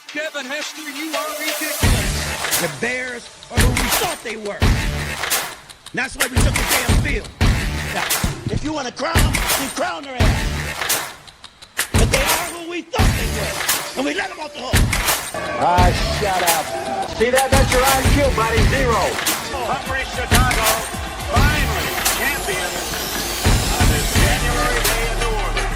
Kevin Hester, you are ridiculous. The Bears are who we thought they were. And that's why we took the damn field. Now, if you want to crown them, we crown their ass. But they are who we thought they were. And we let them off the hook. Shut up. See that? That's your IQ, buddy. 0. Hungry Chicago, finally champions on this January day in New Orleans.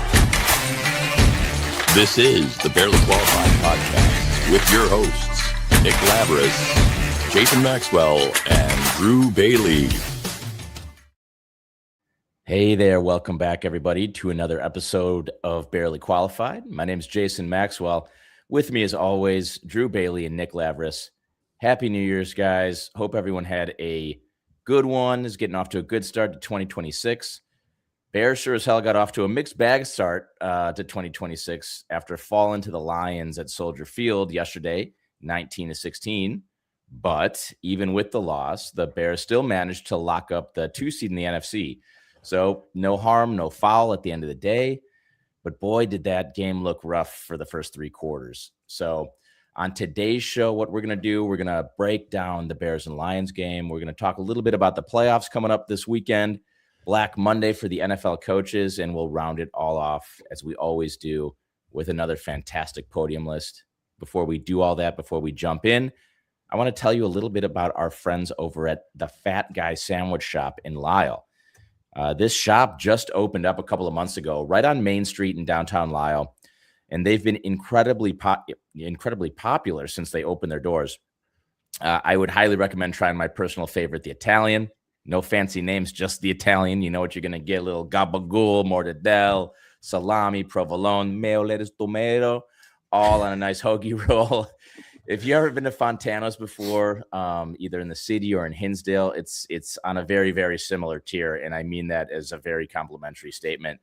This is the Barely Qualified Podcast with your hosts, Nick Lavris, Jason Maxwell, and Drew Bailey. Hey there, welcome back, everybody, to another episode of Barely Qualified. My name is Jason Maxwell. With me, as always, Drew Bailey and Nick Lavris. Happy New Year's, guys. Hope everyone had a good one, is getting off to a good start to 2026. Bears sure as hell got off to a mixed bag start to 2026 after falling to the Lions at Soldier Field yesterday, 19-16. But even with the loss, the Bears still managed to lock up the 2 seed in the NFC. So no harm, no foul at the end of the day. But boy, did that game look rough for the first 3 quarters. So on today's show, what we're going to do, we're going to break down the Bears and Lions game. We're going to talk a little bit about the playoffs coming up this weekend, Black Monday for the NFL coaches, and we'll round it all off, as we always do, with another fantastic podium list. Before we do all that, before we jump in, I want to tell you a little bit about our friends over at the Fat Guy Sandwich Shop in Lisle. This shop just opened up a couple of months ago, right on Main Street in downtown Lisle, and they've been incredibly popular since they opened their doors. I would highly recommend trying my personal favorite, the Italian. No fancy names, just the Italian. You know what you're going to get: a little gabagool, mortadella, salami, provolone, mayo, lettuce, tomato, all on a nice hoagie roll. If you've ever been to Fontano's before, either in the city or in Hinsdale, it's on a very, very similar tier, and I mean that as a very complimentary statement.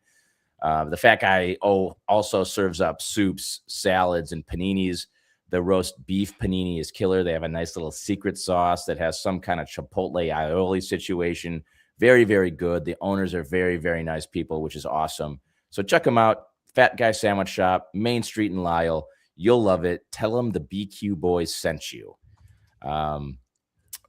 The Fat Guy also serves up soups, salads, and paninis. The roast beef panini is killer. They have a nice little secret sauce that has some kind of chipotle aioli situation. Very, very good. The owners are very, very nice people, which is awesome. So check them out. Fat Guy Sandwich Shop, Main Street in Lisle. You'll love it. Tell them the BQ boys sent you.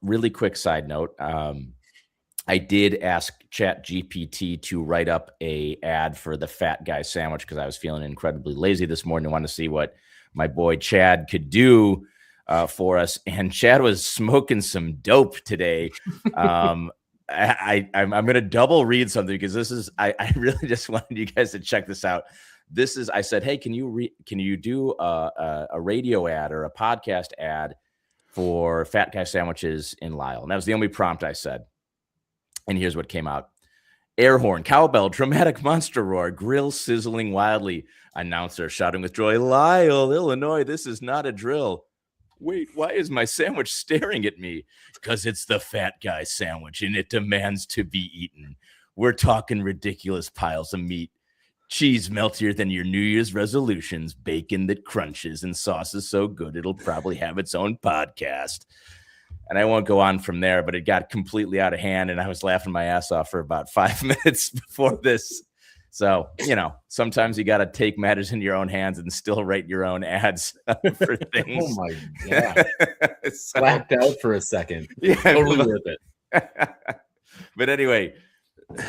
Really quick side note. I did ask ChatGPT to write up a ad for the Fat Guy Sandwich because I was feeling incredibly lazy this morning and wanted to see what my boy Chad could do for us. And Chad was smoking some dope today. I'm going to double read something because this is, I really just wanted you guys to check this out. This is, I said, hey, can you do a radio ad or a podcast ad for Fat Guy Sandwiches in Lisle? And that was the only prompt I said. And here's what came out. Air horn, cowbell, dramatic monster roar, grill sizzling wildly, announcer shouting with joy, Lisle, Illinois, this is not a drill. Wait, why is my sandwich staring at me? Because it's the Fat Guy Sandwich and it demands to be eaten. We're talking ridiculous piles of meat. Cheese meltier than your New Year's resolutions, bacon that crunches, and sauce is so good it'll probably have its own podcast. And I won't go on from there, but it got completely out of hand, and I was laughing my ass off for about 5 minutes before this. So, sometimes you got to take matters in your own hands and still write your own ads for things. Oh, my God. Blacked out for a second. Yeah, totally worth it. But anyway,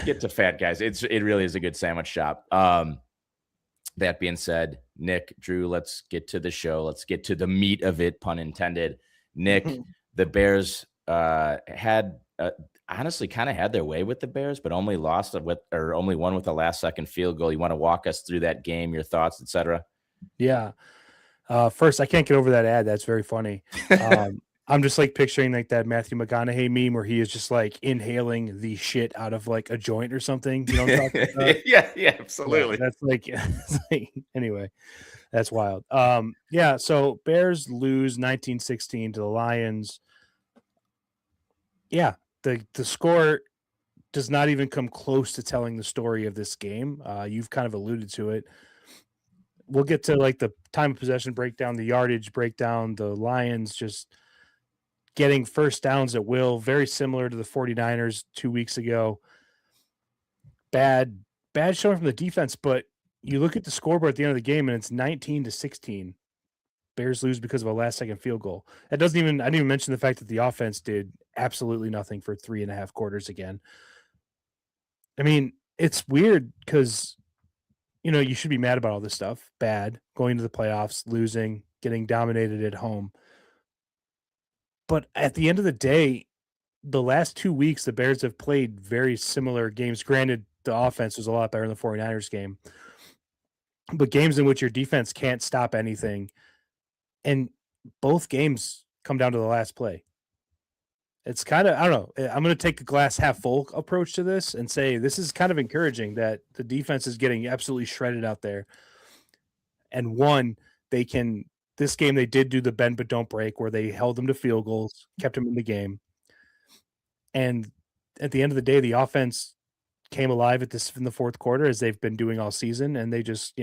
get to Fat Guys. It really is a good sandwich shop. That being said, Nick, Drew, let's get to the show. Let's get to the meat of it, pun intended. Nick, the Bears had honestly kind of had their way with the Bears, but only only won with the last second field goal. You want to walk us through that game, your thoughts, etc.? Yeah. First, I can't get over that ad. That's very funny. I'm just like picturing like that Matthew McConaughey meme where he is just like inhaling the shit out of like a joint or something. You know what I'm talking about? Yeah, absolutely. Yeah, that's like, anyway, that's wild. Yeah. So Bears lose 19-16 to the Lions. Yeah. The score does not even come close to telling the story of this game. You've kind of alluded to it. We'll get to like the time of possession breakdown, the yardage breakdown, the Lions just getting first downs at will, very similar to the 49ers 2 weeks ago. Bad showing from the defense, but you look at the scoreboard at the end of the game and it's 19-16. Bears lose because of a last-second field goal. I didn't even mention the fact that the offense did absolutely nothing for 3.5 quarters again. I mean, it's weird because, you should be mad about all this stuff. Bad, going to the playoffs, losing, getting dominated at home. But at the end of the day, the last 2 weeks, the Bears have played very similar games. Granted, the offense was a lot better in the 49ers game, but games in which your defense can't stop anything. And both games come down to the last play. It's kind of, I don't know. I'm going to take a glass half full approach to this and say this is kind of encouraging that the defense is getting absolutely shredded out there. And this game they did do the bend but don't break, where they held them to field goals, kept them in the game. And at the end of the day, the offense came alive in the fourth quarter, as they've been doing all season. And they just,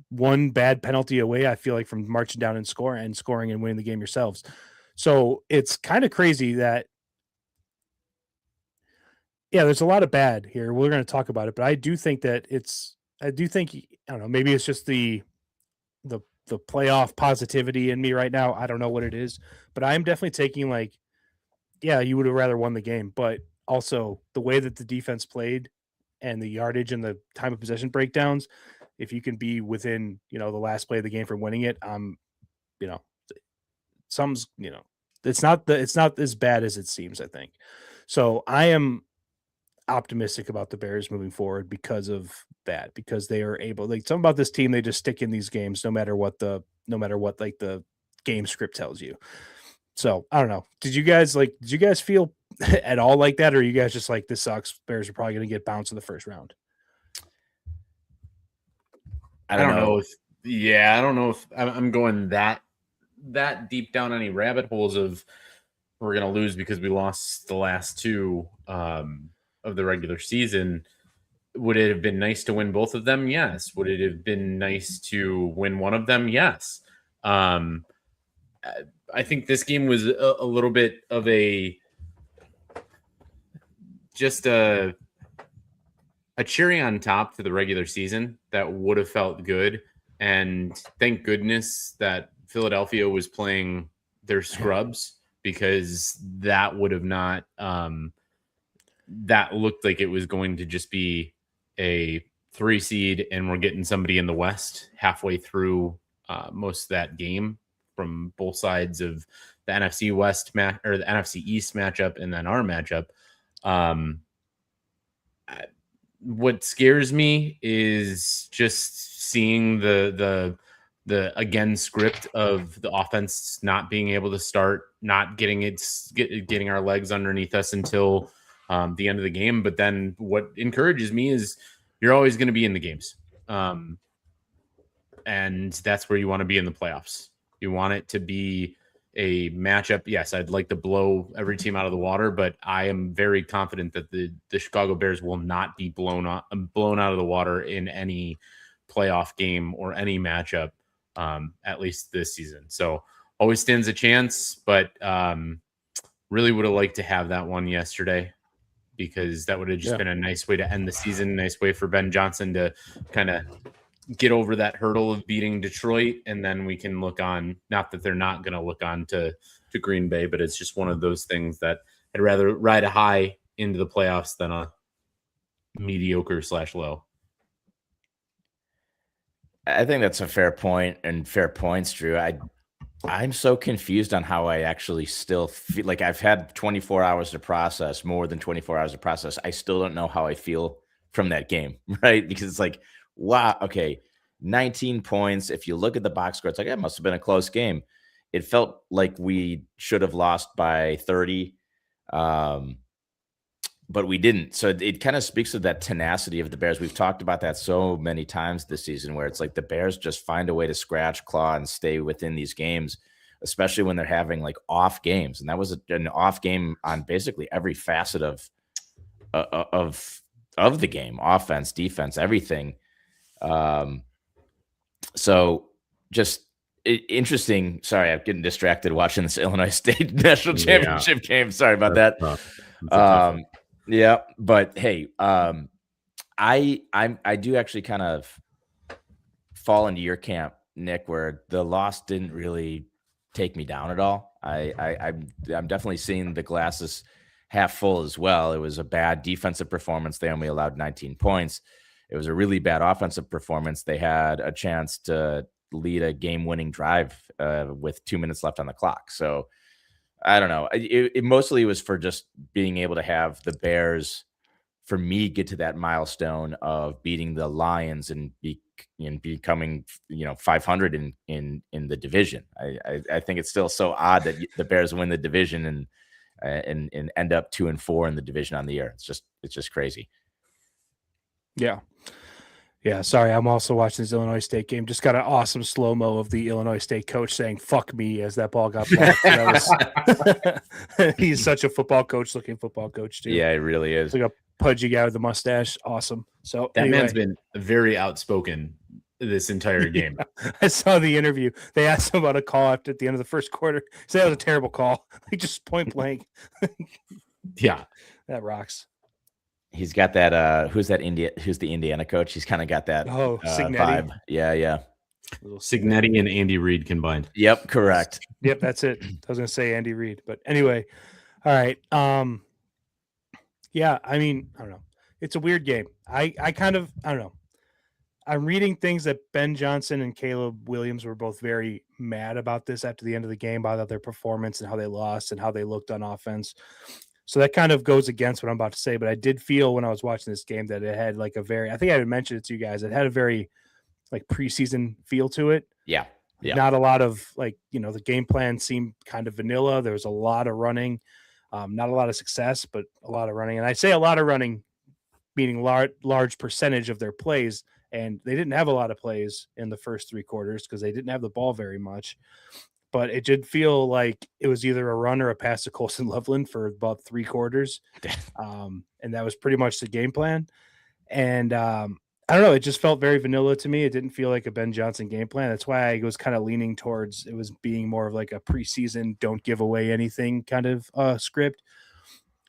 one bad penalty away, I feel like, from marching down and scoring and winning the game yourselves. So it's kind of crazy that, there's a lot of bad here. We're going to talk about it, but I do think that I don't know, maybe it's just the playoff positivity in me right now. I don't know what it is, but I'm definitely taking you would have rather won the game, but also the way that the defense played and the yardage and the time of possession breakdowns, if you can be within, the last play of the game for winning it, it's not as bad as it seems, I think. So I am optimistic about the Bears moving forward because of that, because they are able, something about this team, they just stick in these games no matter what the game script tells you. So I don't know. Did you guys feel at all like that, or are you guys just like, this sucks, Bears are probably going to get bounced in the first round? I don't know if I'm going that deep down any rabbit holes of we're going to lose because we lost the last two of the regular season. Would it have been nice to win both of them? Yes. Would it have been nice to win one of them? Yes. I think this game was a little bit of a cherry on top to the regular season that would have felt good. And thank goodness that Philadelphia was playing their scrubs, because that would have not, that looked like it was going to just be a 3 seed, and we're getting somebody in the West halfway through most of that game from both sides of the NFC West or the NFC East matchup, and then our matchup. What scares me is just seeing the again script of the offense not being able to start, not getting our legs underneath us until the end of the game. But then what encourages me is you're always going to be in the games. And that's where you want to be in the playoffs. You want it to be a matchup. Yes, I'd like to blow every team out of the water, but I am very confident that the Chicago Bears will not be blown out of the water in any playoff game or any matchup, at least this season. So always stands a chance, but really would have liked to have that one yesterday, because that would have just been a nice way to end the season, nice way for Ben Johnson to kind of get over that hurdle of beating Detroit. And then we can look on, not that they're not going to look on to Green Bay, but it's just one of those things that I'd rather ride a high into the playoffs than a mediocre / low. I think that's a fair point, and fair points, Drew. I'm so confused on how I actually still feel. Like, I've had 24 hours to process, more than 24 hours to process. I still don't know how I feel from that game, right? Because it's like, wow, okay, 19 points. If you look at the box score, it's like, it must have been a close game. It felt like we should have lost by 30, but we didn't. So it kind of speaks to that tenacity of the Bears. We've talked about that so many times this season, where it's like the Bears just find a way to scratch, claw, and stay within these games, especially when they're having like off games. And that was an off game on basically every facet of the game: offense, defense, everything. So just interesting. Sorry, I'm getting distracted watching this Illinois State national championship game. Sorry about that. Yeah, but hey, I do actually kind of fall into your camp, Nick, where the loss didn't really take me down at all. I'm definitely seeing the glasses half full as well. It was a bad defensive performance. They only allowed 19 points. It was a really bad offensive performance. They had a chance to lead a game-winning drive with 2 minutes left on the clock. So I don't know. It mostly was for just being able to have the Bears, for me, get to that milestone of beating the Lions and becoming 500 in the division. I think it's still so odd that the Bears win the division and end up 2-4 in the division on the year. It's just crazy. Yeah. Yeah, sorry. I'm also watching this Illinois State game. Just got an awesome slow-mo of the Illinois State coach saying "fuck me" as that ball got blocked. He's such a football coach-looking football coach too. Yeah, it really is. Like a pudgy guy with a mustache. Awesome. So that man's been very outspoken this entire game. Yeah, I saw the interview. They asked him about a call at the end of the first quarter. He said that was a terrible call. Like just point blank. Yeah, that rocks. He's got that. Who's the Indiana coach? He's kind of got that vibe. Yeah. Signetti and Andy Reid combined. Yep, correct. Yep, that's it. I was gonna say Andy Reid, but anyway, all right. Yeah, I mean, I don't know. It's a weird game. I don't know. I'm reading things that Ben Johnson and Caleb Williams were both very mad about this after the end of the game, about their performance and how they lost and how they looked on offense. So that kind of goes against what I'm about to say, but I did feel when I was watching this game that it had like I think I had mentioned it to you guys. It had a very like preseason feel to it. Yeah. Not a lot of the game plan seemed kind of vanilla. There was a lot of running, not a lot of success, but a lot of running. And I say a lot of running, meaning large percentage of their plays. And they didn't have a lot of plays in the first 3 quarters because they didn't have the ball very much. But it did feel like it was either a run or a pass to Colson Loveland for about 3 quarters. And that was pretty much the game plan. And I don't know. It just felt very vanilla to me. It didn't feel like a Ben Johnson game plan. That's why I was kind of leaning towards it was being more of like a preseason, don't give away anything kind of script.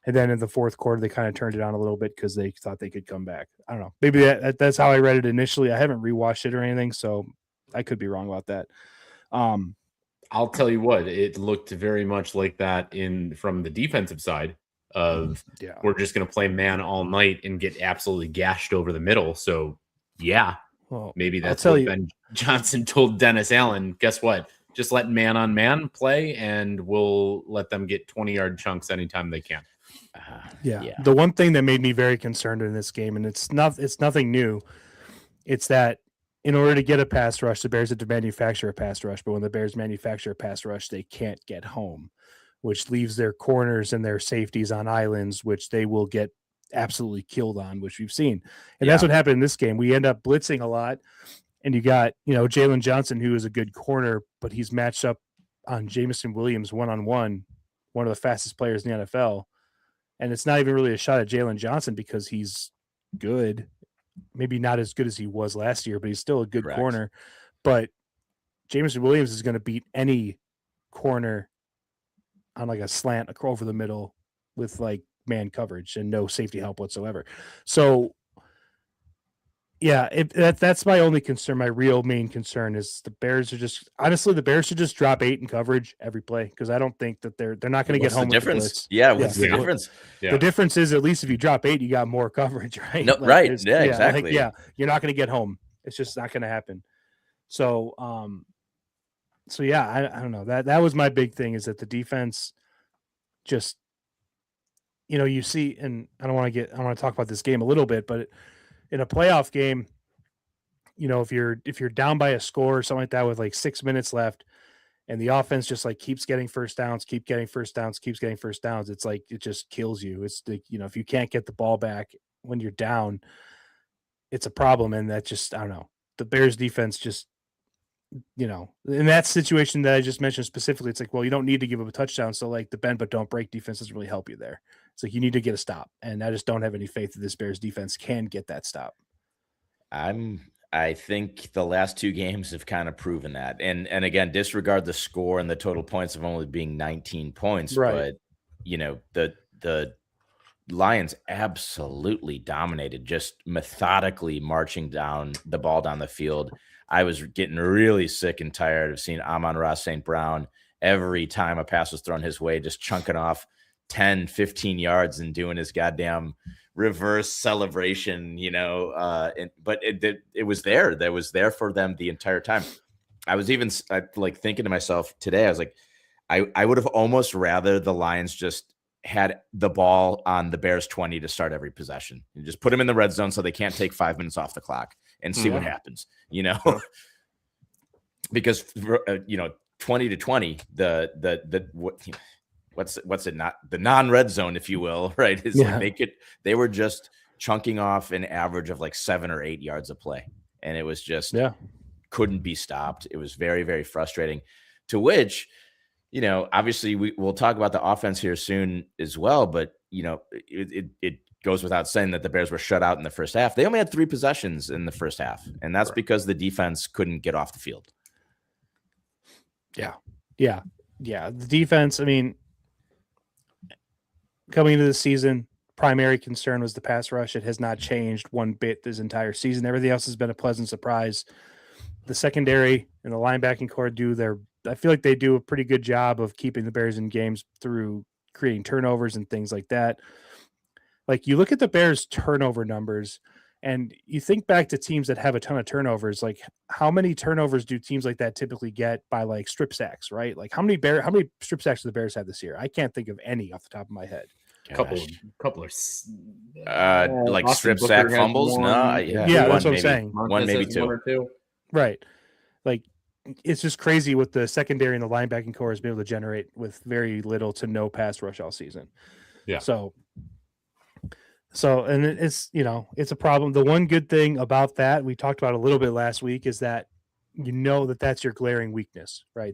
And then in the fourth quarter, they kind of turned it on a little bit because they thought they could come back. I don't know. Maybe that's how I read it initially. I haven't rewatched it or anything, so I could be wrong about that. I'll tell you what, it looked very much like that from the defensive side of we're just going to play man all night and get absolutely gashed over the middle. So, maybe that's what Ben Johnson told Dennis Allen. Guess what? Just let man on man play, and we'll let them get 20-yard chunks anytime they can. The one thing that made me very concerned in this game, and it's nothing new, it's that in order to get a pass rush, the Bears had to manufacture a pass rush. But when the Bears manufacture a pass rush, they can't get home, which leaves their corners and their safeties on islands, which they will get absolutely killed on, which we've seen. And that's what happened in this game. We end up blitzing a lot, and you got Jalen Johnson, who is a good corner, but he's matched up on Jameson Williams one-on-one, one of the fastest players in the NFL. And it's not even really a shot at Jalen Johnson because he's good. Maybe not as good as he was last year, but he's still a good corner. But Jameson Williams is going to beat any corner on like a slant over the middle with like man coverage and no safety help whatsoever. So that's my only concern. My real main concern is the Bears should just drop 8 in coverage every play, because I don't think that they're not going to get home. What's the difference? What's the difference? The difference is at least if you drop 8, you got more coverage, right? No, right. Exactly. You're not going to get home. It's just not going to happen. So, I don't know. That was my big thing, is that the defense just, you see, and I want to talk about this game a little bit, but in a playoff game, if you're down by a score or something like that with like 6 minutes left, and the offense just like keeps getting first downs, it's like it just kills you. It's like, if you can't get the ball back when you're down, it's a problem. And that just, I don't know, the Bears defense just, in that situation that I just mentioned specifically, it's like, well, you don't need to give up a touchdown. So like the bend but don't break defense doesn't really help you there. It's like you need to get a stop. And I just don't have any faith that this Bears defense can get that stop. I think the last 2 games have kind of proven that. And again, disregard the score and the total points of only being 19 points. Right. But, the Lions absolutely dominated, just methodically marching down the ball down the field. I was getting really sick and tired of seeing Amon-Ra St. Brown every time a pass was thrown his way, just chunking off 10, 15 yards and doing his goddamn reverse celebration, but it was there. That was there for them the entire time. I was even like thinking to myself today, I was like, I would have almost rather the Lions just had the ball on the Bears 20 to start every possession. You just put them in the red zone so they can't take 5 minutes off the clock and see what happens, because 20-20, what's it not the non-red zone, if you will, right? Is like they were just chunking off an average of like 7 or 8 yards of play, and it was just couldn't be stopped. It was very, very frustrating. To which, obviously we'll talk about the offense here soon as well, but it goes without saying that the Bears were shut out in the first half. They only had 3 possessions in the first half, and that's because the defense couldn't get off the field. Yeah. The defense, I mean, coming into the season, primary concern was the pass rush. It has not changed one bit this entire season. Everything else has been a pleasant surprise. The secondary and the linebacking core I feel like they do a pretty good job of keeping the Bears in games through creating turnovers and things like that. Like, you look at the Bears turnover numbers and you think back to teams that have a ton of turnovers. Like, how many turnovers do teams like that typically get by like strip sacks, right? Like, how many strip sacks do the Bears have this year? I can't think of any off the top of my head. Couple like Austin strip Booker sack has fumbles. one. Yeah, that's what I'm saying. One, maybe 2. 1 or 2. Right. Like, it's just crazy what the secondary and the linebacking core has been able to generate with very little to no pass rush all season. Yeah. So and it's a problem. The one good thing about that we talked about a little bit last week is that that's your glaring weakness, right?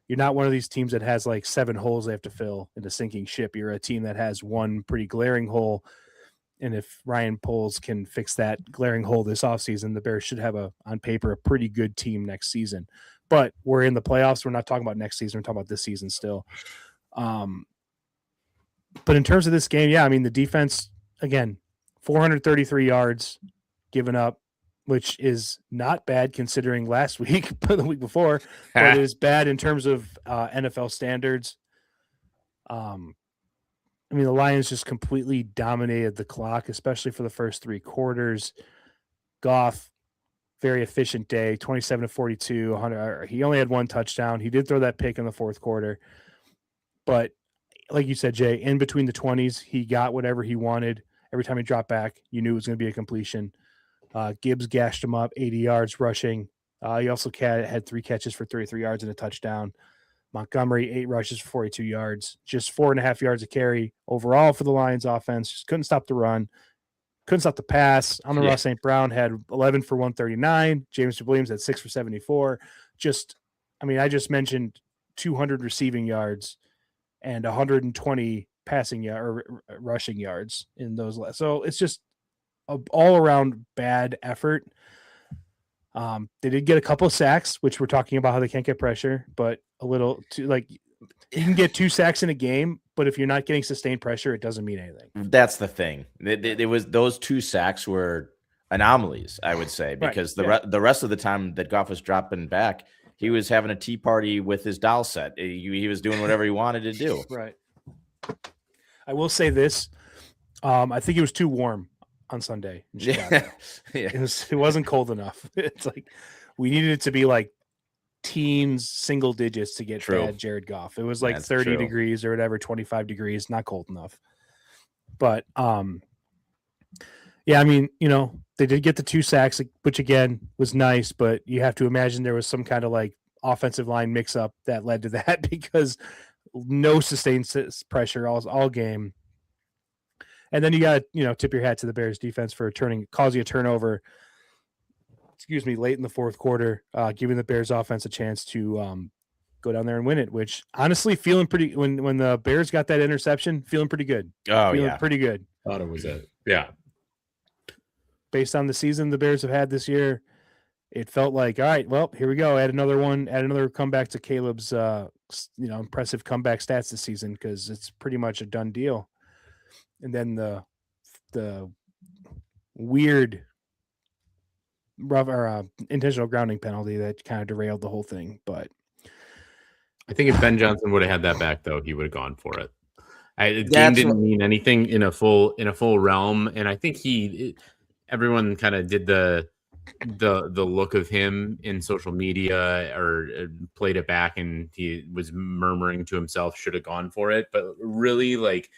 You're not one of these teams that has like 7 holes they have to fill in a sinking ship. You're a team that has one pretty glaring hole. And if Ryan Poles can fix that glaring hole this offseason, the Bears should have on paper, a pretty good team next season. But we're in the playoffs. We're not talking about next season. We're talking about this season still. But in terms of this game, I mean, the defense, again, 433 yards given up, which is not bad considering last week, but the week before, but it is bad in terms of NFL standards. I mean, the Lions just completely dominated the clock, especially for the first 3 quarters. Goff, very efficient day, 27-42, 100. He only had 1 touchdown. He did throw that pick in the 4th quarter. But like you said, Jay, in between the 20s, he got whatever he wanted. Every time he dropped back, you knew it was going to be a completion. Gibbs gashed him up, 80 yards rushing. He also had 3 catches for 33 yards and a touchdown. Montgomery, 8 rushes for 42 yards, just 4.5 yards a carry overall for the Lions offense. Just couldn't stop the run, couldn't stop the pass. Amon-Ra St. Brown had 11 for 139. James Williams had 6 for 74. I just mentioned 200 receiving yards and 120 passing or rushing yards in those. So it's just an all around bad effort. They did get a couple of sacks, which we're talking about how they can't get pressure, but a little too, like, you can get 2 sacks in a game, but if you're not getting sustained pressure, it doesn't mean anything. That's the thing. It was those 2 sacks were anomalies, I would say, because the rest of the time that Goff was dropping back, he was having a tea party with his doll set. He was doing whatever he wanted to do. Right. I will say this. I think it was too warm on Sunday in Chicago. It wasn't cold enough. It's like we needed it to be like teens, single digits to get bad Jared Goff. It was like 30 degrees or whatever, 25 degrees, not cold enough. But I mean, they did get the 2 sacks, which again was nice, but you have to imagine there was some kind of like offensive line mix up that led to that, because no sustained pressure all game. And then you got to, tip your hat to the Bears defense for causing a turnover, late in the 4th quarter, giving the Bears offense a chance to go down there and win it, which honestly feeling pretty, when the Bears got that interception, feeling pretty good. Pretty good. Thought it was it. Yeah. Based on the season the Bears have had this year, it felt like, all right, well, here we go. Add another comeback to Caleb's, impressive comeback stats this season, because it's pretty much a done deal. and then the weird rough or intentional grounding penalty that kind of derailed the whole thing. But I think if Ben Johnson would have had that back, though, he would have gone for it. The game That's didn't mean anything in a full realm, and I think everyone kind of did the look of him in social media or played it back, and he was murmuring to himself, should have gone for it. But really, like,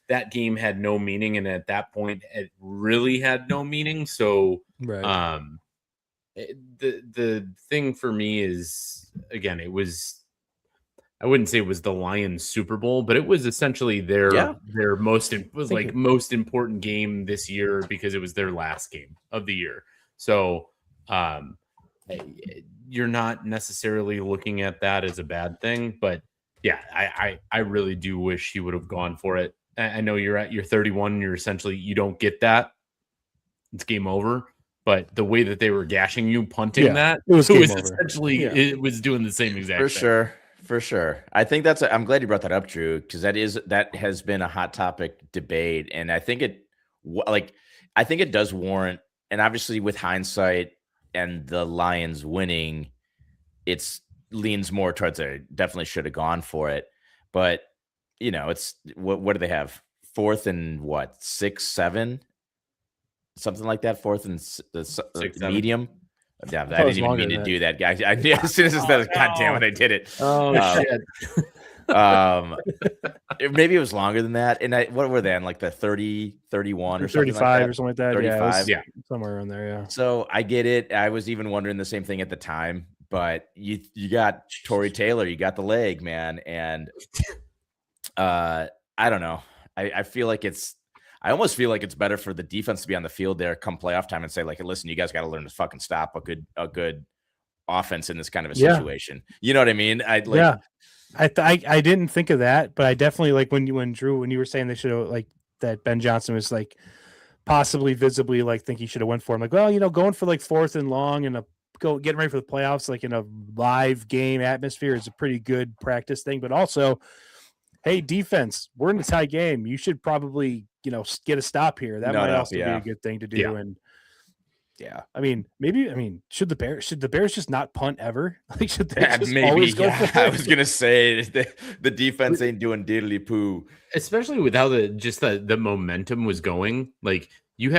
that game had no meaning, and at that point, it really had no meaning. So, right. The thing for me is, again, it was. I wouldn't say it was the Lions Super Bowl, but it was essentially their most important game this year because it was their last game of the year. So you're not necessarily looking at that as a bad thing, but yeah, I really do wish he would have gone for it. I know you're 31, you're essentially, you don't get that. It's game over. But the way that they were gashing you, punting that, it was essentially, it was doing the same exact thing. For sure. I think I'm glad you brought that up, Drew, because that has been a hot topic debate. And I think it does warrant, and obviously with hindsight and the Lions winning, it's leans more towards definitely should have gone for it. But, it's what do they have? 4th and 6, 7? Something like that, 4th and 6, medium. Yeah, I didn't even mean to do that, guys. As soon as I said, God damn it, I did it. Oh shit. Maybe it was longer than that. And what were they on, like the 30, 31 or 35 something like that? or something like that? 35. Yeah, somewhere around there. Yeah. So I get it. I was even wondering the same thing at the time. But you got Torrey Taylor, you got the leg, man, and I don't know. I feel like I almost feel like it's better for the defense to be on the field there come playoff time and say, like, listen, you guys got to learn to fucking stop a good offense in this kind of a situation. You know what I mean? I didn't think of that, but I definitely, like, when you were saying they should have, like, that Ben Johnson was like possibly visibly like think he should have went for him. Like, well, going for like 4th and long and getting ready for the playoffs, like in a live game atmosphere, is a pretty good practice thing. But also, hey, defense, we're in a tie game. You should probably, get a stop here. That might also be a good thing to do. Yeah. And should the Bears just not punt ever? Like, should they just always go for it? I was gonna say the defense ain't doing diddly poo, especially with how the momentum was going. Like, you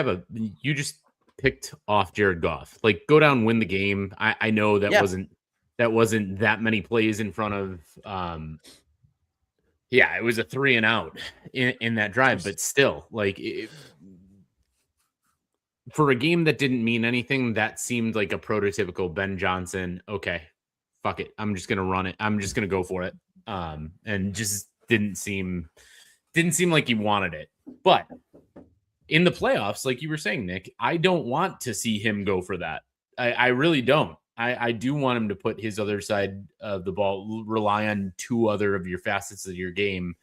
just picked off Jared Goff. Like, go down, win the game. I know that wasn't that many plays in front of. It was a 3 and out in that drive, but still, like, for a game that didn't mean anything, that seemed like a prototypical Ben Johnson. Okay, fuck it, I'm just gonna run it. I'm just gonna go for it. And just didn't seem like he wanted it. But in the playoffs, like you were saying, Nick, I don't want to see him go for that. I really don't. I do want him to put his other side of the ball, rely on 2 other of your facets of your game,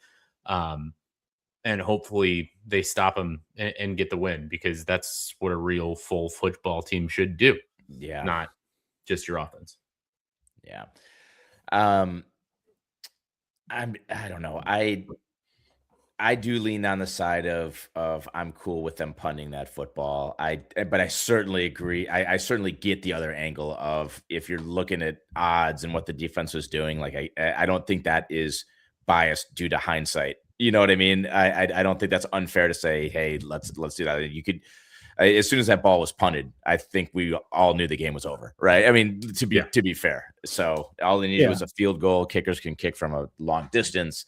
and hopefully they stop him and get the win, because that's what a real full football team should do. Yeah, not just your offense. Yeah, I don't know. I do lean on the side of I'm cool with them punting that football. But I certainly agree. I certainly get the other angle of, if you're looking at odds and what the defense was doing, like I don't think that is biased due to hindsight. You know what I mean? I don't think that's unfair to say, hey, let's do that. You could, as soon as that ball was punted, I think we all knew the game was over, right? I mean, to be fair. So all they needed was a field goal. Kickers can kick from a long distance,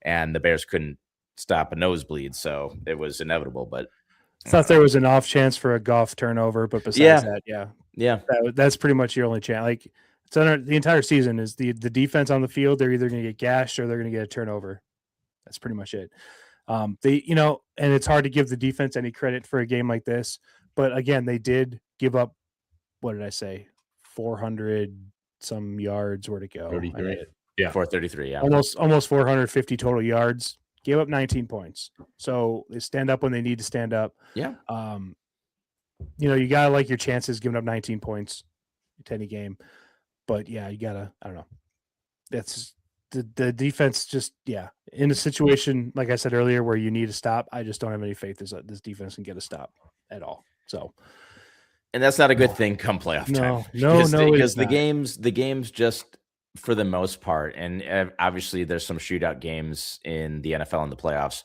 and the Bears couldn't stop a nosebleed, so it was inevitable. But I thought there was an off chance for a Goff turnover, but besides that, that's pretty much your only chance. Like, it's under the entire season is the defense on the field. They're either going to get gashed or they're going to get a turnover. That's pretty much it. And it's hard to give the defense any credit for a game like this. But again, they did give up, what did I say? 400 some yards. Where to go? 33. 433. Yeah. Almost 450 total yards. Gave up 19 points. So they stand up when they need to stand up. Yeah. You gotta like your chances giving up 19 points to any game. But yeah, you gotta, I don't know. This the defense just in a situation like I said earlier where you need a stop, I just don't have any faith this defense can get a stop at all. So, and that's not a good thing come playoff time. Because the games just for the most part, and obviously there's some shootout games in the NFL in the playoffs,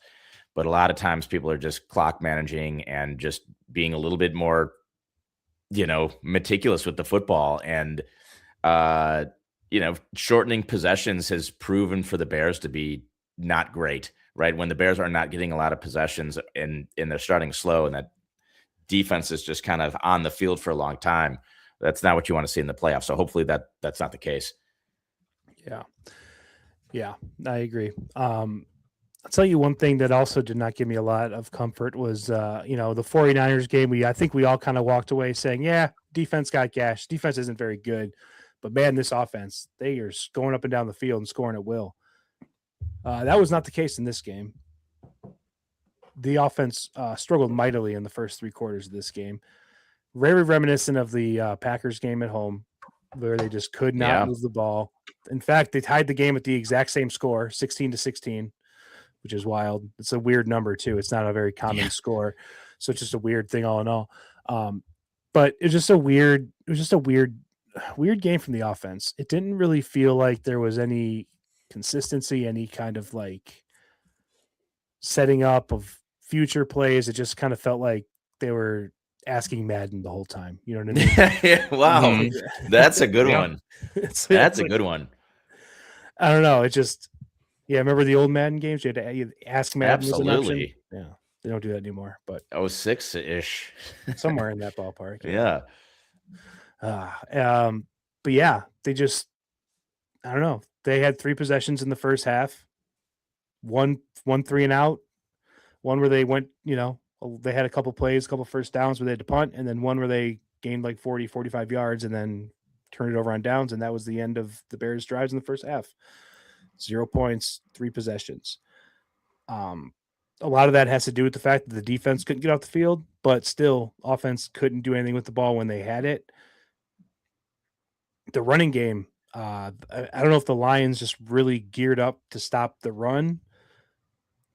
but a lot of times people are just clock managing and just being a little bit more, meticulous with the football, and shortening possessions has proven for the Bears to be not great, right? When the Bears are not getting a lot of possessions and they're starting slow and that defense is just kind of on the field for a long time, that's not what you want to see in the playoffs. So hopefully that's not the case. Yeah, I agree. I'll tell you one thing that also did not give me a lot of comfort was, the 49ers game. I think we all kind of walked away saying, yeah, defense got gashed. Defense isn't very good. But, man, this offense, they are going up and down the field and scoring at will. That was not the case in this game. The offense struggled mightily in the first 3 quarters of this game. Very reminiscent of the Packers game at home where they just could not move the ball. In fact, they tied the game at the exact same score, 16-16, which is wild. It's a weird number, too. It's not a very common score. So it's just a weird thing all in all. But it was just a weird game from the offense. It didn't really feel like there was any consistency, any kind of like setting up of future plays. It just kind of felt like they were asking Madden the whole time. You know what I mean? Wow. That's a good one. That's a good one. I don't know. It just, remember the old Madden games? You had to ask Madden. Absolutely. Yeah. They don't do that anymore, but 06-ish. somewhere in that ballpark. Yeah. But yeah, they just, I don't know. They had 3 possessions in the first half, one 3 and out, one where they went, they had a couple plays, a couple first downs where they had to punt, and then one where they gained like 40, 45 yards and then turned it over on downs. And that was the end of the Bears drives in the first half. 0 points, 3 possessions. A lot of that has to do with the fact that the defense couldn't get off the field, but still offense couldn't do anything with the ball when they had it. The running game, I don't know if the Lions just really geared up to stop the run,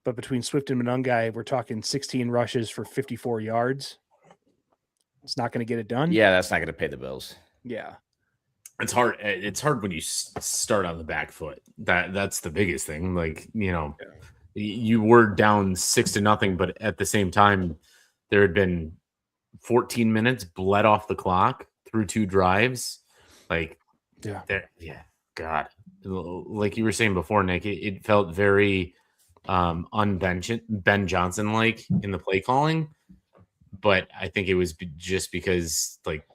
but between Swift and Monungai, we're talking 16 rushes for 54 yards. It's not going to get it done. Yeah, that's not going to pay the bills. Yeah. It's hard. It's hard when you start on the back foot. That's the biggest thing. Like, you were down 6-0, but at the same time, there had been 14 minutes bled off the clock through 2 drives. Like, God, like you were saying before, Nick, it felt very Ben Johnson like in the play calling, but I think it was just because like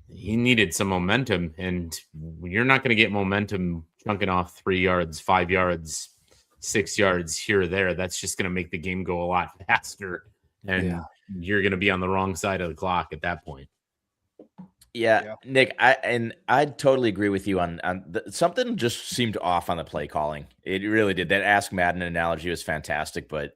he needed some momentum, and you're not going to get momentum chunking off 3 yards, 5 yards, 6 yards here or there. That's just going to make the game go a lot faster, and you're going to be on the wrong side of the clock at that point. Yeah, Nick, I totally agree with you on something just seemed off on the play calling. It really did. That Ask Madden analogy was fantastic, but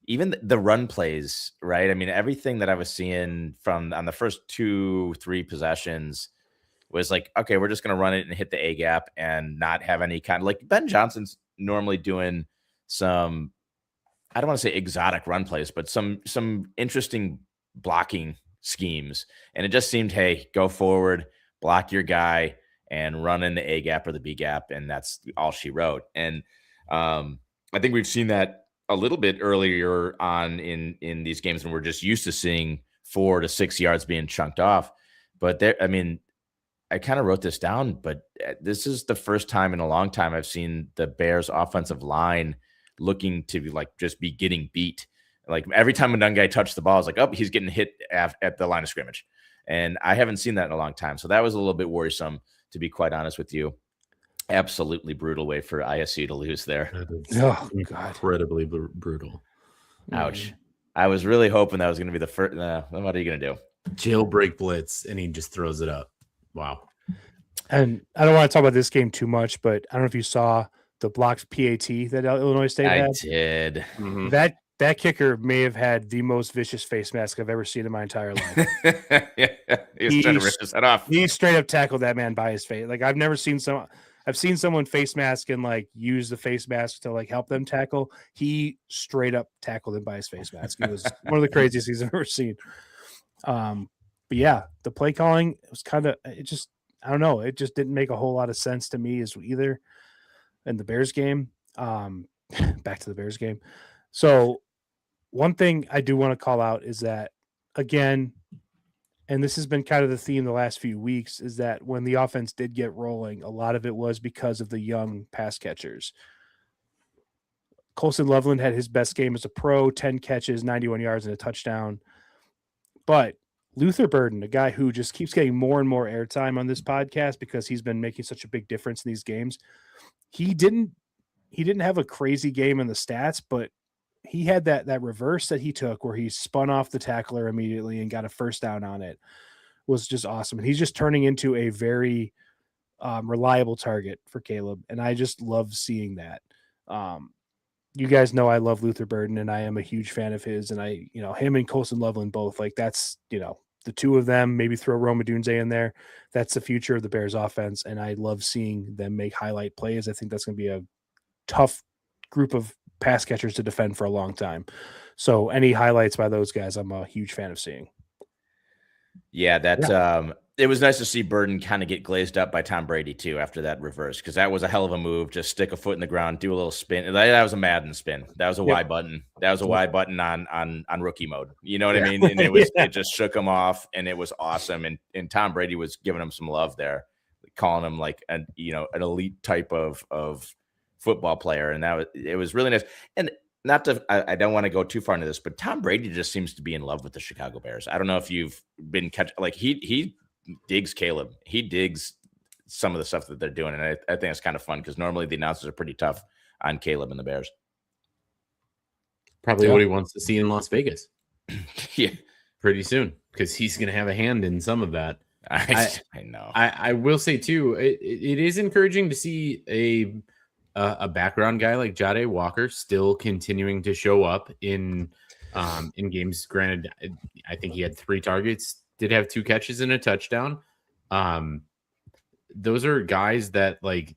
even the run plays, right? I mean, everything that I was seeing on the first 2-3 possessions was like, okay, we're just going to run it and hit the A gap and not have any kind of like Ben Johnson's normally doing some, I don't want to say exotic run plays, but some interesting blocking schemes. And it just seemed, hey, go forward, block your guy, and run in the A gap or the B gap. And that's all she wrote. And I think we've seen that a little bit earlier on in these games when we're just used to seeing 4 to 6 yards being chunked off. But there, I mean, I kind of wrote this down, but this is the first time in a long time I've seen the Bears offensive line looking to like just be getting beat. Like every time a guy touched the ball, I was like, oh, he's getting hit at the line of scrimmage. And I haven't seen that in a long time. So that was a little bit worrisome, to be quite honest with you. Absolutely brutal way for ISU to lose there. Oh, God. Incredibly brutal. Ouch. I was really hoping that was going to be the first. What are you going to do? Jailbreak blitz, and he just throws it up. Wow. And I don't want to talk about this game too much, but I don't know if you saw the blocked PAT that Illinois State had. I did. Mm-hmm. That kicker may have had the most vicious face mask I've ever seen in my entire life. He was trying to rip his head off. He straight up tackled that man by his face. Like I've never seen I've seen someone face mask and like use the face mask to like help them tackle. He straight up tackled him by his face mask. It was one of the craziest things I've ever seen. But yeah, the play calling, it was kind of, I don't know. It just didn't make a whole lot of sense to me as either in the Bears game. Back to the Bears game. So one thing I do want to call out is that, again, and this has been kind of the theme the last few weeks, is that when the offense did get rolling, a lot of it was because of the young pass catchers. Colson Loveland had his best game as a pro, 10 catches, 91 yards, and a touchdown. But Luther Burden, a guy who just keeps getting more and more airtime on this podcast because he's been making such a big difference in these games. He didn't have a crazy game in the stats, but he had that reverse that he took where he spun off the tackler immediately and got a first down on it. Was just awesome. And he's just turning into a very reliable target for Caleb. And I just love seeing that. You guys know I love Luther Burden and I am a huge fan of his. And him and Colson Loveland both, like that's, the two of them, maybe throw Roma Dunze in there. That's the future of the Bears offense. And I love seeing them make highlight plays. I think that's going to be a tough group of pass catchers to defend for a long time. So any highlights by those guys, I'm a huge fan of seeing. Yeah, it was nice to see Burden kind of get glazed up by Tom Brady too after that reverse, because that was a hell of a move. Just stick a foot in the ground, do a little spin. That was a Madden spin. That was a Y button. That was a Y button on rookie mode. You know what I mean? And it just shook him off, and it was awesome. And Tom Brady was giving him some love there, calling him like an elite type of football player, and it was really nice. And I don't want to go too far into this, but Tom Brady just seems to be in love with the Chicago Bears. I don't know if you've been he digs Caleb. He digs some of the stuff that they're doing, and I think it's kind of fun because normally the announcers are pretty tough on Caleb and the Bears. Probably what he wants to see in Las Vegas. Yeah, pretty soon, because he's going to have a hand in some of that. I know. I will say too, it is encouraging to see a background guy like Jade Walker still continuing to show up in games. Granted, I think he had 3 targets, did have 2 catches and a touchdown. Those are guys that like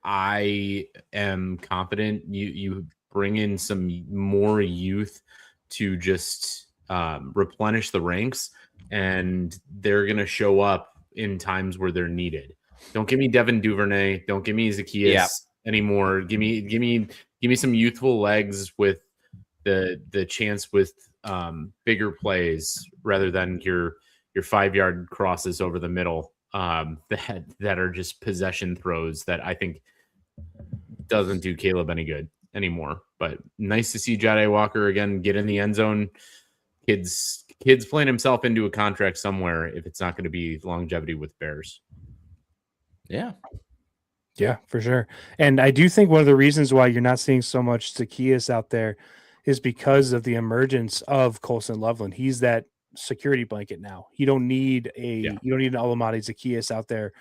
I am confident you bring in some more youth to just replenish the ranks, and they're going to show up in times where they're needed. Don't give me Devin Duvernay. Don't give me Zacchaeus anymore. Give me some youthful legs with the chance with bigger plays rather than your 5-yard crosses over the middle that are just possession throws that I think doesn't do Caleb any good anymore. But nice to see Jade Walker again get in the end zone. Kids playing himself into a contract somewhere if it's not going to be longevity with Bears. Yeah, for sure. And I do think one of the reasons why you're not seeing so much Zacchaeus out there is because of the emergence of Colson Loveland. He's that security blanket now. You don't need an Alamati Zacchaeus out there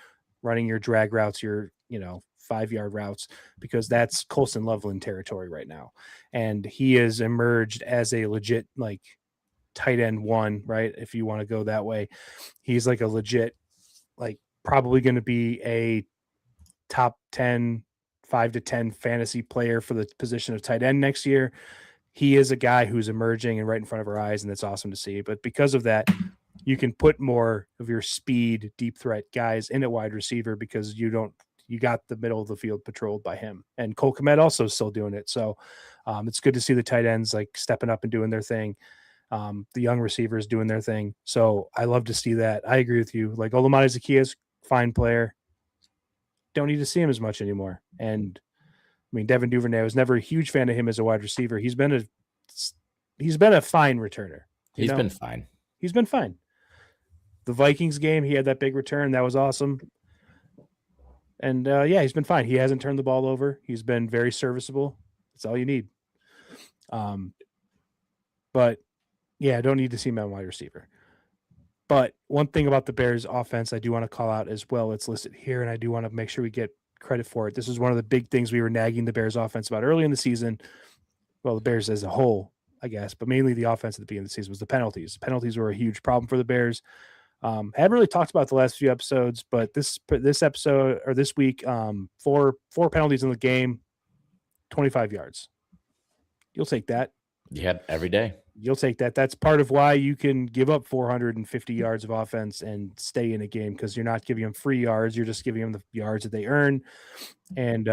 running your drag routes, your 5-yard routes, because that's Colson Loveland territory right now. And he has emerged as a legit like tight end 1, right? If you want to go that way, he's like a legit, like probably going to be a top 10, 5 to 10 fantasy player for the position of tight end next year. He is a guy who's emerging and right in front of our eyes, and that's awesome to see. But because of that, you can put more of your speed, deep threat guys in at wide receiver because you got the middle of the field patrolled by him. And Cole Kmet also is still doing it. So it's good to see the tight ends like stepping up and doing their thing. The young receivers doing their thing. So I love to see that. I agree with you. Like Olamide Zacchaeus, fine player. Don't need to see him as much anymore. And I mean, Devin Duvernay, I was never a huge fan of him as a wide receiver. He's been a fine returner. He's been fine. He's been fine. The Vikings game, he had that big return. That was awesome. And he's been fine. He hasn't turned the ball over. He's been very serviceable. That's all you need. But yeah, I don't need to see him at wide receiver. But one thing about the Bears offense, I do want to call out as well. It's listed here, and I do want to make sure we get credit for it. This is one of the big things we were nagging the Bears offense about early in the season. Well, the Bears as a whole, I guess, but mainly the offense at the beginning of the season was the penalties. Penalties were a huge problem for the Bears. Haven't really talked about the last few episodes, but this episode or this week, four penalties in the game, 25 yards. You'll take that. Yeah, every day. You'll take that. That's part of why you can give up 450 yards of offense and stay in a game, because you're not giving them free yards. You're just giving them the yards that they earn. And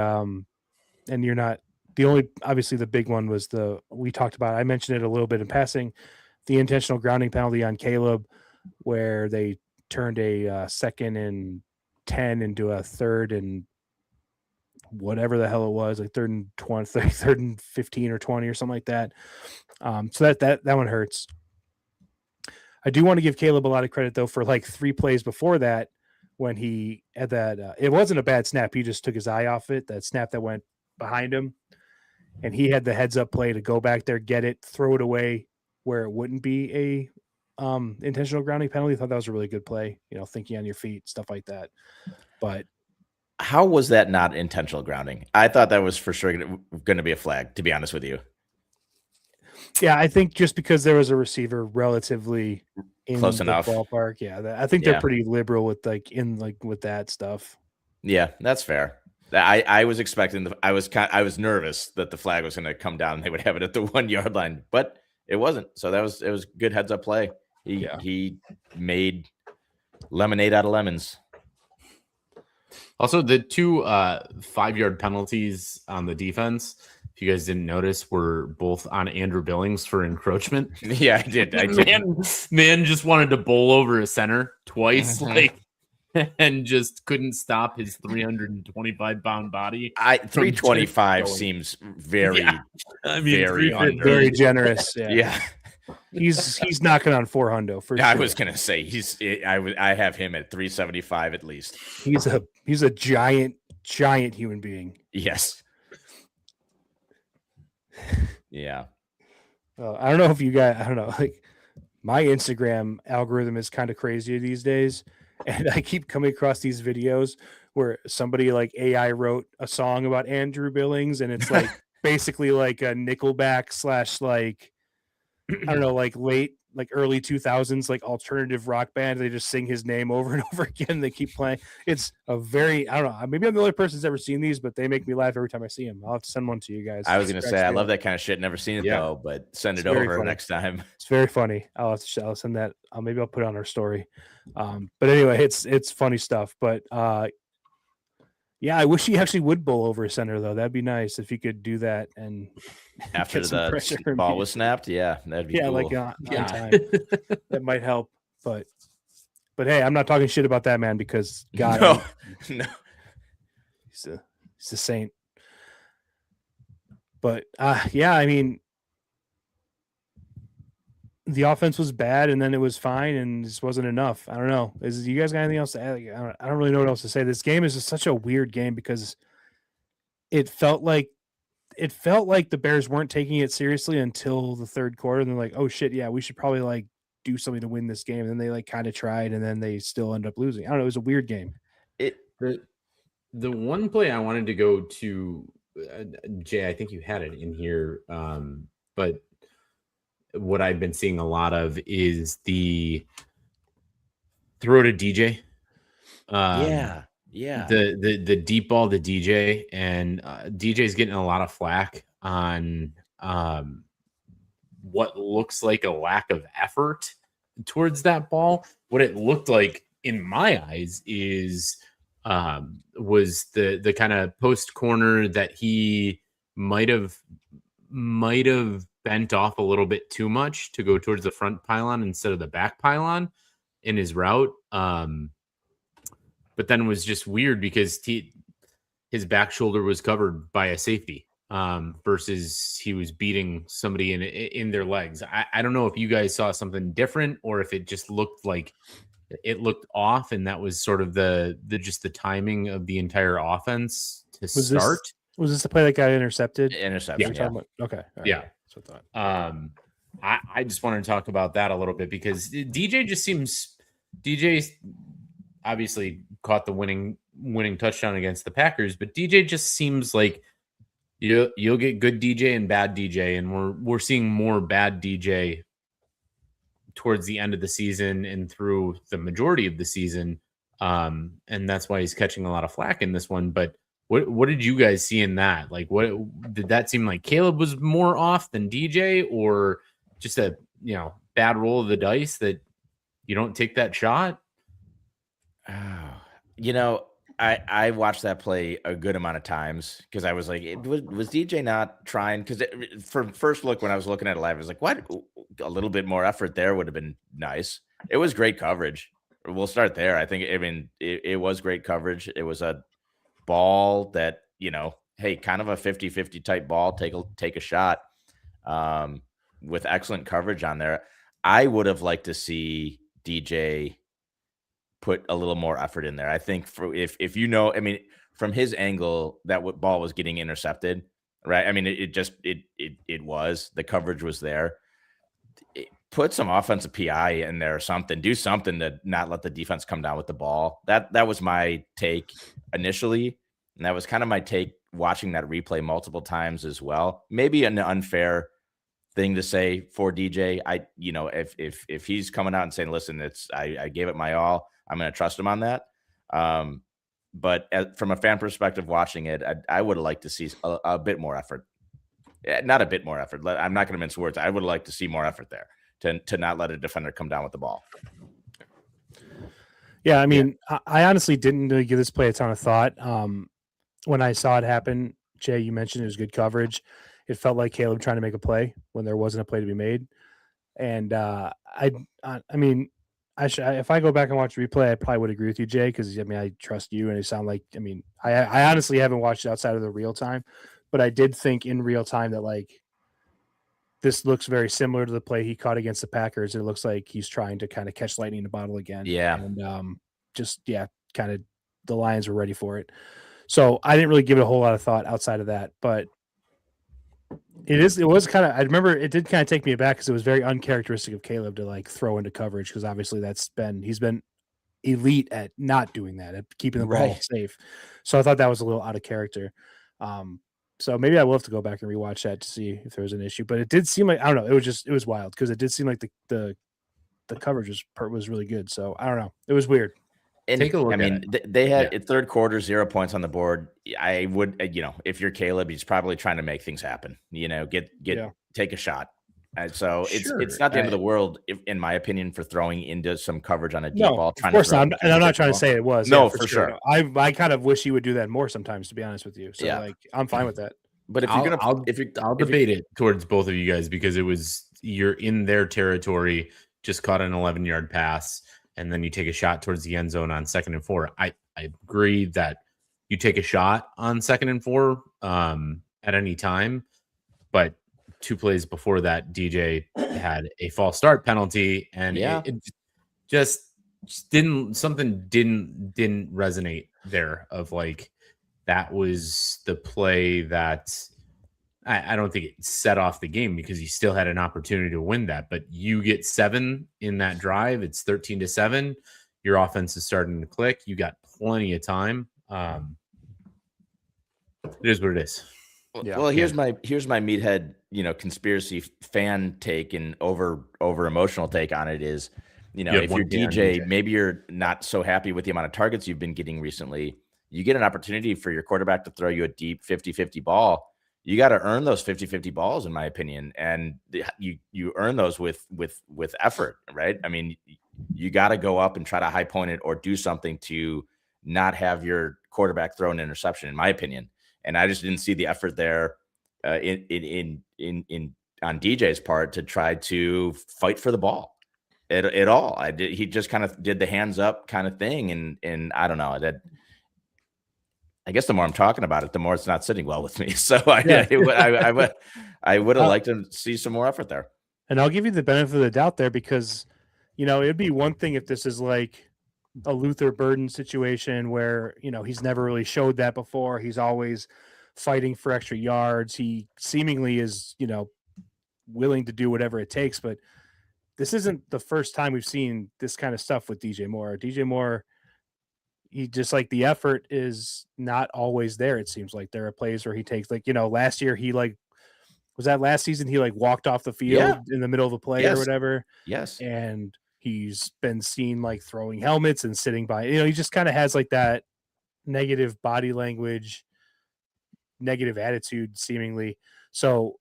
you're not the only, obviously the big one was we talked about, I mentioned it a little bit in passing, the intentional grounding penalty on Caleb, where they turned a 2nd and 10 into a 3rd and whatever the hell it was, like 3rd and 20, 3rd and 15 or 20 or something like that. So that one hurts. I do want to give Caleb a lot of credit though for like 3 plays before that, when he had that. It wasn't a bad snap. He just took his eye off it. That snap that went behind him, and he had the heads up play to go back there, get it, throw it away where it wouldn't be a intentional grounding penalty. I thought that was a really good play. Thinking on your feet, stuff like that. But how was that not intentional grounding? I thought that was for sure going to be a flag, to be honest with you. Yeah, I think just because there was a receiver relatively in close the enough ballpark. Yeah, I think they're pretty liberal with with that stuff. Yeah, that's fair. I was expecting I was nervous that the flag was going to come down and they would have it at the 1 yard line, but it wasn't. So it was good heads up play. He made lemonade out of lemons. Also, the 2 5-yard penalties on the defense, if you guys didn't notice, were both on Andrew Billings for encroachment. Yeah, I did. Man just wanted to bowl over a center twice, and just couldn't stop his 325-pound body. 325 seems very, very generous. Yeah. He's knocking on 400 for sure. I was gonna say I have him at 375 at least. He's a giant human being. Yes. Yeah. I don't know if you guys. I don't know. Like, my Instagram algorithm is kind of crazy these days, and I keep coming across these videos where somebody like AI wrote a song about Andrew Billings, and it's like basically like a Nickelback / like, I don't know, like early 2000s, like alternative rock band. They just sing his name over and over again. They keep playing. It's a very, I don't know, maybe I'm the only person that's ever seen these, but they make me laugh every time I see them. I'll have to send one to you guys. I was going to say, I love that kind of shit. Never seen it though, but send it over next time. It's very funny. I'll send that. Maybe I'll put it on our story. But anyway, it's funny stuff. But yeah, I wish he actually would bowl over a center though. That'd be nice if he could do that. And after the ball was snapped, that'd be cool. Like on time. That might help. But hey, I'm not talking shit about that man, because God, no, he's a saint. But yeah, I mean, the offense was bad, and then it was fine, and this wasn't enough. I don't know. You guys got anything else to add? I don't really know what else to say. This game is just such a weird game, because it felt like the Bears weren't taking it seriously until the 3rd quarter, and they're like, "Oh shit, yeah, we should probably like do something to win this game." And then they like kind of tried, and then they still end up losing. I don't know. It was a weird game. The one play I wanted to go to, Jay, I think you had it in here, but what I've been seeing a lot of is the throw to DJ. Yeah. The deep ball to DJ, and DJ's getting a lot of flack on what looks like a lack of effort towards that ball. What it looked like in my eyes is was the kind of post corner that he might have bent off a little bit too much to go towards the front pylon instead of the back pylon in his route. But then it was just weird because his back shoulder was covered by a safety versus he was beating somebody in their legs. I don't know if you guys saw something different or if it just looked like it looked off, and that was sort of the timing of the entire offense to start. Was this the play that got intercepted? Intercepted. Yeah. Okay. Right. Yeah. That's what I thought. I just wanted to talk about that a little bit because DJ obviously caught the winning touchdown against the Packers, but DJ just seems like you'll get good DJ and bad DJ, and we're seeing more bad DJ towards the end of the season and through the majority of the season. And that's why he's catching a lot of flack in this one. But what did you guys see in that? Like, what did that seem like? Caleb was more off than DJ, or just a bad roll of the dice that you don't take that shot? I watched that play a good amount of times because I was like, was DJ not trying? Because for first look, when I was looking at it live, I was like, what? A little bit more effort there would have been nice. It was great coverage. We'll start there. I think, it was great coverage. It was a ball that, hey, kind of a 50-50 type ball, take a shot, with excellent coverage on there. I would have liked to see DJ put a little more effort in there. I think from his angle, that ball was getting intercepted, right? I mean, it was, the coverage was there. Put some offensive PI in there or something. Do something to not let the defense come down with the ball. That was my take initially, and that was kind of my take watching that replay multiple times as well. Maybe an unfair thing to say for DJ. If he's coming out and saying, "Listen, I gave it my all," I'm going to trust him on that. But from a fan perspective, watching it, I would have liked to see a bit more effort. Not a bit more effort. I'm not going to mince words. I would have liked to see more effort there to not let a defender come down with the ball. Yeah, I mean, I honestly didn't really give this play a ton of thought. When I saw it happen, Jay, you mentioned it was good coverage. It felt like Caleb trying to make a play when there wasn't a play to be made. And if I go back and watch the replay, I probably would agree with you, Jay, because I trust you, and it sound like, I honestly haven't watched it outside of the real time, but I did think in real time that this looks very similar to the play he caught against the Packers. It looks like he's trying to kind of catch lightning in a bottle again. Yeah. And kind of the Lions were ready for it. So I didn't really give it a whole lot of thought outside of that, but it was kind of, I remember it did kind of take me aback because it was very uncharacteristic of Caleb to throw into coverage, because obviously he's been elite at not doing that, at keeping the ball safe. So I thought that was a little out of character. So maybe I will have to go back and rewatch that to see if there was an issue, but it did seem like, I don't know, it was wild because it did seem like the coverage was really good. So I don't know. It was weird. And take a look at it. They had third quarter 0 points on the board. I would, if you're Caleb, he's probably trying to make things happen. Take a shot. And so it's not the end of the world, in my opinion, for throwing into some coverage on a deep ball. Of course not. And I'm not trying to say it was. No, for sure. I kind of wish he would do that more sometimes, to be honest with you. So I'm fine with that. But I'll debate it towards both of you guys, because you're in their territory, just caught an 11-yard pass, and then you take a shot towards the end zone on 2nd and 4. I agree that you take a shot on 2nd and 4 at any time, but 2 plays before that, DJ had a false start penalty, and it just didn't resonate there of that was the play that I don't think it set off the game, because you still had an opportunity to win that. But you get 7 in that drive. It's 13-7. Your offense is starting to click. You got plenty of time. It is what it is. Well, here's my meathead, conspiracy fan take and over emotional take on it is, if you're DJ, maybe you're not so happy with the amount of targets you've been getting recently. You get an opportunity for your quarterback to throw you a deep 50-50 ball. You got to earn those 50-50 balls, in my opinion. And you earn those with effort, right? I mean, you got to go up and try to high point it or do something to not have your quarterback throw an interception, in my opinion. And I just didn't see the effort there on DJ's part to try to fight for the ball at all. He just kind of did the hands up kind of thing. And I don't know, I guess the more I'm talking about it, the more it's not sitting well with me. So I would have liked to see some more effort there. And I'll give you the benefit of the doubt there, because, it'd be one thing if this is like a Luther Burden situation where, he's never really showed that before. He's always fighting for extra yards. He seemingly is, willing to do whatever it takes. But this isn't the first time we've seen this kind of stuff with DJ Moore. DJ Moore, he just the effort is not always there. It seems like there are plays where he takes last year, he was that last season he like walked off the field Yeah. in the middle of the play or Yes. whatever. Yes. And he's been seen like throwing helmets and sitting by, he just kind of has like that negative body language, negative attitude seemingly. So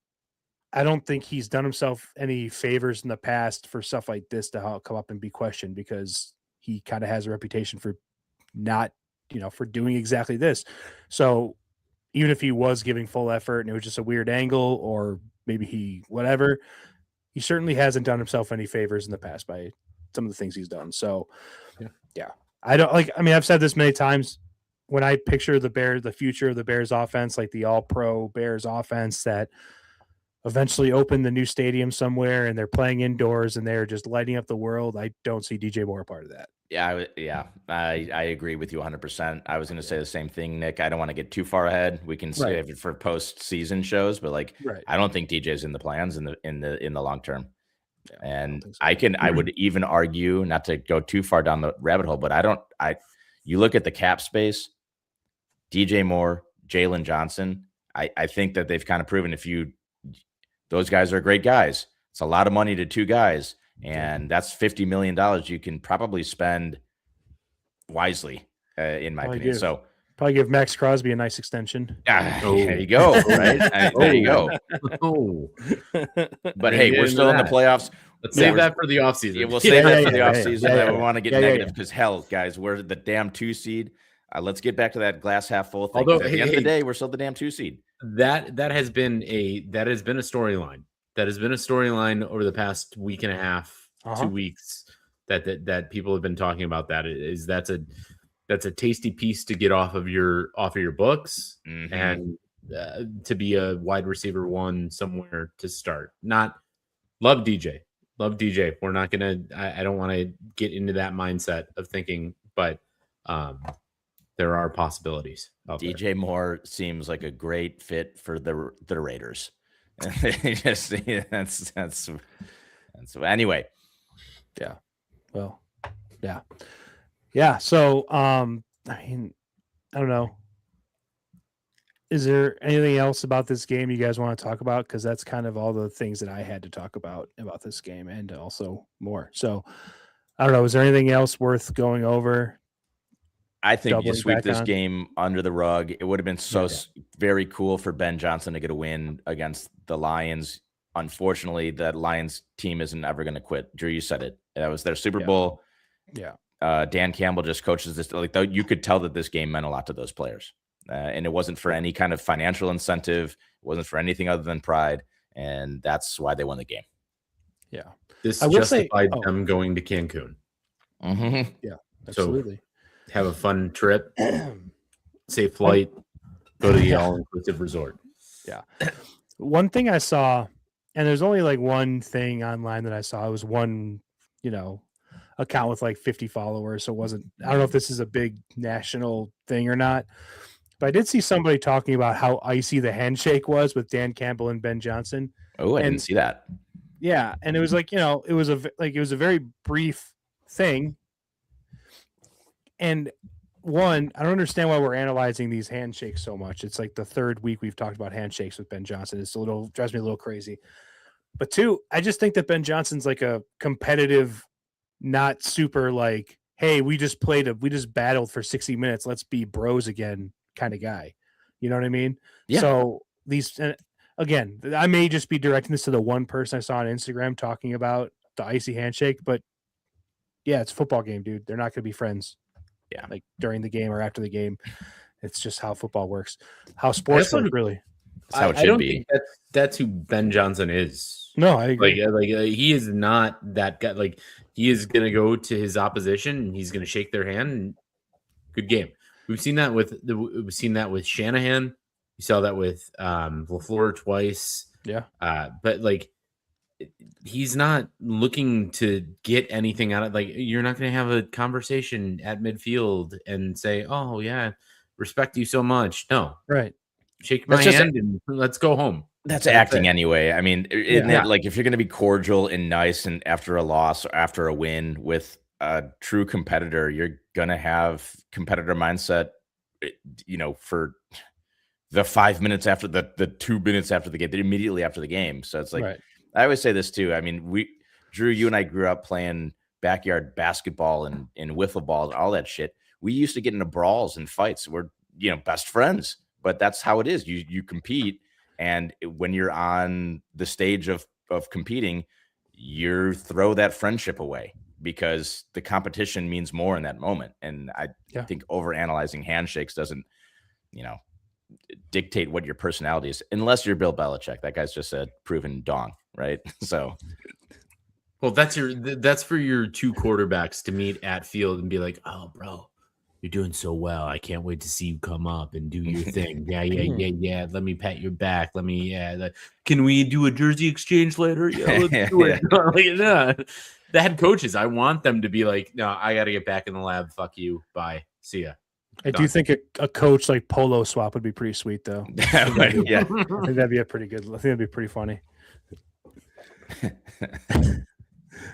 I don't think he's done himself any favors in the past for stuff like this to come up and be questioned, because he kind of has a reputation for not, for doing exactly this. So even if he was giving full effort and it was just a weird angle, or maybe he certainly hasn't done himself any favors in the past by some of the things he's done. So yeah. I've said this many times. When I picture the future of the Bears offense, like the all-pro Bears offense that eventually open the new stadium somewhere and they're playing indoors and they're just lighting up the world, I don't see DJ Moore a part of that. Yeah, I agree with you 100%. I was going to say the same thing, Nick. I don't want to get too far ahead. We can save it for post-season shows, but I don't think DJ's in the plans in the long term. Yeah, and I would even argue, not to go too far down the rabbit hole, but you look at the cap space, DJ Moore, Jalen Johnson. I think that they've kind of proven those guys are great guys. It's a lot of money to two guys, and that's $50 million you can probably spend wisely, in my opinion. So probably give Max Crosby a nice extension. There you go. Right. There you go. But hey, we're still in the playoffs. Let's save that for the offseason. Yeah, we'll save that for the offseason. We want to get negative because hell, guys, we're the damn 2 seed. Let's get back to that glass half full thing. Although at the end of the day, we're still the damn 2 seed. That has been a storyline. That has been a storyline over the past week and a half, 2 weeks that people have been talking about. That's a tasty piece to get off of your books, and to be a wide receiver 1 somewhere to start. Not love DJ. We're not gonna. I don't want to get into that mindset of thinking, but there are possibilities out DJ there. Moore seems like a great fit for the Raiders. That's anyway. Yeah. Well, yeah. So, I don't know. Is there anything else about this game you guys want to talk about? Because that's kind of all the things that I had to talk about this game, and also more. So, I don't know. Is there anything else worth going over? I think you sweep this game under the rug. It would have been very cool for Ben Johnson to get a win against the Lions. Unfortunately, that Lions team isn't ever going to quit. Drew, you said it. That was their Super Bowl. Yeah. Dan Campbell just coaches this. You could tell that this game meant a lot to those players. And it wasn't for any kind of financial incentive. It wasn't for anything other than pride. And that's why they won the game. Yeah. This justified them going to Cancun. Mm-hmm. Yeah, absolutely. So, have a fun trip, safe flight, go to the all-inclusive resort. Yeah. One thing I saw, and there's only like one thing online that I saw. It was one, account with like 50 followers. So I don't know if this is a big national thing or not, but I did see somebody talking about how icy the handshake was with Dan Campbell and Ben Johnson. Oh, I didn't see that. Yeah. And it was like, it was a very brief thing. And one, I don't understand why we're analyzing these handshakes so much. It's like the third week we've talked about handshakes with Ben Johnson. It's drives me a little crazy. But two, I just think that Ben Johnson's like a competitive, not super like, hey, we just battled for 60 minutes. Let's be bros again kind of guy. You know what I mean? Yeah. So again, I may just be directing this to the one person I saw on Instagram talking about the icy handshake, but yeah, it's a football game, dude. They're not going to be friends. Yeah, like during the game or after the game. It's just how football works. How sports work, really. That's how it should be. Think that's who Ben Johnson is. No, I agree. Like he is not that guy. Like he is going to go to his opposition and he's going to shake their hand. And good game. We've seen that with Shanahan. We saw that with LaFleur twice. Yeah. But like, he's not looking to get anything out of, like, you're not going to have a conversation at midfield and say, oh yeah, respect you so much. No, right. Shake my hand and let's go home. That's acting anyway. I mean, like if you're going to be cordial and nice and after a loss or after a win with a true competitor, you're going to have competitor mindset, for the 5 minutes after the 2 minutes after the game, immediately after the game. So it's like, Right. I always say this too. I mean, Drew, you and I grew up playing backyard basketball and wiffle balls, all that shit. We used to get into brawls and fights. We're, best friends, but that's how it is. You compete. And when you're on the stage of competing, you throw that friendship away because the competition means more in that moment. And I think overanalyzing handshakes doesn't, dictate what your personality is, unless you're Bill Belichick. That guy's just a proven dong, right? So, well, that's for your two quarterbacks to meet at field and be like, "Oh, bro, you're doing so well. I can't wait to see you come up and do your thing. Yeah. Let me pat your back. Can we do a jersey exchange later? Yeah, let's do it." The head coaches, I want them to be like, "No, I got to get back in the lab. Fuck you. Bye. See ya." I do think a coach like polo swap would be pretty sweet, though. Right, yeah. I think that'd be that'd be pretty funny.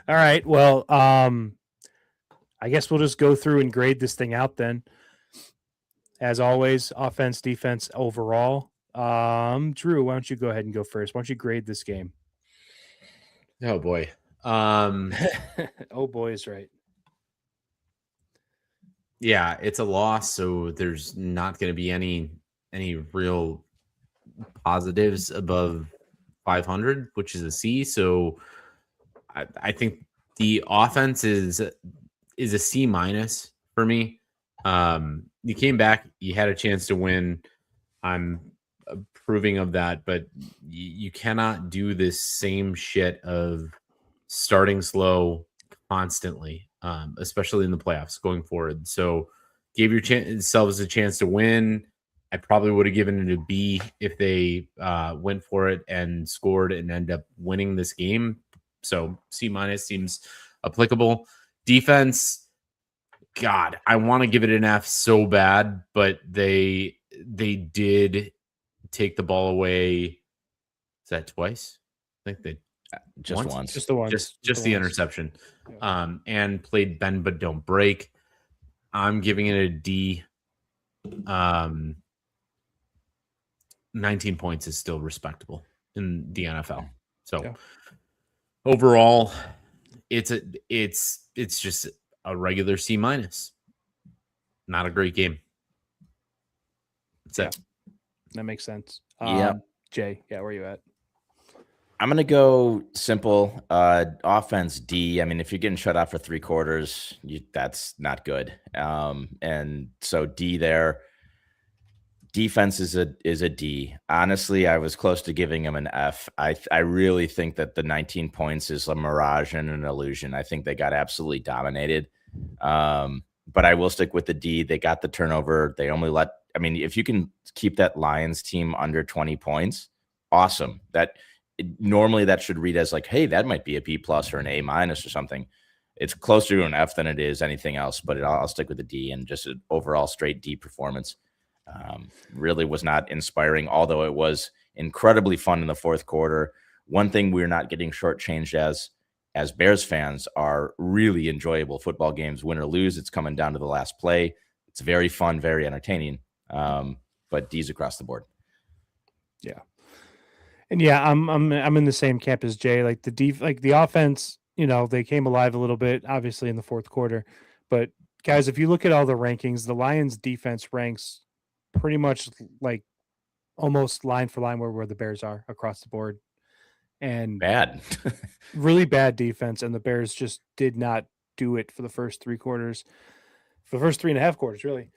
All right. Well, I guess we'll just go through and grade this thing out then. As always, offense, defense, overall. Drew, why don't you go ahead and go first? Why don't you grade this game? Oh boy. Oh boy is right. Yeah, it's a loss, so there's not going to be any real positives above 500, which is a C. So I think the offense is a C minus for me. You came back, you had a chance to win. I'm approving of that, but you cannot do this same shit of starting slow constantly, especially in the playoffs going forward. So gave yourselves a chance to win. I probably would have given it a B if they went for it and scored and end up winning this game. So C minus seems applicable. Defense, God, I want to give it an F so bad, but they did take the ball away. Is that twice? I think they just once. Just the one. Just the interception. And played bend but don't break. I'm giving it a D. 19 points is still respectable in the NFL. So overall, it's just a regular C minus. Not a great game. That's it. That makes sense. Jay, where are you at? I'm going to go simple. Offense, D. I mean, if you're getting shut out for 3 quarters, that's not good. And so D there. Defense is a D. Honestly, I was close to giving him an F. I really think that the 19 points is a mirage and an illusion. I think they got absolutely dominated. But I will stick with the D. They got the turnover. They only if you can keep that Lions team under 20 points, awesome. Normally that should read as like, hey, that might be a B plus or an A minus or something. It's closer to an F than it is anything else, but I'll stick with the D and just an overall straight D performance. Really was not inspiring, although it was incredibly fun in the fourth quarter. One thing we're not getting shortchanged as Bears fans are really enjoyable football games, win or lose. It's coming down to the last play. It's very fun, very entertaining. But D's across the board. Yeah. And I'm in the same camp as Jay. Like the offense, they came alive a little bit, obviously in the fourth quarter. But guys, if you look at all the rankings, the Lions defense ranks pretty much like almost line for line where the Bears are across the board. And bad, really bad defense. And the Bears just did not do it for the first 3 quarters, for the first 3.5 quarters, really.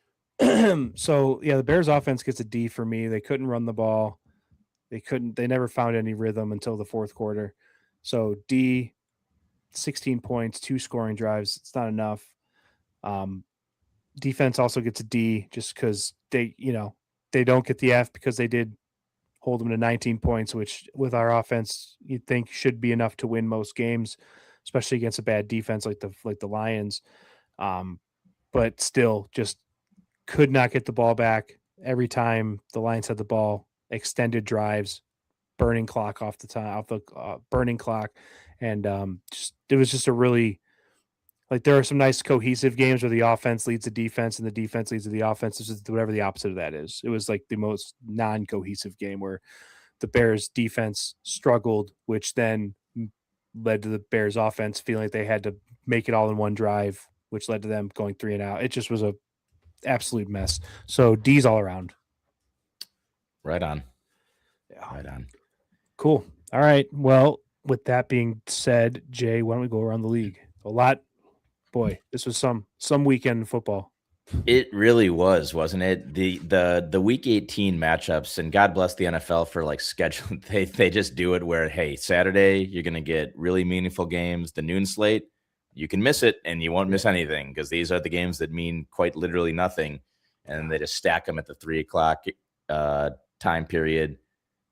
So the Bears offense gets a D for me. They couldn't run the ball. They never found any rhythm until the fourth quarter. So D, 16 points, 2 scoring drives. It's not enough. Defense also gets a D just because they don't get the F because they did hold them to 19 points, which with our offense, you'd think should be enough to win most games, especially against a bad defense like the Lions. But still just could not get the ball back every time the Lions had the ball. Extended drives, burning clock burning clock. And it was just a really Like there are some nice cohesive games where the offense leads the defense and the defense leads the offense. This is whatever the opposite of that is. It was like the most non-cohesive game where the Bears defense struggled, which then led to the Bears offense feeling like they had to make it all in one drive, which led to them going 3 and out. It just was a absolute mess. So D's all around. Right on. Yeah. Right on. Cool. All right. Well, with that being said, Jay, why don't we go around the league? A lot. Boy, this was some weekend in football. It really was, wasn't it? The week 18 matchups, and God bless the NFL for like scheduling. They just do it where, hey, Saturday you're going to get really meaningful games. The noon slate, you can miss it and you won't miss anything because these are the games that mean quite literally nothing. And they just stack them at the 3 o'clock time period.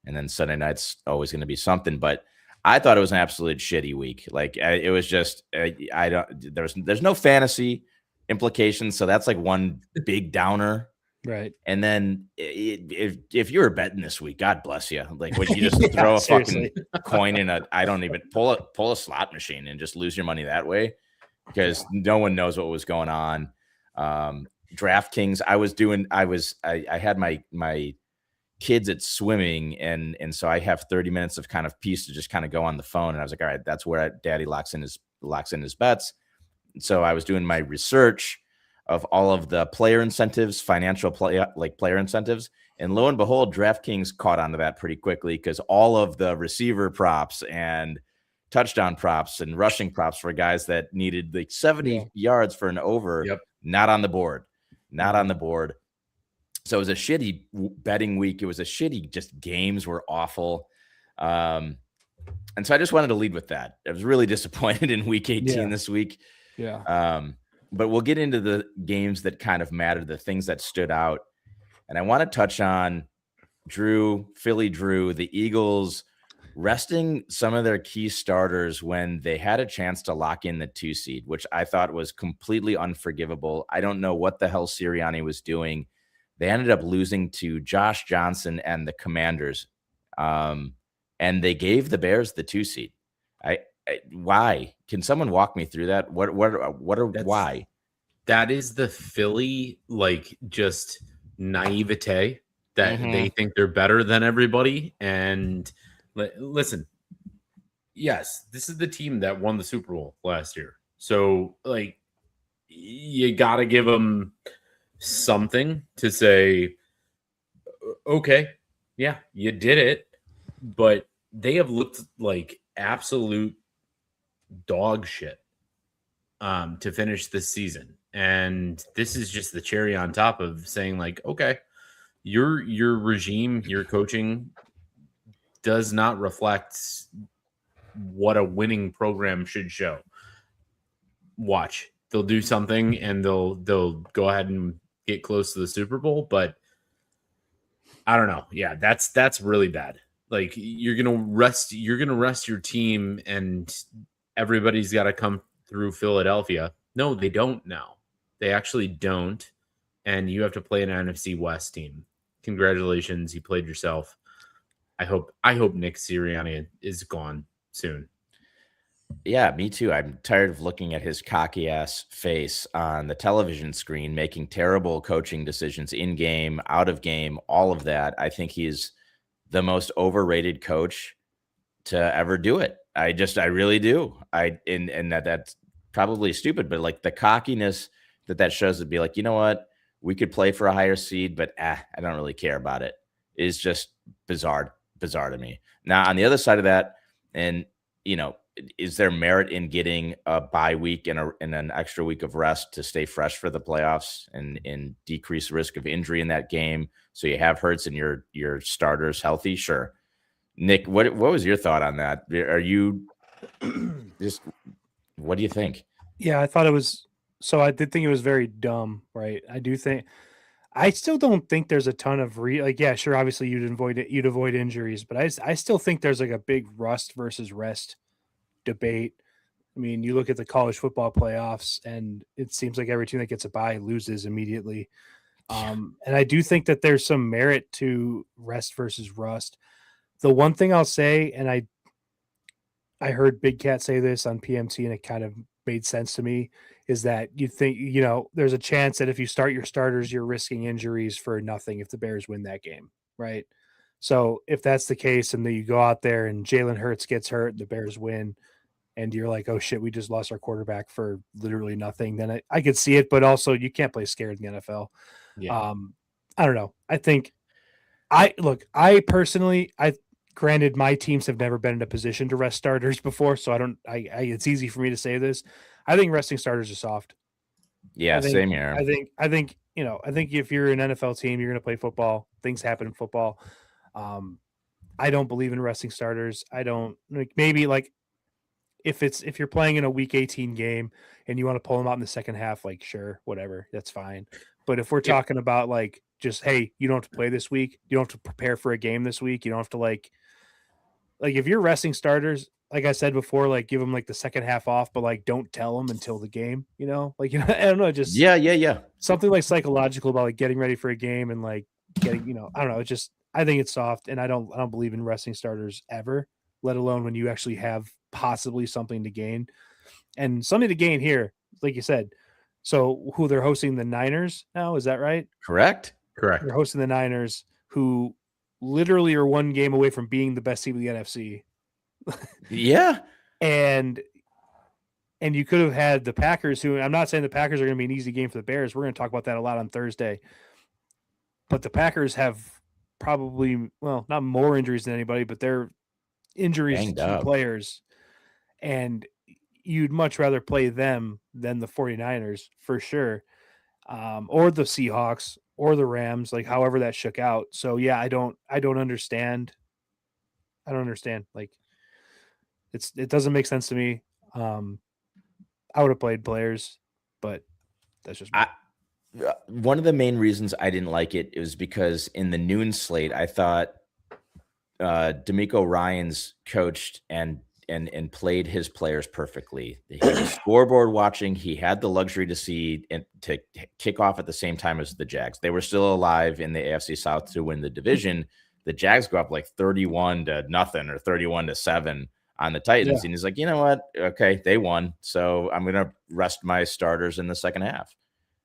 And then Sunday night's always going to be something. But I thought it was an absolute shitty week. Like it was just, there's no fantasy implications. So that's like one big downer. Right. And then if you were betting this week, God bless you. Like when you just throw a seriously. fucking coin in I don't even pull a slot machine and just lose your money that way because no one knows what was going on. DraftKings, I had my kids at swimming and so I have 30 minutes of kind of peace to just kind of go on the phone. And I was like, all right, that's where Daddy locks in his bets. So I was doing my research of all of the player incentives, financial player incentives. And lo and behold, DraftKings caught onto that pretty quickly because all of the receiver props and touchdown props and rushing props for guys that needed like 70 yards for an over, not on the board. So it was a shitty betting week. It was a shitty, just games were awful. And so I just wanted to lead with that. I was really disappointed in week 18 this week. Yeah. But we'll get into the games that kind of mattered, the things that stood out. And I want to touch on Philly Drew, the Eagles resting some of their key starters when they had a chance to lock in the 2 seed, which I thought was completely unforgivable. I don't know what the hell Sirianni was doing. They ended up losing to Josh Johnson and the Commanders. And they gave the Bears the 2 seed. Why? Can someone walk me through that? Why? That is the Philly, like, just naivete that they think they're better than everybody. And listen, yes, this is the team that won the Super Bowl last year. So, like, you got to give them something to say, okay, yeah, you did it. But they have looked like absolute dog shit to finish this season. And this is just the cherry on top of saying, like, okay, your regime, your coaching does not reflect what a winning program should show. Watch. They'll do something and they'll go ahead and get close to the Super Bowl, but I don't know. Yeah, that's really bad. Like you're gonna rest your team and everybody's got to come through Philadelphia. No, they don't now. They actually don't. And you have to play an NFC West team. Congratulations, you played yourself. I hope Nick Sirianni is gone soon. Yeah, me too. I'm tired of looking at his cocky ass face on the television screen, making terrible coaching decisions in game, out of game, all of that. I think he's the most overrated coach to ever do it. I really do. And that's probably stupid, but like the cockiness that shows would be like, you know what? We could play for a higher seed, but I don't really care about it. Is just bizarre to me. Now, on the other side of that, and you know, is there merit in getting a bye week and an extra week of rest to stay fresh for the playoffs and decrease risk of injury in that game? So you have Hurts and your starters healthy. Sure. Nick, what was your thought on that? Are you just, what do you think? Yeah, I thought it was, so I did think it was very dumb, right? I still don't think there's a ton of yeah, sure. Obviously you'd avoid injuries, but I still think there's like a big rust versus rest debate. I mean, you look at the college football playoffs and it seems like every team that gets a bye loses immediately. And I do think that there's some merit to rest versus rust. The one thing I'll say, and I heard Big Cat say this on PMT and it kind of made sense to me is that you think, there's a chance that if you start your starters, you're risking injuries for nothing if the Bears win that game, right? So if that's the case and then you go out there and Jalen Hurts gets hurt and the Bears win and you're like, oh shit, we just lost our quarterback for literally nothing, then I could see it, but also you can't play scared in the NFL. Yeah. I don't know. I think granted, my teams have never been in a position to rest starters before, so it's easy for me to say this. I think resting starters are soft. Yeah, same here. I think if you're an NFL team, you're going to play football. Things happen in football. I don't believe in resting starters. I don't maybe if you're playing in a week 18 game and you want to pull them out in the second half, sure, whatever, that's fine. But if we're talking about just, hey, you don't have to play this week, you don't have to prepare for a game this week, you don't have to if you're resting starters, like I said before, give them the second half off, but don't tell them until the game, I don't know, just something psychological about getting ready for a game and getting, I don't know, I think it's soft, and I don't believe in resting starters ever, let alone when you actually have possibly something to gain. And something to gain here, like you said. So who they're hosting, the Niners now, is that right? Correct. They're hosting the Niners, who literally are one game away from being the best team in the NFC. Yeah. And you could have had the Packers, who I'm not saying the Packers are going to be an easy game for the Bears. We're going to talk about that a lot on Thursday. But the Packers have probably, not more injuries than anybody, but they're injuries to key players. And you'd much rather play them than the 49ers for sure. Or the Seahawks or the Rams, however that shook out. So yeah, I don't understand. I don't understand. It doesn't make sense to me. I would have played players, but that's just me. One of the main reasons I didn't like it was because in the noon slate, I thought D'Amico Ryans coached and played his players perfectly. He was scoreboard watching. He had the luxury to see and to kick off at the same time as the Jags. They were still alive in the AFC South to win the division. The Jags go up 31-0 or 31-7 on the Titans. Yeah. And he's like, you know what? Okay, they won. So I'm going to rest my starters in the second half.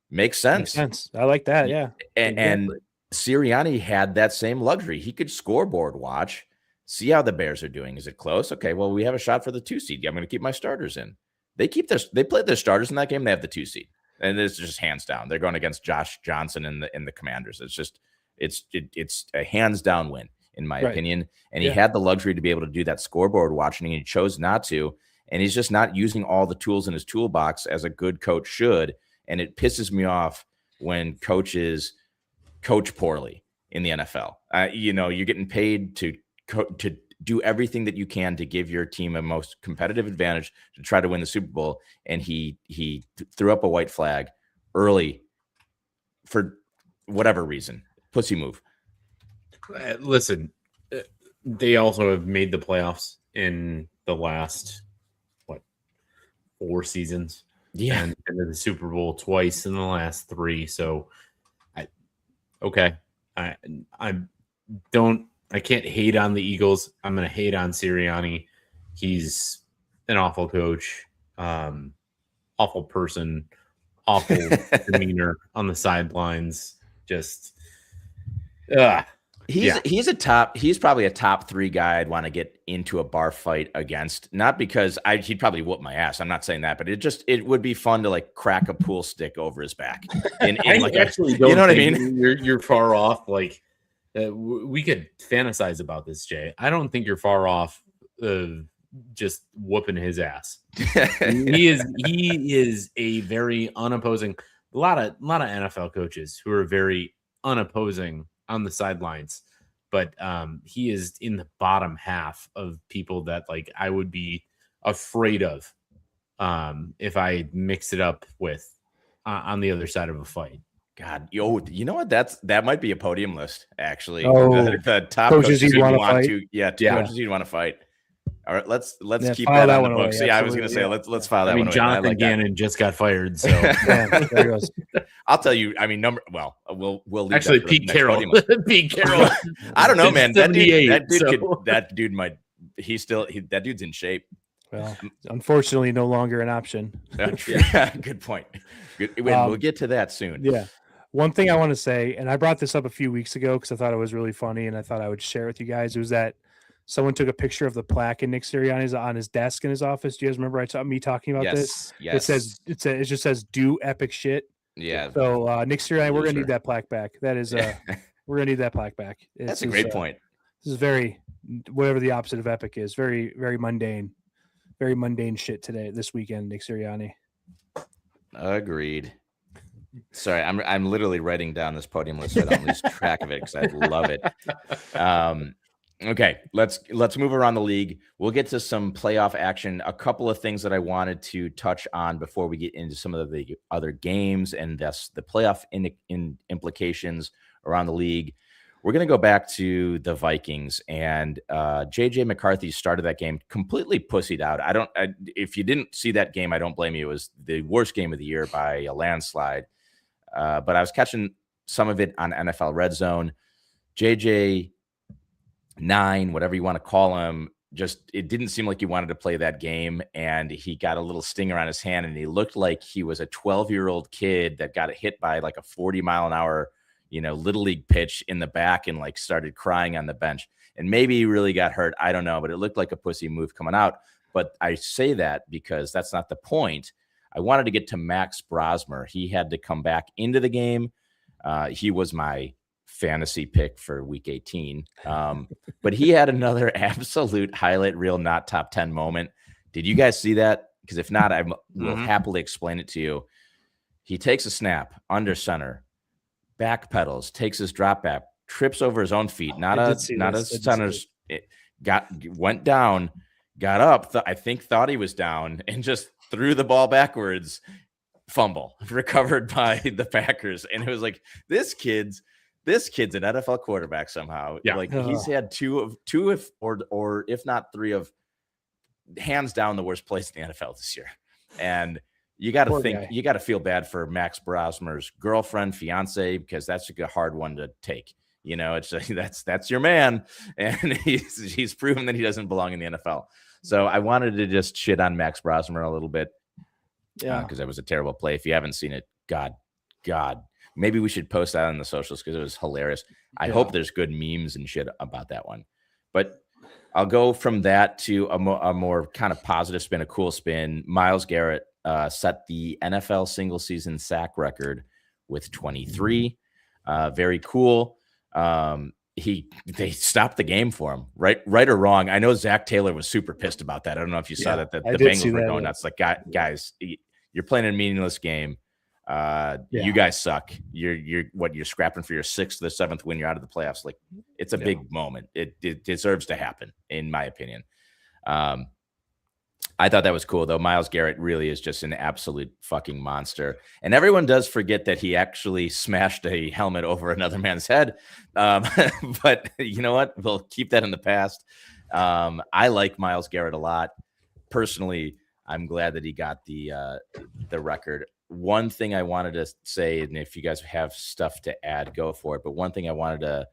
Makes sense. I like that. Yeah. And Sirianni had that same luxury. He could scoreboard watch, see how the Bears are doing. Is it close? Okay, well, we have a shot for the 2 seed. I'm going to keep my starters in. They played their starters in that game. They have the 2 seed, and it's just hands down. They're going against Josh Johnson and the Commanders. It's a hands down win in my opinion. And he had the luxury to be able to do that scoreboard watching, and he chose not to. And he's just not using all the tools in his toolbox as a good coach should. And it pisses me off when coaches coach poorly in the NFL. You're getting paid to do everything that you can to give your team a most competitive advantage to try to win the Super Bowl. And he threw up a white flag early for whatever reason. Pussy move. Listen, they also have made the playoffs in the last 4 seasons. Yeah, and the Super Bowl twice in the last 3. So, I can't hate on the Eagles. I'm going to hate on Sirianni. He's an awful coach, awful person, awful demeanor on the sidelines. Just, He's probably a top 3 guy I'd want to get into a bar fight against. Not because he'd probably whoop my ass. I'm not saying that, but it would be fun to crack a pool stick over his back. I actually don't. You know what I mean? You're far off. We could fantasize about this, Jay. I don't think you're far off just whooping his ass. He is a very unopposing. A lot of NFL coaches who are very unopposing on the sidelines, but he is in the bottom half of people that I would be afraid of if I mixed it up with on the other side of a fight. God, you know what? That might be a podium list actually. Oh, the top coaches you'd want to coaches you'd want to fight. All right, let's keep that on the books. Yeah, I was going to say let's file that one. Jonathan Gannon just got fired, so there he goes. I'll tell you. I mean, we'll leave actually Pete Carroll. Pete Carroll. I don't know, man. That dude's in shape. Well, unfortunately, no longer an option. Yeah, good point. We'll get to that soon. Yeah. One thing I want to say, and I brought this up a few weeks ago because I thought it was really funny, and I thought I would share it with you guys. It was that someone took a picture of the plaque in Nick Sirianni's on his desk in his office. Do you guys remember me talking about this? Yes. It just says "Do epic shit." Yeah. So Nick Sirianni, we're gonna Loser. need that plaque back. That is we're gonna need that plaque back. That's a great point. This is very whatever the opposite of epic is. Very, very mundane. Very mundane shit this weekend, Nick Sirianni. Agreed. Sorry, I'm literally writing down this podium list so I don't lose track of it because I love it. Okay, let's move around the league. We'll get to some playoff action. A couple of things that I wanted to touch on before we get into some of the other games and thus the playoff implications around the league. We're going to go back to the Vikings, and J.J. McCarthy started that game completely pussied out. If you didn't see that game, I don't blame you. It was the worst game of the year by a landslide. But I was catching some of it on NFL Red Zone. J.J. 9, whatever you want to call him, it didn't seem like he wanted to play that game, and he got a little stinger on his hand, and he looked like he was a 12-year-old kid that got hit by like a 40-mile-an-hour little league pitch in the back and like started crying on the bench. And maybe he really got hurt. I don't know, but it looked like a pussy move coming out. But I say that because that's not the point. I wanted to get to Max Brosmer. He had to come back into the game. He was my fantasy pick for week 18. But he had another absolute highlight reel, not top 10 moment. Did you guys see that? Because if not, I will happily explain it to you. He takes a snap under center, back pedals, takes his drop back, trips over his own feet. Not a center's. Went down, got up. Thought he was down, and just threw the ball backwards. Fumble recovered by the Packers, and it was like this kid's an NFL quarterback somehow. Yeah. Like he's had two or if not three of hands down the worst plays in the NFL this year, and. You got to feel bad for Max Brosmer's girlfriend, fiance, because that's a hard one to take. It's that's your man, and he's proven that he doesn't belong in the NFL. So I wanted to just shit on Max Brosmer a little bit, because that was a terrible play. If you haven't seen it, God, maybe we should post that on the socials because it was hilarious. I hope there's good memes and shit about that one, but. I'll go from that to a more kind of positive spin, a cool spin. Myles Garrett set the NFL single season sack record with 23. Very cool. They stopped the game for him, right or wrong. I know Zach Taylor was super pissed about that. I don't know if you saw that the Bengals were going nuts. Like, guys, you're playing a meaningless game. You guys suck. You're scrapping for your 6th or 7th win. You're out of the playoffs. Like, it's a big moment. It deserves to happen, in my opinion. I thought that was cool, though. Myles Garrett really is just an absolute fucking monster. And everyone does forget that he actually smashed a helmet over another man's head. But you know what? We'll keep that in the past. I like Myles Garrett a lot. Personally, I'm glad that he got the record. One thing I wanted to say, and if you guys have stuff to add, go for it. But one thing I wanted to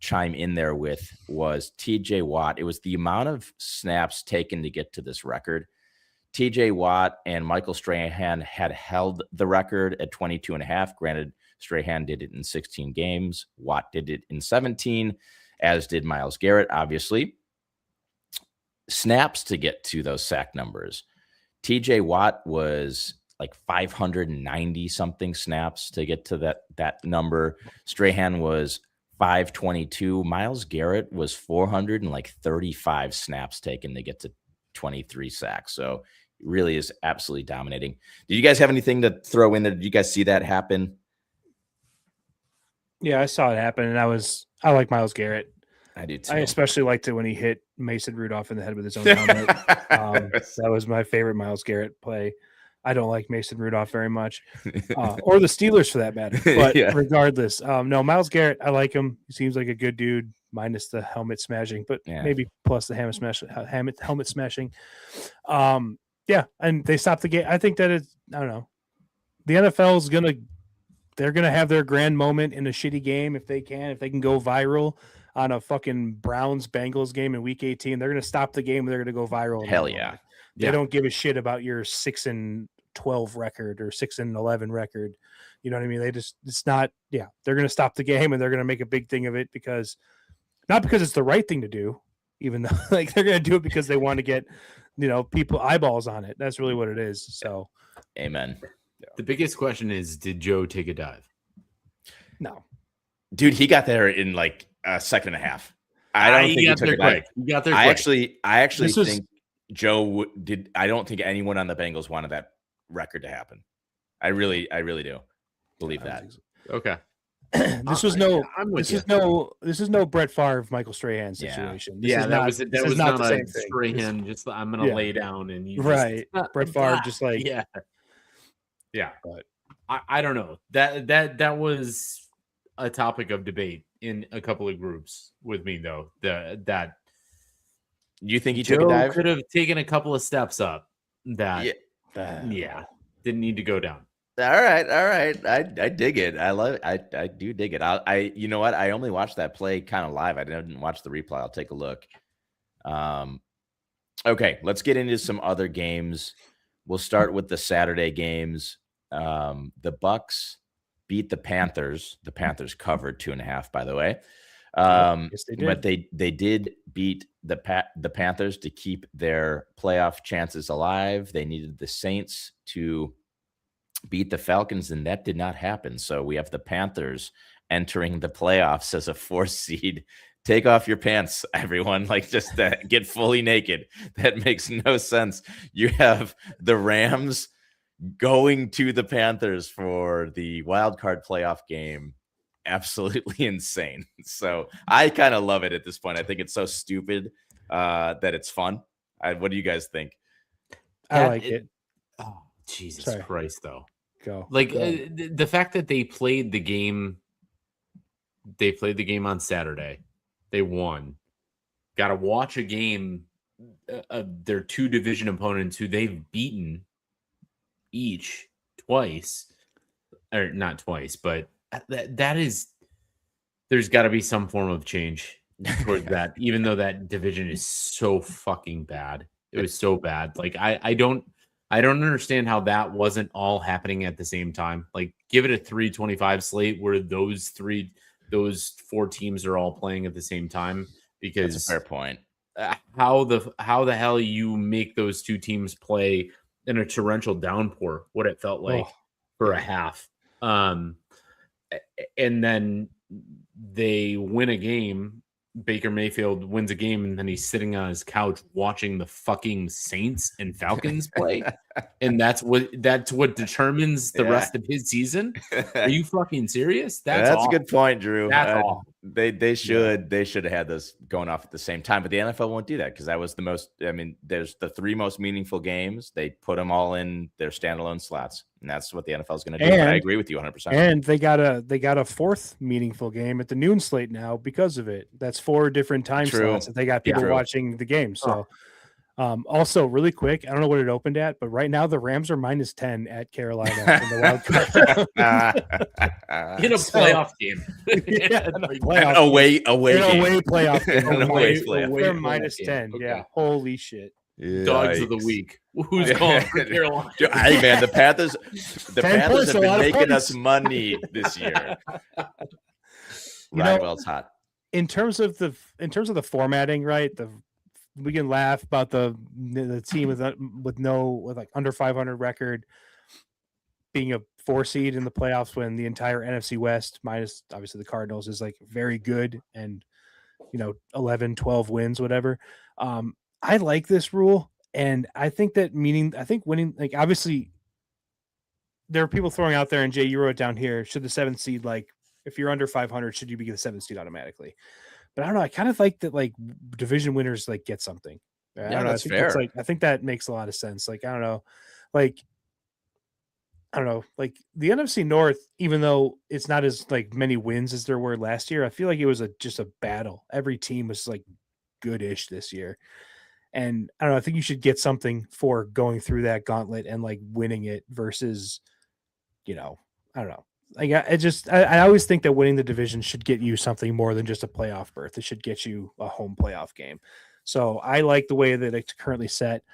chime in there with was TJ Watt. It was the amount of snaps taken to get to this record. TJ Watt and Michael Strahan had held the record at 22.5. Granted, Strahan did it in 16 games. Watt did it in 17, as did Myles Garrett, obviously. Snaps to get to those sack numbers. TJ Watt was like 590 something snaps to get to that number. Strahan was 522. Myles Garrett was 435 snaps taken to get to 23 sacks. So it really is absolutely dominating. Did you guys have anything to throw in there? Did you guys see that happen? Yeah, I saw it happen, and I like Myles Garrett. I do too. I especially liked it when he hit Mason Rudolph in the head with his own helmet. That was my favorite Myles Garrett play. I don't like Mason Rudolph very much, or the Steelers for that matter. But regardless, no, Myles Garrett, I like him. He seems like a good dude, minus the helmet smashing, but maybe plus the helmet smashing. And they stopped the game. I think that I don't know. The NFL they're gonna have their grand moment in a shitty game if they can go viral on a fucking Browns Bengals game in week 18. They're gonna stop the game and they're gonna go viral. Hell yeah. They don't give a shit about your 6-12 record or 6-11 record. You know what I mean? It's not. Yeah, they're going to stop the game and they're going to make a big thing of it not because it's the right thing to do, even though like they're going to do it because they want to get people eyeballs on it. That's really what it is. So, amen. The biggest question is, did Joe take a dive? No, dude, he got there in like a second and a half. I don't think he took a dive. He got there. I actually think Joe did. I don't think anyone on the Bengals wanted that record to happen. I really do believe that. Okay. This is no Brett Favre, Michael Strahan situation. That was not the same thing. Strahan just I'm gonna lay down and you right. Brett Favre just like yeah. But I don't know. That was a topic of debate in a couple of groups with me though. That you think he Joe took a dive? Could have taken a couple of steps up. Didn't need to go down. All right. I dig it. I love it. I do dig it. You know what? I only watched that play kind of live. I didn't watch the replay. I'll take a look. Okay, let's get into some other games. We'll start with the Saturday games. The Bucks beat the Panthers. The Panthers covered 2.5, by the way. Yes, they did. But they did beat the Panthers to keep their playoff chances alive. They needed the Saints to beat the Falcons, and that did not happen. So we have the Panthers entering the playoffs as a 4th seed. Take off your pants, everyone. Like, just get fully naked. That makes no sense. You have the Rams going to the Panthers for the wild card playoff game. Absolutely insane. So I kind of love it at this point. I think it's so stupid that it's fun. What do you guys think? I like it. Oh, Jesus Christ, though. Go. The fact that they played the game on Saturday. They won. Got to watch a game of their 2 division opponents who they've beaten each twice. Or not twice, but that is, there's got to be some form of change towards that, even though that division is so fucking bad. It was so bad. Like, I don't understand how that wasn't all happening at the same time. Like, give it a 325 slate where those 4 teams are all playing at the same time, because that's a fair point. How the hell you make those 2 teams play in a torrential downpour, what it felt like for a half. And then they win a game. Baker Mayfield wins a game, and then he's sitting on his couch watching the fucking Saints and Falcons play, and that's what determines the rest of his season. Are you fucking serious? That's a good point, Drew. That's awful. They should have had those going off at the same time, but the NFL won't do that because that was the most. I mean, there's the 3 most meaningful games. They put them all in their standalone slots, and that's what the NFL is going to do. But I agree with you 100%. And they got a 4th meaningful game at the noon slate now because of it. That's 4 different time slots that they got people watching the game. So, also really quick, I don't know what it opened at, but right now the Rams are -10 at Carolina in the wild card. In a playoff game. An away playoff game. They're -10. Okay. Yeah. Holy shit. Dogs of the week. Who's calling for Carolina? Hey man, the Panthers have been making us money this year. Rydwell's hot. In terms of the formatting, right? We can laugh about the team with like under 500 record being a 4 seed in the playoffs when the entire NFC West, minus obviously the Cardinals, is like very good and 11, 12 wins, whatever. I like this rule, and I think winning, like, obviously there are people throwing out there, and Jay, you wrote it down here, should the 7th seed, like, if you're under 500, should you be the 7th seed automatically? But I don't know. I kind of like that, like, division winners like get something. That's fair. I think that makes a lot of sense. Like, I don't know. Like the NFC North, even though it's not as like many wins as there were last year, I feel like it was just a battle. Every team was like good-ish this year. And I don't know. I think you should get something for going through that gauntlet and like winning it versus, I don't know. Like, I always think that winning the division should get you something more than just a playoff berth. It should get you a home playoff game. So I like the way that it's currently set.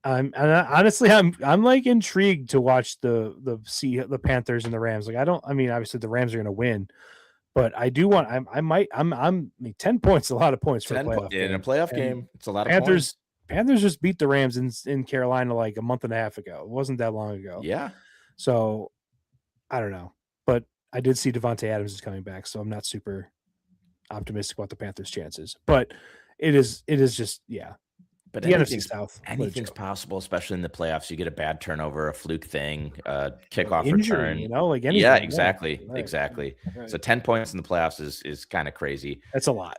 Honestly, I'm like intrigued to watch the Panthers and the Rams. Like I mean, obviously the Rams are going to win, but I do want. I mean, 10 points is a lot of points for a playoff in a game. playoff And game. It's a lot of points. Panthers just beat the Rams in Carolina like a month and a half ago. It wasn't that long ago. Yeah. So I don't know, but I did see Devontae Adams is coming back, so I'm not super optimistic about the Panthers' chances. But it is just But the NFC South. anything's possible, especially in the playoffs. You get a bad turnover, a fluke thing, kickoff injury, return. like anything. Yeah, exactly, right. exactly. Right. So 10 points in the playoffs is kind of crazy. That's a lot.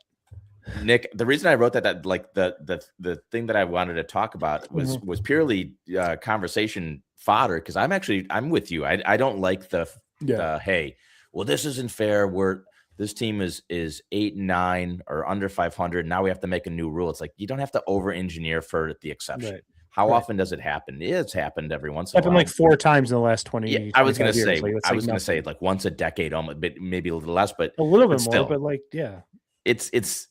Nick, the reason I wrote that like the thing that I wanted to talk about was purely conversation fodder, because I'm with you. I don't like the hey, well, this isn't fair. This team is 8-9 or under 500. Now we have to make a new rule. It's like you don't have to over-engineer for the exception. Right. How often does it happen? It's happened every once in a while. Happened like 4 times in the last 20. Yeah, I was going to say like once a decade, almost, maybe a little less, but a little bit still, more. But like, yeah, it's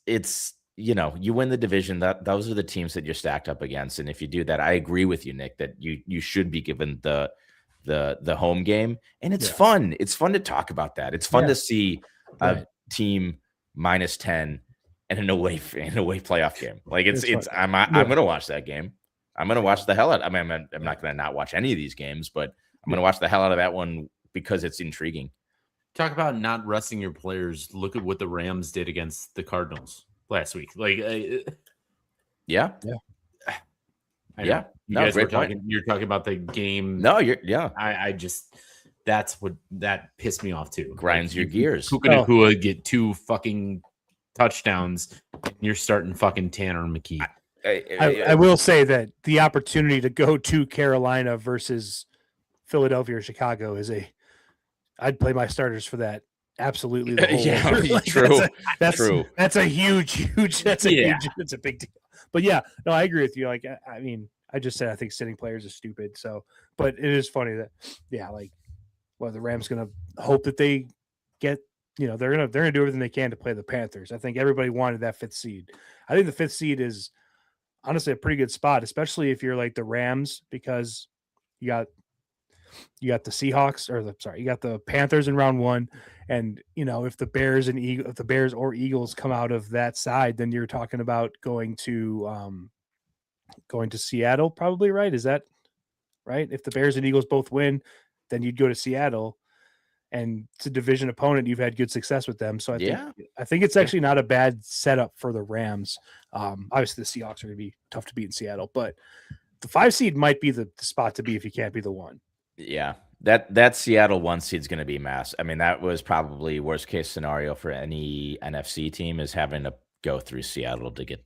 you win the division. Those are the teams that you're stacked up against, and if you do that, I agree with you, Nick, that you should be given the home game, and it's fun. It's fun to talk about that. It's fun to see a team minus 10 and an away playoff game. Like I'm going to watch that game. I'm going to watch the hell out. I mean, I'm not going to not watch any of these games, but I'm going to watch the hell out of that one because it's intriguing. Talk about not resting your players. Look at what the Rams did against the Cardinals last week. Like, yeah. You guys were talking. You're talking about the game. No, I just that pissed me off too. Grinds your gears. Puka Nacua get 2 fucking touchdowns. And you're starting fucking Tanner McKee. I will say that the opportunity to go to Carolina versus Philadelphia or Chicago I'd play my starters for that. Absolutely. True. That's a huge, that's a big deal. But no, I agree with you. Like, I mean, I just said I think sitting players are stupid. So, but it is funny that, the Rams going to hope that they get, they're going to do everything they can to play the Panthers. I think everybody wanted that 5th seed. I think the 5th seed is honestly a pretty good spot, especially if you're like the Rams, because you got the Seahawks you got the Panthers in round 1. And, if the Bears or Eagles come out of that side, then you're talking about going to Seattle probably, right? Is that right? If the Bears and Eagles both win, then you'd go to Seattle, and it's a division opponent. You've had good success with them. So I think it's actually not a bad setup for the Rams. Obviously the Seahawks are going to be tough to beat in Seattle, but the 5 seed might be the spot to be if you can't be the 1. Yeah. That Seattle 1 seed is going to be mass. I mean, that was probably worst case scenario for any NFC team, is having to go through Seattle to get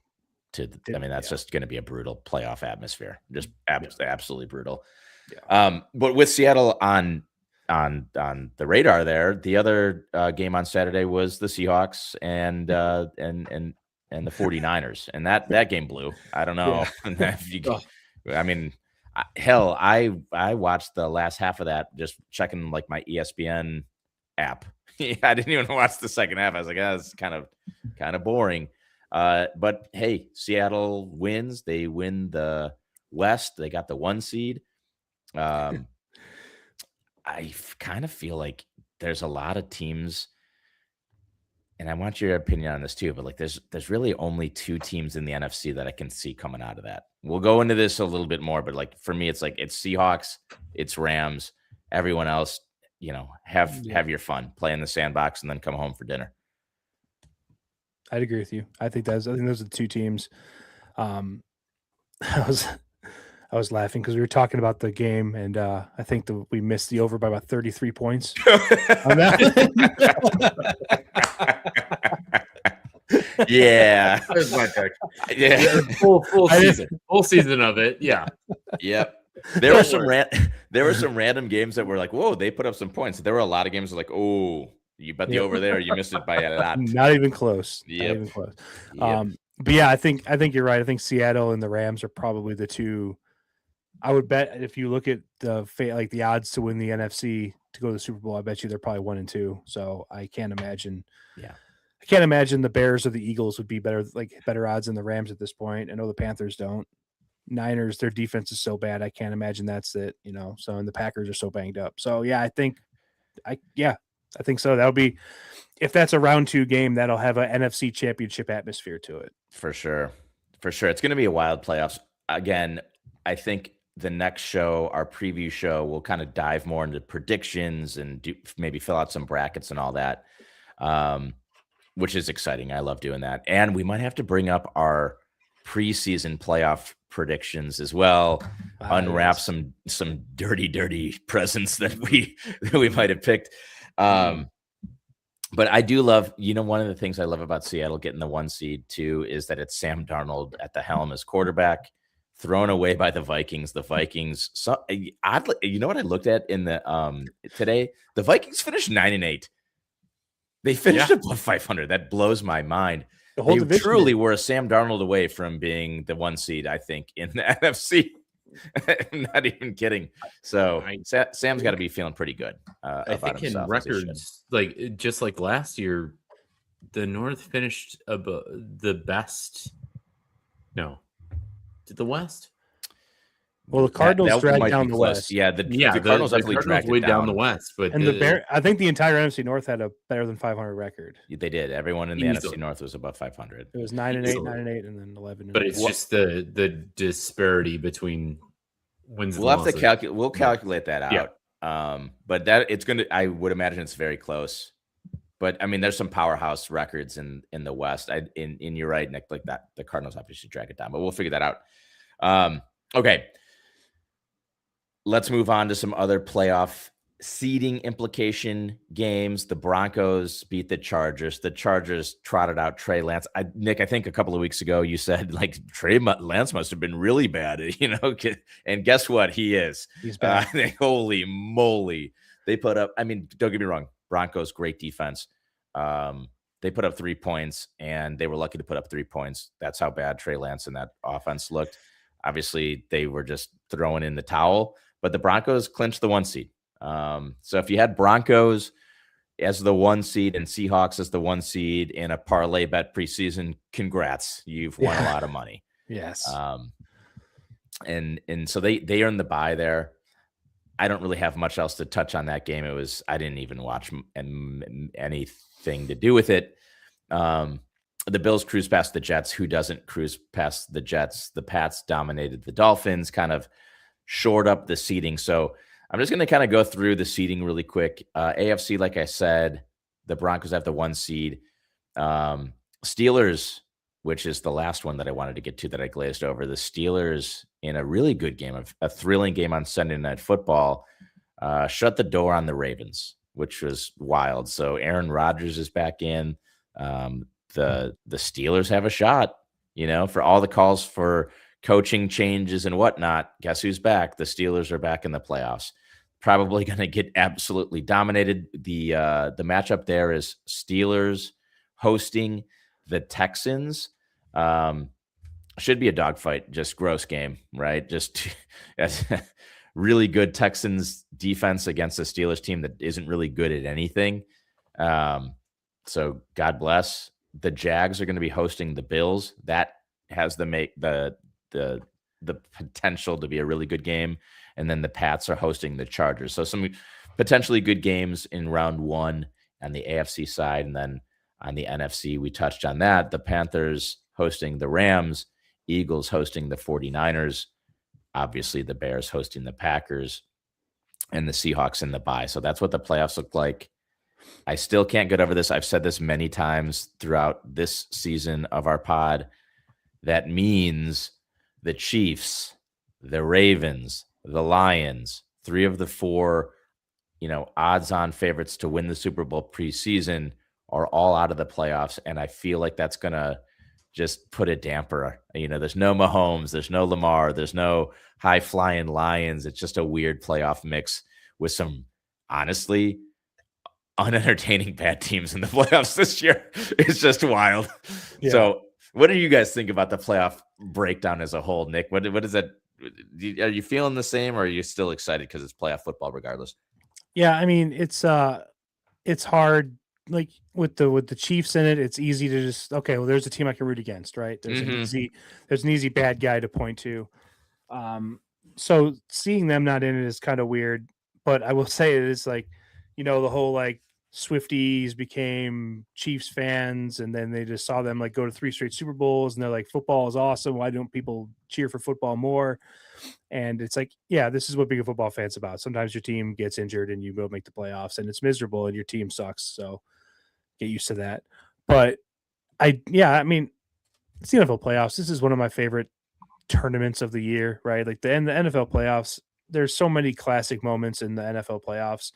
to. That's just going to be a brutal playoff atmosphere. Just absolutely brutal. Yeah. But with Seattle on the radar there, the other game on Saturday was the Seahawks and the 49ers, and that game blew. I don't know if you. I mean. Hell, I watched the last half of that just checking like my ESPN app. I didn't even watch the second half. I was like, it's kind of boring. But hey, Seattle wins. They win the West. They got the 1 seed. I kind of feel like there's a lot of teams, and I want your opinion on this too, but like there's really only 2 teams in the NFC that I can see coming out of that. We'll go into this a little bit more, but like for me, it's Seahawks, it's Rams. Everyone else, have your fun, play in the sandbox, and then come home for dinner. I'd agree with you. I think those are the 2 teams. I was laughing because we were talking about the game, and I think we missed the over by about 33 points. On that. Yeah, there's my pick. Yeah, full season of it. Yeah, yep. There were some random games that were like, whoa, they put up some points. There were a lot of games that were like, oh, you bet the over there, you missed it by a lot. Not even close. Yep. Not even close. Yep. But I think you're right. I think Seattle and the Rams are probably the 2. I would bet if you look at the odds to win the NFC to go to the Super Bowl, I bet you they're probably 1 and 2. So I can't imagine. Yeah. I can't imagine the Bears or the Eagles would be better odds than the Rams at this point. I know the Panthers don't Niners, their defense is so bad. I can't imagine that's it, so, and the Packers are so banged up. So yeah, I think so. That'll be, if that's a round 2 game, that'll have an NFC championship atmosphere to it. For sure. It's going to be a wild playoffs. Again, I think the next show, our preview show, will kind of dive more into predictions and maybe fill out some brackets and all that, which is exciting. I love doing that. And we might have to bring up our preseason playoff predictions as well, unwrap some dirty presents that we might have picked. But I do love, one of the things I love about Seattle getting the 1 seed too is that it's Sam Darnold at the helm as quarterback, thrown away by the Vikings. The Vikings, oddly, you know what I looked at in the today? The Vikings finished 9-8. They finished above 500. That blows my mind. They truly were a Sam Darnold away from being the 1 seed, I think, in the NFC. I'm not even kidding. So Sam's got to be feeling pretty good. I think in records, just like last year, the North finished above the best. No, did the West? Well, the Cardinals dragged down the West. Yeah, the Cardinals definitely dragged way it down the West. But I think the entire NFC North had a better than 500 record. They did. Everyone in the NFC North was above 500. It was 9-8, 9-8, and then 11. But it's just the disparity between wins. We'll have to calculate. We'll calculate that out. Yeah. But that it's going to. I would imagine it's very close. But I mean, there's some powerhouse records in the West. In you're right, Nick. Like that, the Cardinals obviously drag it down, but we'll figure that out. Okay. Let's move on to some other playoff seeding implication games. The Broncos beat the Chargers. The Chargers trotted out Trey Lance. Nick, I think a couple of weeks ago you said Trey Lance must have been really bad, and guess what? He is. He's bad. Holy moly. They put up, don't get me wrong, Broncos, great defense. They put up 3 points, and they were lucky to put up 3 points. That's how bad Trey Lance and that offense looked. Obviously, they were just throwing in the towel, but the Broncos clinched the 1 seed. So if you had Broncos as the 1 seed and Seahawks as the 1 seed in a parlay bet preseason, congrats. You've won a lot of money. Yes. And so they earned the bye there. I don't really have much else to touch on that game. I didn't even watch anything to do with it. The Bills cruised past the Jets. Who doesn't cruise past the Jets? The Pats dominated the Dolphins, kind of shored up the seeding. So I'm just going to kind of go through the seeding really quick. AFC, like I said, the Broncos have the 1 seed. Steelers, which is the last one that I wanted to get to that I glazed over. The Steelers, in a really good game, a thrilling game on Sunday Night Football, shut the door on the Ravens, which was wild. So Aaron Rodgers is back in. The Steelers have a shot, for all the calls for coaching changes and whatnot. Guess who's back? The Steelers are back in the playoffs. Probably going to get absolutely dominated. The matchup there is Steelers hosting the Texans. Should be a dogfight, just gross game, right? Just really good Texans defense against a Steelers team that isn't really good at anything. So God bless. The Jags are going to be hosting the Bills. That has the potential to be a really good game. And then the Pats are hosting the Chargers. So some potentially good games in round 1 on the AFC side. And then on the NFC, we touched on that. The Panthers hosting the Rams, Eagles hosting the 49ers, obviously the Bears hosting the Packers, and the Seahawks in the bye. So that's what the playoffs look like. I still can't get over this. I've said this many times throughout this season of our pod. That means the Chiefs, the Ravens, the Lions, 3 of the 4, odds-on favorites to win the Super Bowl preseason are all out of the playoffs. And I feel like that's going to just put a damper. There's no Mahomes, there's no Lamar, there's no high-flying Lions. It's just a weird playoff mix with some, honestly, unentertaining bad teams in the playoffs this year. It's just wild. Yeah. So what do you guys think about the playoff breakdown as a whole, Nick? What is that? Are you feeling the same, or are you still excited because it's playoff football regardless? Yeah, I mean, it's hard. Like with the Chiefs in it, it's easy to just, okay, well, there's a team I can root against, right? There's an easy bad guy to point to. So seeing them not in it is kind of weird, but I will say it is like, the whole like Swifties became Chiefs fans and then they just saw them like go to 3 straight Super Bowls and they're like, football is awesome. Why don't people cheer for football more? And it's like, yeah, this is what being a football fan's about. Sometimes your team gets injured and you go make the playoffs and it's miserable and your team sucks. So get used to that. But I mean, it's the NFL playoffs. This is one of my favorite tournaments of the year, right? Like the NFL playoffs, there's so many classic moments in the NFL playoffs,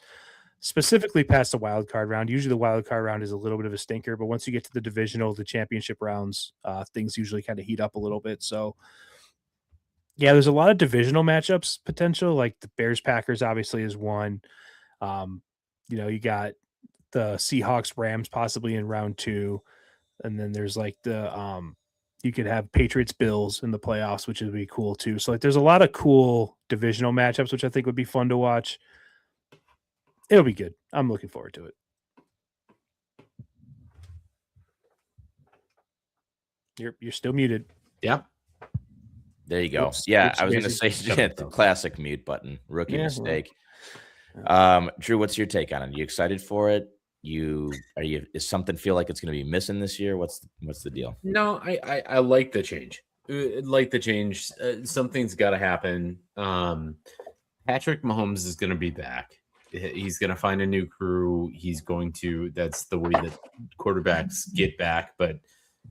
specifically past the wild card round. Usually the wild card round is a little bit of a stinker, but once you get to the divisional, the championship rounds, things usually kind of heat up a little bit. So yeah, there's a lot of divisional matchups potential. Like the Bears Packers obviously is one. You got the Seahawks Rams possibly in round 2. And then there's like you could have Patriots Bills in the playoffs, which would be cool too. So like there's a lot of cool divisional matchups, which I think would be fun to watch. It'll be good. I'm looking forward to it. You're still muted. Yeah. There you go. Oops, I was going to say the classic mute button, rookie mistake. Drew, what's your take on it? Are you excited for it? Is something feel like it's going to be missing this year? What's the deal? No, I like the change. Something's got to happen. Patrick Mahomes is going to be back. He's going to find a new crew. That's the way that quarterbacks get back. But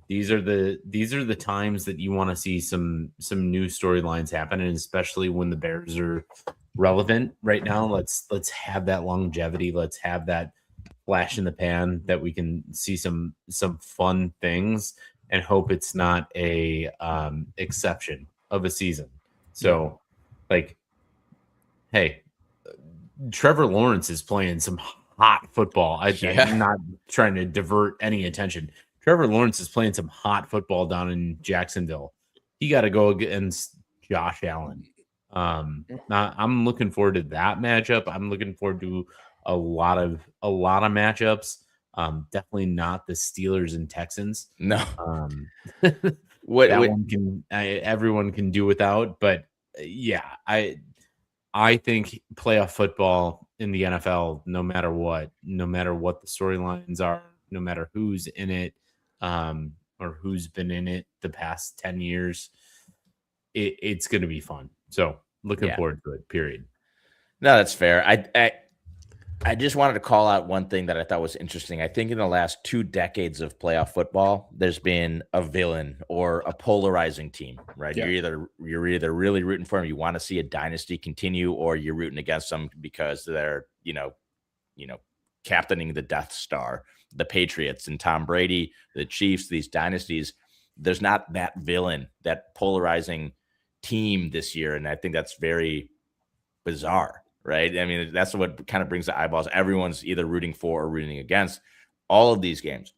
these are the times that you want to see some new storylines happen, and especially when the Bears are relevant right now. Let's have that longevity. Let's have that flash in the pan that we can see some fun things, and hope it's not a exception of a season. So, like, hey, Trevor Lawrence is playing some hot football. I'm not trying to divert any attention. Trevor Lawrence is playing some hot football down in Jacksonville. He got to go against Josh Allen. I'm looking forward to that matchup. I'm looking forward to a lot of matchups. Definitely not the Steelers and Texans. No. Everyone can do without, but yeah, I think playoff football in the NFL, no matter what the storylines are, no matter who's in it, or who's been in it the past 10 years, it's going to be fun. So looking forward to it, period. No, that's fair. I just wanted to call out one thing that I thought was interesting. I think in the last 2 decades of playoff football, there's been a villain or a polarizing team, right? Yeah. You're either really rooting for them, you want to see a dynasty continue, or you're rooting against them because they're, captaining the Death Star. The Patriots and Tom Brady, the Chiefs, these dynasties, there's not that villain, that polarizing team this year. And I think that's very bizarre, right? I mean, that's what kind of brings the eyeballs. Everyone's either rooting for or rooting against all of these games.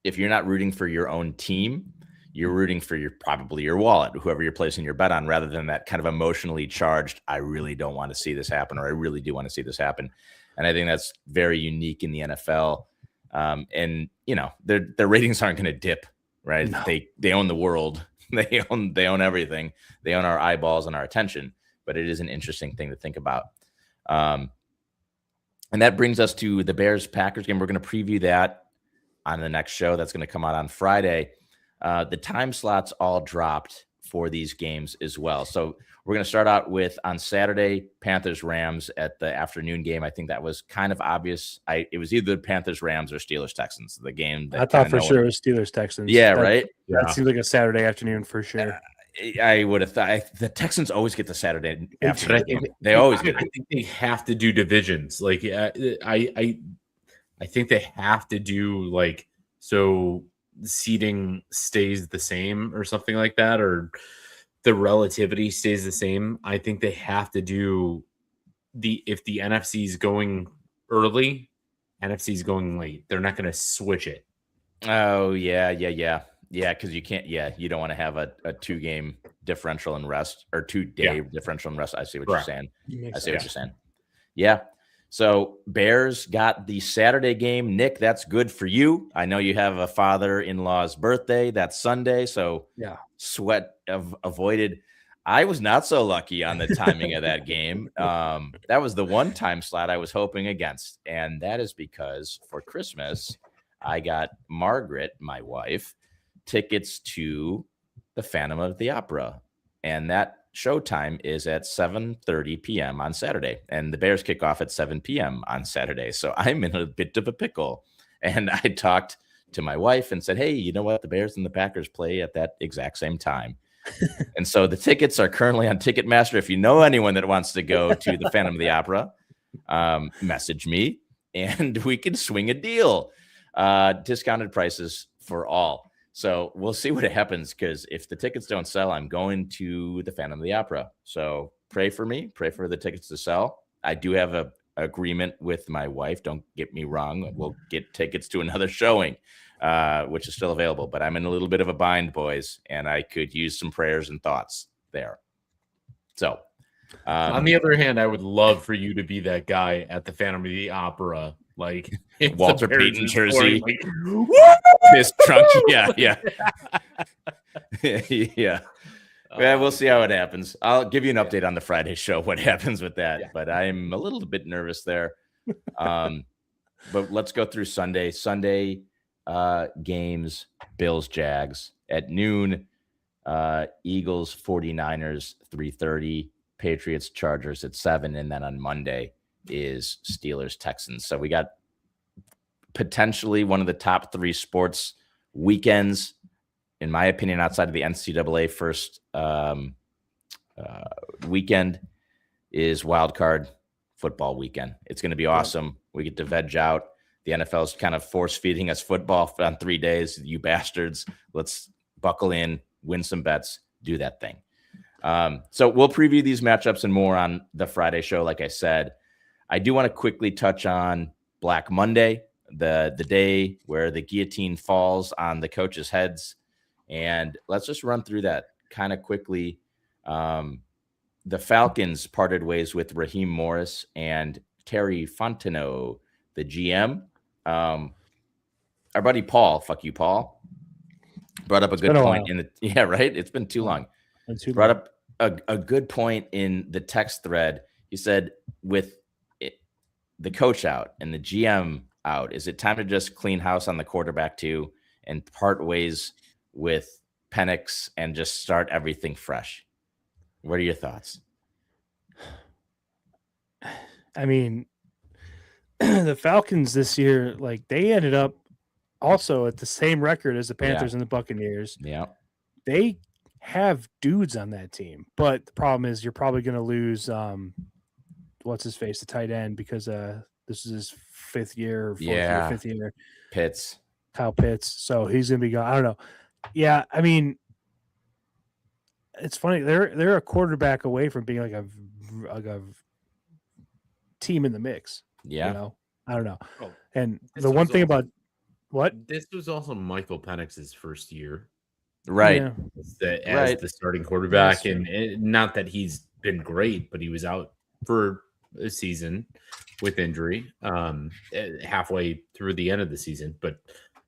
If you're not rooting for your own team, you're rooting for probably your wallet, whoever you're placing your bet on, rather than that kind of emotionally charged, I really don't want to see this happen, or I really do want to see this happen. And I think that's very unique in the NFL. And their ratings aren't going to dip, right? No. They own the world. They own everything. They own our eyeballs and our attention. But it is an interesting thing to think about. And that brings us to the Bears-Packers game. We're going to preview that on the next show. That's going to come out on Friday. The time slots all dropped for these games as well. So we're going to start out with, on Saturday, Panthers-Rams at the afternoon game. I think that was kind of obvious. It was either Panthers-Rams or Steelers-Texans, the game. I thought for sure it was Steelers-Texans. Yeah, right? That seems like a Saturday afternoon for sure. I would have thought the Texans always get the Saturday afternoon. They always get. I think they have to do divisions. Like, I think they have to do, like, so seating stays the same or something like that, or the relativity stays the same. I think they have to do if the NFC is going early, NFC is going late. They're not going to switch it. Oh, yeah. Because you can't. Yeah, you don't want to have a 2-game differential in rest, or 2-day differential in rest. I see what you're saying. What you're saying. Yeah. So Bears got the Saturday game. Nick, that's good for you. I know you have a father-in-law's birthday. That's Sunday. So sweat avoided. I was not so lucky on the timing of that game. That was the one time slot I was hoping against. And that is because for Christmas, I got Margaret, my wife, tickets to the Phantom of the Opera. And that showtime is at 7:30 p.m. on Saturday. And the Bears kick off at 7 p.m. on Saturday. So I'm in a bit of a pickle. And I talked to my wife and said, hey, you know what? The Bears and the Packers play at that exact same time. And so the tickets are currently on Ticketmaster. If you know anyone that wants to go to the Phantom of the Opera, message me and we can swing a deal. Discounted prices for all. So we'll see what happens, because if the tickets don't sell, I'm going to the Phantom of the Opera. So pray for me. Pray for the tickets to sell. I do have a agreement with my wife. Don't get me wrong. We'll get tickets to another showing, which is still available, but I'm in a little bit of a bind, boys, and I could use some prayers and thoughts there. So on the other hand, I would love for you to be that guy at the Phantom of the Opera, like Walter Payton jersey, like, this trunk. Yeah. Yeah. Yeah, we'll see how it happens. I'll give you an update on the Friday show, what happens with that. But I'm a little bit nervous there. But let's go through Sunday. Sunday games, Bills, Jags at noon, Eagles, 49ers, 3:30, Patriots, Chargers at 7. And then on Monday is Steelers, Texans. So we got potentially one of the top 3 sports weekends, in my opinion, outside of the NCAA first weekend, is wild card football weekend. It's going to be awesome. We get to veg out. The NFL is kind of force feeding us football on 3 days. You bastards, let's buckle in, win some bets, do that thing. So we'll preview these matchups and more on the Friday show. Like I said, I do want to quickly touch on Black Monday, the day where the guillotine falls on the coaches' heads. And let's just run through that kind of quickly. The Falcons parted ways with Raheem Morris and Terry Fontenot, the GM. Our buddy Paul, fuck you, Paul, brought up a good point in the, yeah, right. It's been too long. Brought up a good point in the text thread. He said, with the coach out and the GM out, is it time to just clean house on the quarterback too and part ways with Penix and just start everything fresh? What are your thoughts? I mean, the Falcons this year, like, they ended up also at the same record as the Panthers and the Buccaneers. Yeah. They have dudes on that team, but the problem is you're probably going to lose what's his face, the tight end, because this is his 5th year or 5th year. Kyle Pitts. So he's going to be gone. I don't know. Yeah, I mean, it's funny. They're a quarterback away from being like a team in the mix. Yeah. You know? I don't know. Oh, and the one thing about what? This was also Michael Penix's first year. Right. Yeah. As the starting quarterback. And not that he's been great, but he was out for a season with injury halfway through the end of the season. But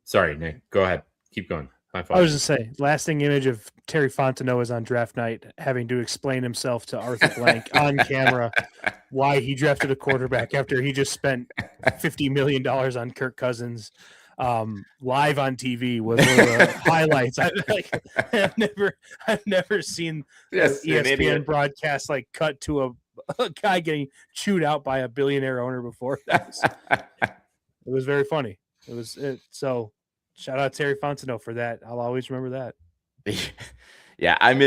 sorry, Nick, go ahead. Keep going. I was just saying, lasting image of Terry Fontenot is on draft night having to explain himself to Arthur Blank on camera why he drafted a quarterback after he just spent $50 million on Kirk Cousins live on TV was one of the highlights. I've never seen ESPN broadcast like cut to a guy getting chewed out by a billionaire owner before. It was very funny. So shout out Terry Fontenot for that. I'll always remember that. Yeah, I'm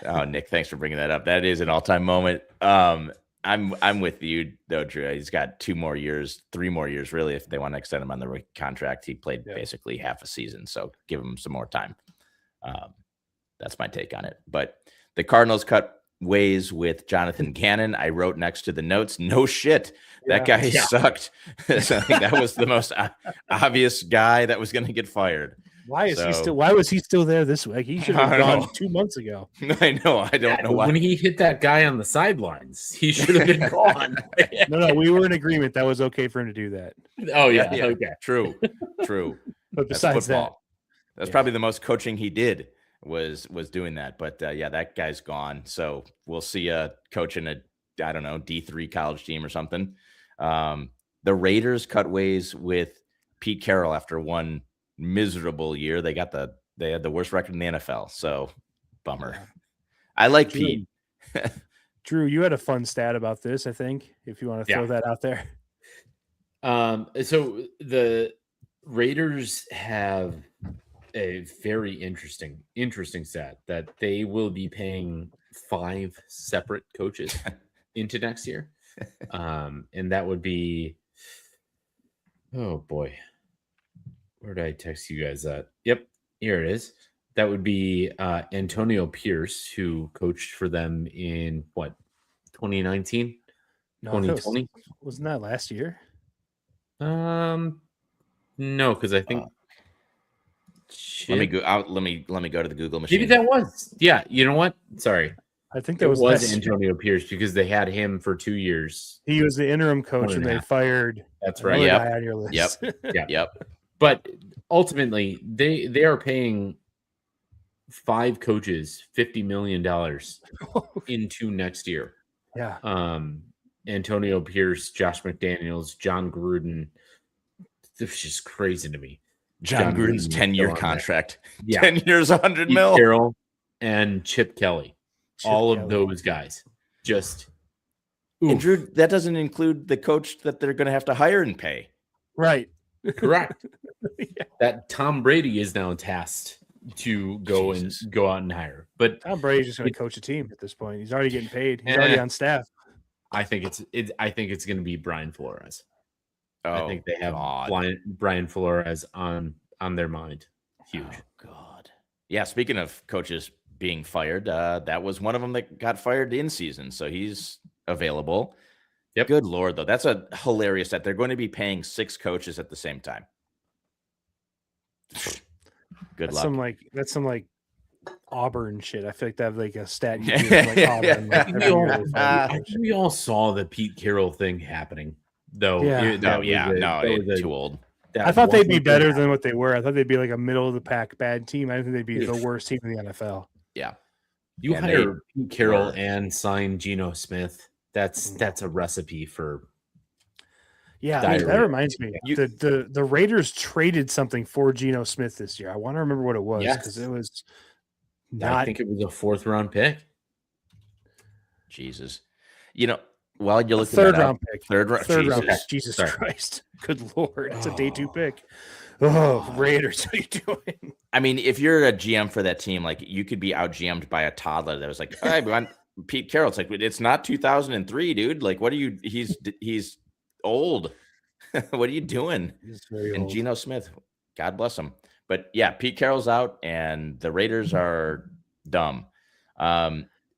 oh, Nick, thanks for bringing that up. That is an all-time moment. I'm with you though, Drew. He's got 3 more years, really, if they want to extend him on the rookie contract. He played basically half a season, so give him some more time. That's my take on it. But the Cardinals cut ways with Jonathan Gannon. I wrote next to the notes, no shit, that guy sucked. So I think that was the most obvious guy that was going to get fired. Why was he still there this week? He should have gone 2 months ago. I know. I don't know why. When he hit that guy on the sidelines, he should have been gone. No, we were in agreement. That was okay for him to do that. Oh, yeah. Okay. True. But besides that's probably the most coaching he did was doing that. But yeah, that guy's gone. So we'll see a coach in a, I don't know, D3 college team or something. The Raiders cut ways with Pete Carroll after one miserable year. They had the worst record in the NFL. So bummer. I like Drew, Pete. Drew, you had a fun stat about this, I think, if you want to throw that out there. So the Raiders have a very interesting stat that they will be paying 5 separate coaches into next year. And that would be, oh boy, where did I text you guys that? Yep, here it is. That would be Antonio Pierce, who coached for them in 2019, 2020. Wasn't that last year? No, because I think. Let me go out. Let me go to the Google machine. Maybe that was. Yeah, you know what? Sorry. I think that was Antonio Pierce because they had him for 2 years. He was the interim coach when they fired. That's right. Guy on your list. Yep. But ultimately, they are paying 5 coaches $50 million into next year. Yeah. Antonio Pierce, Josh McDaniels, John Gruden. This is just crazy to me. John Gruden's 10-year contract. Yeah. 10 years, 100 Pete mil. Carroll and Chip Kelly. Of those guys. Just. Oof. And Drew, that doesn't include the coach that they're going to have to hire and pay. Right. Correct. That Tom Brady is now tasked to go out and hire. But Tom Brady's just going to coach a team at this point. He's already getting paid. He's already on staff. I think it's going to be Brian Flores. I think they have Brian Flores on their mind. Huge. Oh, God. Yeah, speaking of coaches being fired, that was one of them that got fired in season, so he's available. Yep. Good Lord, though. That's a hilarious that they're going to be paying 6 coaches at the same time. Good luck. That's some Auburn shit. I feel like they have like a stat. You do with, like, Auburn, I think we all saw the Pete Carroll thing happening. Though, too old. I thought they'd be better than what they were. I thought they'd be like a middle of the pack bad team. I didn't think they'd be the worst team in the NFL. Yeah, you hire Pete Carroll and sign Geno Smith. That's a recipe for. Yeah, that reminds me. The Raiders traded something for Geno Smith this year. I want to remember what it was because it was. I think it was a 4th round pick. Jesus, while you're looking third round pick. Third round pick. Jesus Christ. Good Lord. It's a day 2 pick. Oh, Raiders, what are you doing? I mean, if you're a GM for that team, like you could be out GM'd by a toddler that was like, "Hey, we want Pete Carroll." It's like, it's not 2003, dude. Like, what are you? He's old. What are you doing? And Geno Smith, God bless him. But yeah, Pete Carroll's out, and the Raiders are dumb.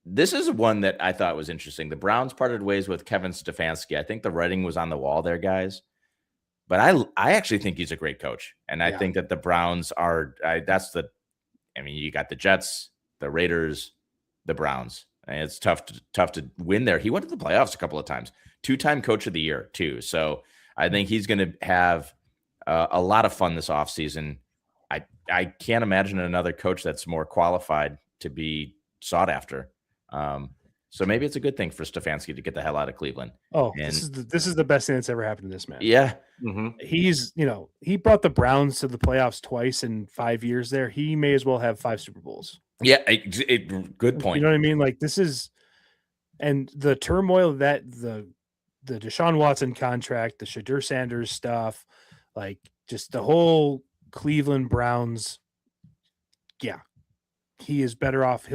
This is one that I thought was interesting. The Browns parted ways with Kevin Stefanski. I think the writing was on the wall there, guys. But I actually think he's a great coach. And I think that the Browns are you got the Jets, the Raiders, the Browns. And it's tough to win there. He went to the playoffs a couple of times. 2-time coach of the year, too. So I think he's going to have a lot of fun this offseason. I can't imagine another coach that's more qualified to be sought after. So maybe it's a good thing for Stefanski to get the hell out of Cleveland. Oh, this is the best thing that's ever happened to this man. Yeah. Mm-hmm. He's, he brought the Browns to the playoffs twice in 5 years there. He may as well have 5 Super Bowls. Yeah. Good point. You know what I mean? Like this is, and the turmoil that the Deshaun Watson contract, the Shadur Sanders stuff, like just the whole Cleveland Browns. Yeah. He is better off.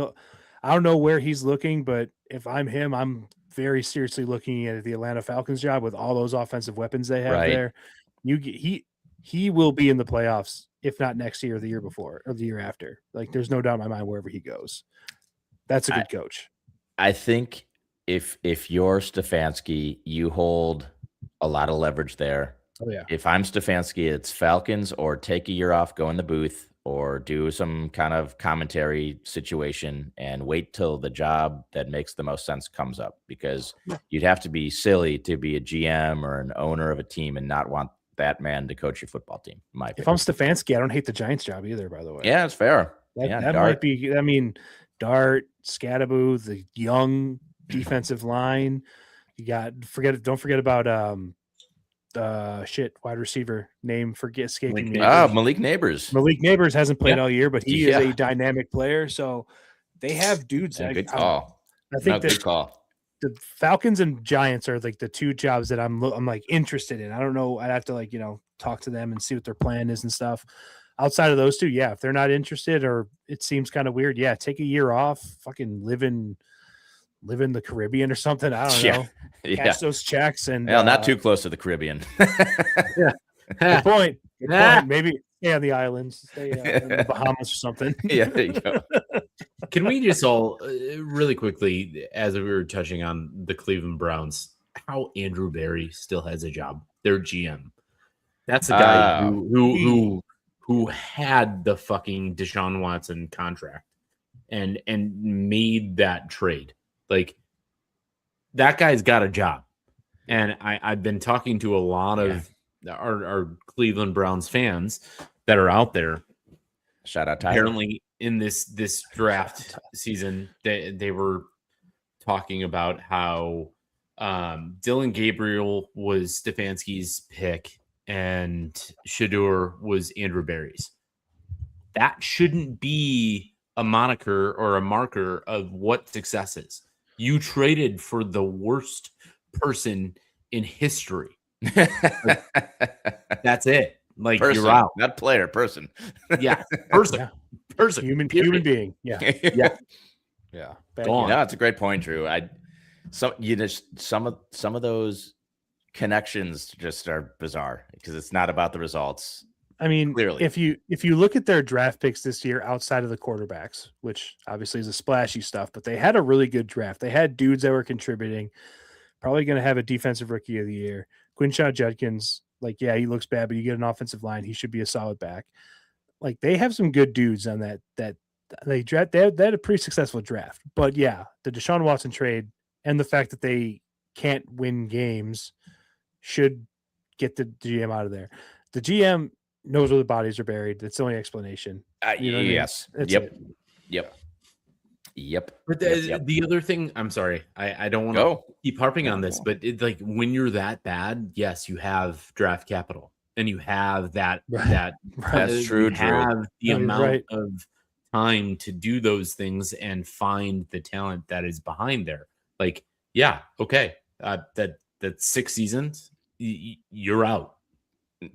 I don't know where he's looking, but if I'm him, I'm very seriously looking at the Atlanta Falcons job with all those offensive weapons they have there. He will be in the playoffs, if not next year, or the year before, or the year after. Like, there's no doubt in my mind wherever he goes. That's a good coach. I think if you're Stefanski, you hold a lot of leverage there. Oh yeah. If I'm Stefanski, it's Falcons or take a year off, go in the booth, or do some kind of commentary situation and wait till the job that makes the most sense comes up, because you'd have to be silly to be a GM or an owner of a team and not want that man to coach your football team. If I'm Stefanski, I don't hate the Giants job either, by the way. Yeah, it's fair. That might be. I mean, Dart, Scadaboo, the young defensive line. You got don't forget about wide receiver name escaping me. Malik Neighbors. Malik Neighbors hasn't played all year, but he is Yeah. a dynamic player. So they have dudes. Good call. I think good call. The Falcons and Giants are like the two jobs that I'm like interested in. I don't know. I'd have to talk to them and see what their plan is and stuff. Outside of those two, if they're not interested or it seems kind of weird, take a year off, fucking live in the Caribbean or something. I don't know. Cash those checks and not too close to the Caribbean. Good point. Maybe stay on the islands, stay in the Bahamas or something. Yeah, there you go. Can we just all really quickly, as we were touching on the Cleveland Browns, how Andrew Berry still has a job? Their GM. That's the guy who had the fucking Deshaun Watson contract and made that trade. Like, that guy's got a job. And I've been talking to a lot of our Cleveland Browns fans that are out there. Shout out Tyler. Apparently in this draft season, they were talking about how Dylan Gabriel was Stefanski's pick and Shedeur was Andrew Berry's. That shouldn't be a moniker or a marker of what success is. You traded for the worst person in history. That's it. Like, person, you're out. Not player, person. Yeah, person. Yeah. Person. Human being. Yeah. Yeah. Yeah. No, it's a great point, Drew. Some of those connections just are bizarre because it's not about the results. I mean, clearly, if you look at their draft picks this year outside of the quarterbacks, which obviously is a splashy stuff, but they had a really good draft. They had dudes that were contributing. Probably going to have a defensive rookie of the year. Quinshaw Judkins, he looks bad, but you get an offensive line, he should be a solid back. Like, they have some good dudes on that they had a pretty successful draft. But the Deshaun Watson trade and the fact that they can't win games should get the GM out of there. The GM knows where the bodies are buried. That's the only explanation. Yes. Yep. But the other thing, I'm sorry, I don't want to keep harping on this, but when you're that bad, yes, you have draft capital and you have that. That's true. You have the amount of time to do those things and find the talent that is behind there. That 6 seasons, you're out.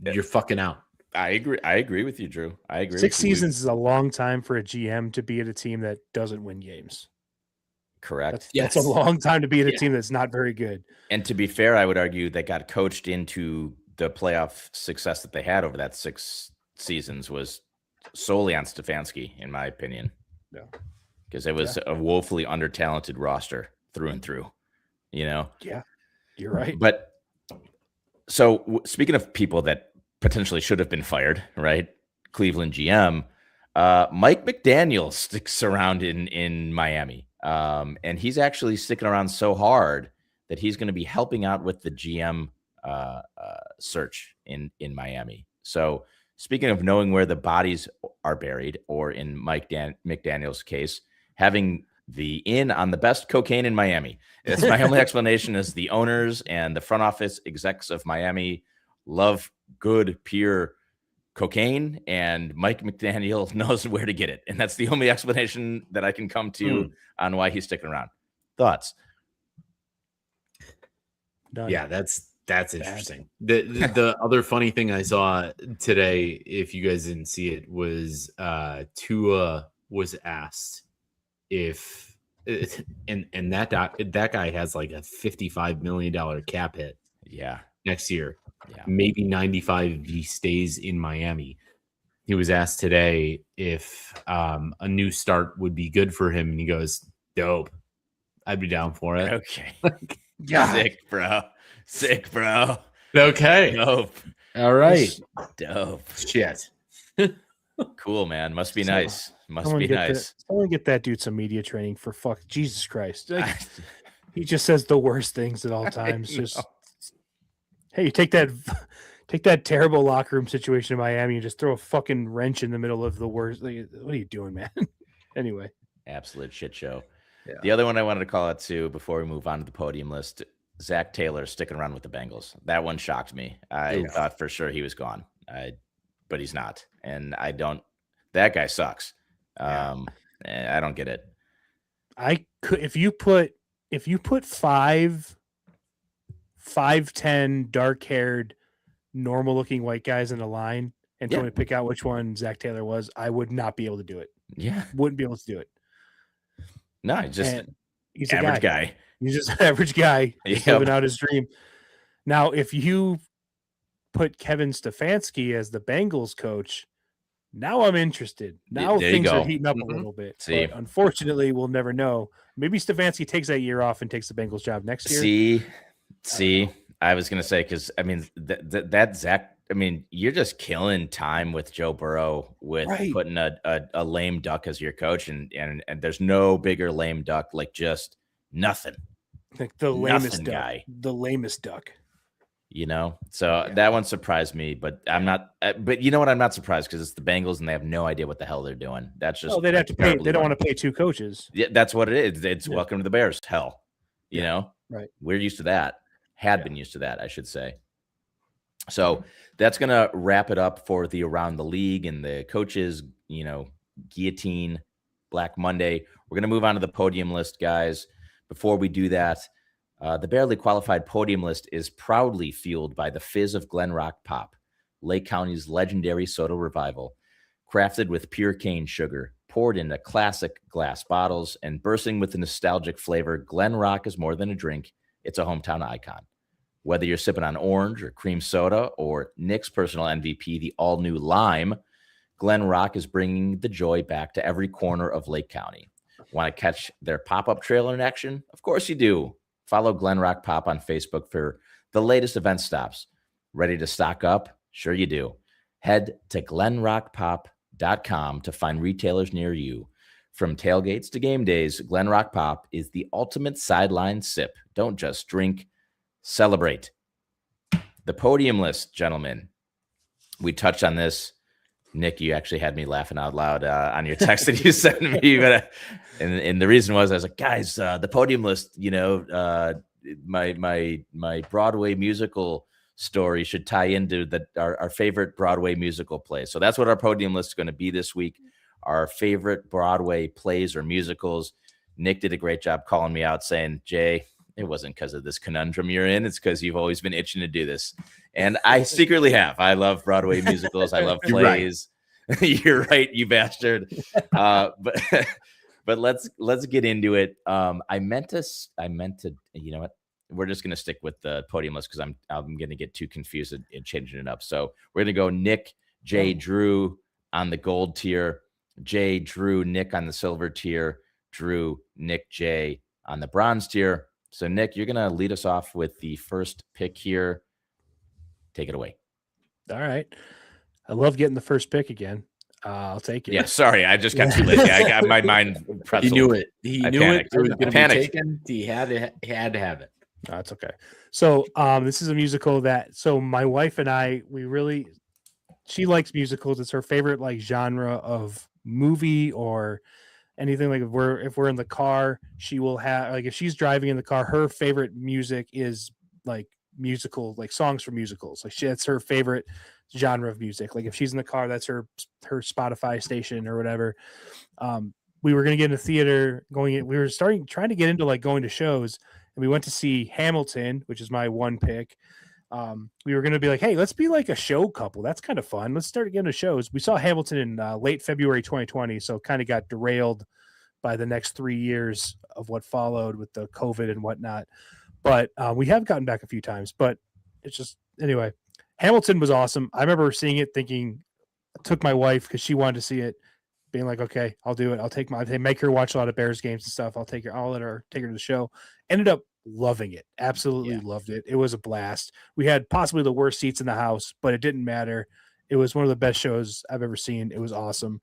You're fucking out. I agree with you, Drew. I agree. 6 seasons is a long time for a GM to be at a team that doesn't win games. Correct. That's a long time to be at a team that's not very good. And to be fair, I would argue they got coached into the playoff success that they had over that 6 seasons was solely on Stefanski, in my opinion. Yeah. Because it was a woefully under-talented roster through and through, Yeah, you're right. But so speaking of people that potentially should have been fired, right? Cleveland GM, Mike McDaniel sticks around in Miami. And he's actually sticking around so hard that he's going to be helping out with the GM search in Miami. So speaking of knowing where the bodies are buried, or in Mike McDaniel's case, having the in on the best cocaine in Miami. It's my only explanation is the owners and the front office execs of Miami love good, pure cocaine, and Mike McDaniel knows where to get it. And that's the only explanation that I can come to on why he's sticking around. Thoughts? Done. Yeah, that's interesting. The other funny thing I saw today, if you guys didn't see it, was Tua was asked if and that guy has like a $55 million cap hit. Yeah. Next year. Yeah. Maybe 95 if he stays in Miami. He was asked today if a new start would be good for him, and he goes, "Dope. I'd be down for it." Okay. Sick, bro. Okay. Dope. All right. Dope. Shit. Cool, man. Must be nice. Must be nice. Someone get that dude some media training for Jesus Christ. He just says the worst things at all times. Just hey, you take Take that terrible locker room situation in Miami and just throw a fucking wrench in the middle of the worst. Like, what are you doing, man? Anyway, Absolute shit show. Yeah. The other one I wanted to call out too before we move on to the podium list, Zach Taylor sticking around with the Bengals. That one shocked me. I thought for sure he was gone, but he's not. And I don't. That guy sucks. I don't get it. I could if you put 5'10", dark-haired, normal-looking white guys in a line and told me to pick out which one Zach Taylor was, I would not be able to do it. Yeah, wouldn't be able to do it. No, he's he's an average guy. He's just an average guy living out his dream. Now, if you put Kevin Stefanski as the Bengals coach, now I'm interested. Now things are heating up a little bit. See, but unfortunately, we'll never know. Maybe Stefanski takes that year off and takes the Bengals job next year. See, I was gonna say because I mean that Zach. I mean, you're just killing time with Joe Burrow with putting a lame duck as your coach, and there's no bigger lame duck, like just nothing. Like the lamest guy, the lamest duck. You know, so that one surprised me, but I'm not. But you know what? I'm not surprised because it's the Bengals and they have no idea what the hell they're doing. That's just they'd have to pay. They don't want to pay two coaches. Yeah, that's what it is. It's welcome to the Bears. Hell, you know, right? We're used to that. Had been used to that, I should say. So that's going to wrap it up for the Around the League and the coaches, you know, guillotine, Black Monday. We're going to move on to the podium list, guys. Before we do that, the Barely Qualified podium list is proudly fueled by the fizz of Glen Rock Pop, Lake County's legendary soda revival. Crafted with pure cane sugar, poured into classic glass bottles, and bursting with the nostalgic flavor, Glen Rock is more than a drink. It's a hometown icon. Whether you're sipping on orange or cream soda or Nick's personal MVP, the all-new lime, Glen Rock is bringing the joy back to every corner of Lake County. Want to catch their pop-up trailer in action? Of course you do. Follow Glen Rock Pop on Facebook for the latest event stops. Ready to stock up? Sure you do. Head to glenrockpop.com to find retailers near you. From tailgates to game days, Glen Rock Pop is the ultimate sideline sip. Don't just drink. Celebrate. The podium list, gentlemen. We touched on this. Nick, you actually had me laughing out loud on your text that you sent me. But, and the reason was I was like, guys, the podium list, you know, my Broadway musical story should tie into our favorite Broadway musical play. So that's what our podium list is going to be this week. Our favorite Broadway plays or musicals. Nick did a great job calling me out saying, Jay, it wasn't because of this conundrum you're in. It's because you've always been itching to do this. And I secretly have. I love Broadway musicals. I love plays. You're right, you bastard. But let's get into it. I meant to, you know what? We're just going to stick with the podium list because I'm going to get too confused and changing it up. So we're going to go Nick, Jay, Drew on the gold tier, Jay, Drew, Nick on the silver tier, Drew, Nick, Jay on the bronze tier. So, Nick, you're going to lead us off with the first pick here. Take it away. All right. I love getting the first pick again. I'll take it. Yeah, sorry. I just got too lazy. I got my mind pretzeled. He knew it. He knew panicked. it was going to be taken. He had to have it. No, that's okay. So, this is a musical so my wife and I, she likes musicals. It's her favorite like genre of movie or anything. Like if we're in the car, she will have like if she's driving in the car, her favorite music is like musical, like songs from musicals. Like that's her favorite genre of music. Like if she's in the car, that's her Spotify station or whatever. We were going to get in the theater we were trying to get into like going to shows, and we went to see Hamilton, which is my one pick. We were going to be like, hey, let's be like a show couple. That's kind of fun. Let's start getting to shows. We saw Hamilton in late February 2020, so kind of got derailed by the next 3 years of what followed with the COVID and whatnot. But we have gotten back a few times. But it's just anyway. Hamilton was awesome. I remember seeing it, thinking, I took my wife because she wanted to see it, being like, okay, I'll do it. They make her watch a lot of Bears games and stuff. I'll let her take her to the show. Ended up loving it. Absolutely loved it. It was a blast. We had possibly the worst seats in the house, but it didn't matter. It was one of the best shows I've ever seen. It was awesome.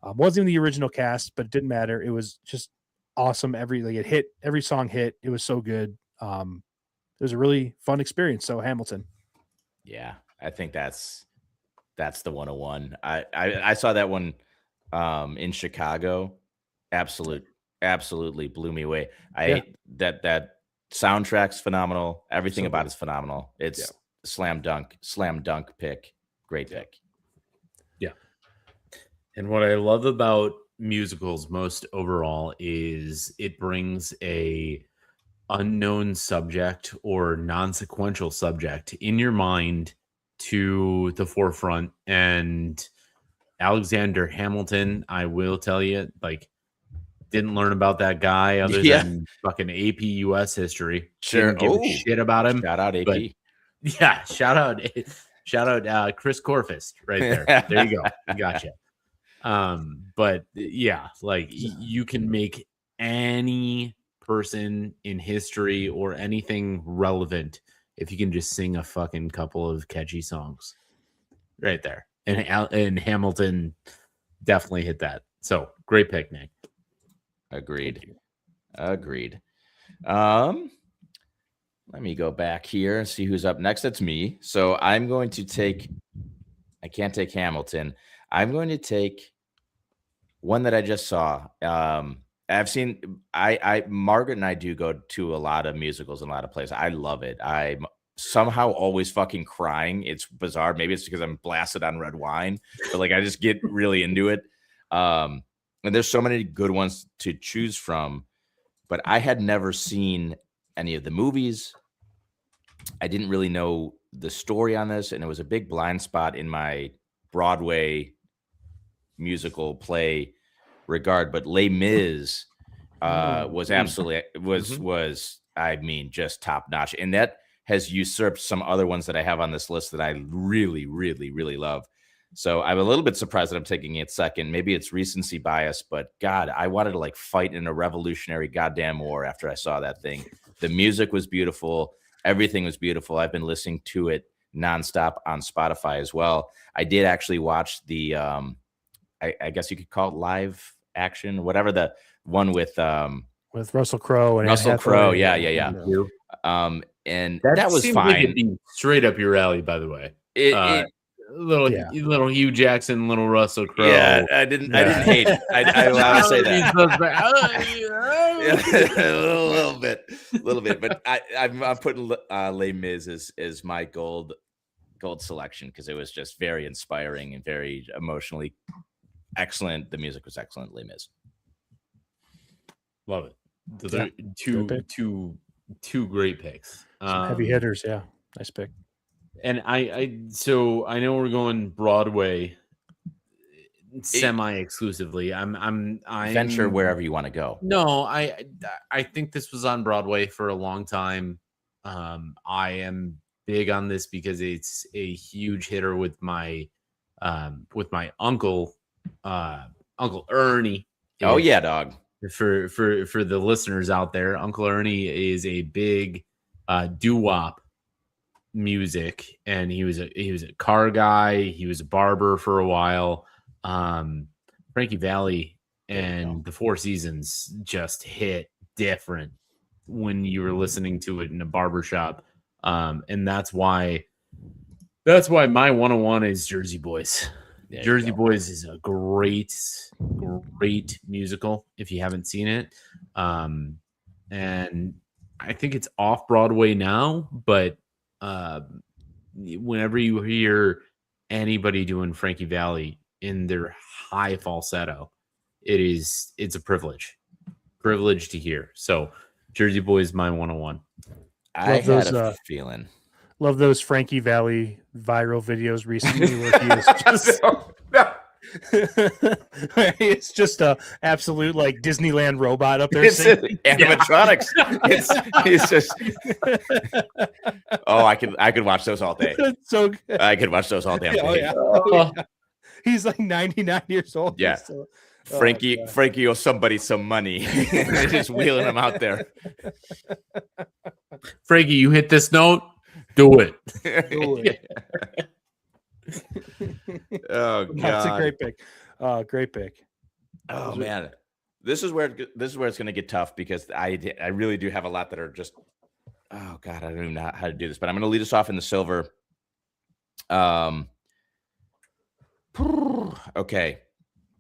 Wasn't even the original cast, but it didn't matter. It was just awesome. Every song hit. It was so good. It was a really fun experience. So Hamilton. Yeah, I think that's the 101. I saw that one in Chicago. Absolutely blew me away. That soundtrack's phenomenal. Everything about it's phenomenal. It's slam dunk pick. Great pick. Yeah. And what I love about musicals most overall is it brings a unknown subject or non-sequential subject in your mind to the forefront. And Alexander Hamilton, I will tell you, like, didn't learn about that guy other than fucking AP US history. Sure. Didn't give a shit about him. Shout out AP. But yeah, shout out Chris Corfus right there. There you go. Gotcha. But yeah, like you can make any person in history or anything relevant if you can just sing a fucking couple of catchy songs right there. And Hamilton definitely hit that. So great pick, Nick. Agreed. Let me go back here and see who's up next. That's me. So I'm going to take, I can't take Hamilton. I'm going to take one that I just saw. I've seen, Margaret and I do go to a lot of musicals in a lot of places. I love it. I'm somehow always fucking crying. It's bizarre. Maybe it's because I'm blasted on red wine, but like I just get really into it. And there's so many good ones to choose from, but I had never seen any of the movies. I didn't really know the story on this, and it was a big blind spot in my Broadway musical play regard. But Les Mis was absolutely was I mean just top notch, and that has usurped some other ones that I have on this list that I really love. So I'm a little bit surprised that I'm taking it second. Maybe it's recency bias, but God, I wanted to like fight in a revolutionary goddamn war after I saw that thing. The music was beautiful. Everything was beautiful. I've been listening to it nonstop on Spotify as well. I did actually watch the, I guess you could call it live action, whatever, the one with Russell Crowe and Russell Crowe. Yeah. And that was fine. Like it'd be straight up your alley, by the way. Little Hugh Jackson, little Russell Crowe. Yeah, I didn't hate it. I want to say that. a little bit. But I'm putting Les Mis as my gold selection because it was just very inspiring and very emotionally excellent. The music was excellent. Les Mis. Love it. Those are two great picks. Heavy hitters, yeah. Nice pick. And so I know we're going Broadway semi-exclusively. I'm venture wherever you want to go. No, I think this was on Broadway for a long time. I am big on this because it's a huge hitter with my uncle Uncle Ernie. Oh yeah, dog. For the listeners out there, Uncle Ernie is a big doo-wop music, and he was a car guy. He was a barber for a while. Frankie Valli and the Four Seasons just hit different when you were listening to it in a barbershop. And that's why my 101 is Jersey Boys. Jersey Boys is a great musical if you haven't seen it. And I think it's off Broadway now, but whenever you hear anybody doing Frankie Valli in their high falsetto, it's a privilege to hear. So Jersey Boys, my 101. I had a feeling. Love those Frankie Valli viral videos recently where he is just it's just a absolute like Disneyland robot up there. It's animatronics. It's just I could watch those all day. It's so good. I could watch those all day. Yeah. He's like 99 years old. Yeah. Frankie owes somebody some money. They're just wheeling him out there. Frankie, you hit this note. Do it. Oh God, that's a great pick. Great pick. Oh man, this is where it's going to get tough because I really do have a lot that are just. Oh God, I don't even know how to do this, but I'm going to lead us off in the silver. Okay.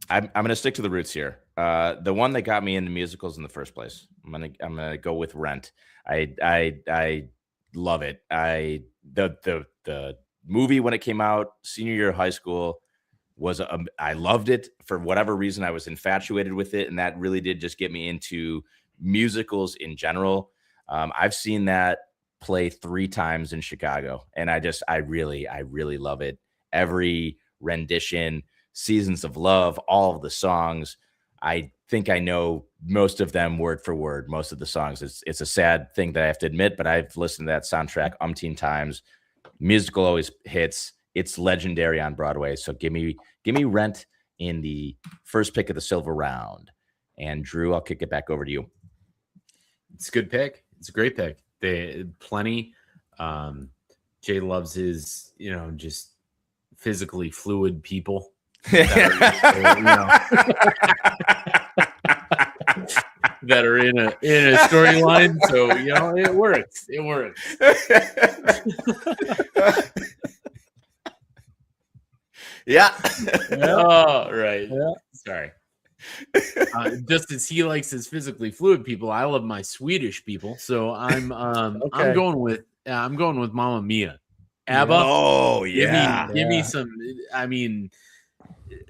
I'm gonna stick to the roots here. The one that got me into musicals in the first place. I'm gonna go with Rent. I love it. The movie when it came out, senior year of high school, was I loved it for whatever reason. I was infatuated with it, and that really did just get me into musicals in general. I've seen that play 3 times in Chicago, and I really love it. Every rendition, Seasons of Love, all of the songs. I think I know most of them word for word, most of the songs. It's a sad thing that I have to admit, but I've listened to that soundtrack umpteen times. Musical always hits. It's legendary on Broadway. So give me Rent in the first pick of the silver round. And Drew, I'll kick it back over to you. It's a good pick. It's a great pick. Plenty. Jay loves his, just physically fluid people that are in a storyline. So it works. It works. Yeah. Oh, right. Yeah. Sorry. Just as he likes his physically fluid people, I love my Swedish people. So I'm going with Mamma Mia. ABBA. Oh yeah. Give me some. I mean,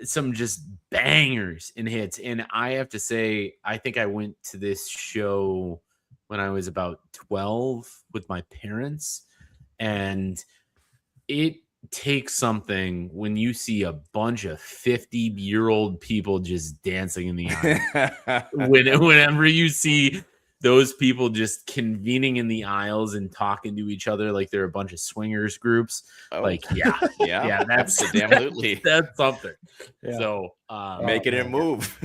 some just bangers and hits. And I have to say, I think I went to this show when I was about 12 with my parents, and it takes something when you see a bunch of 50-year-old people just dancing in the aisle. Whenever you see those people just convening in the aisles and talking to each other like they're a bunch of swingers groups, yeah, that's absolutely that's something. Yeah. So making it move.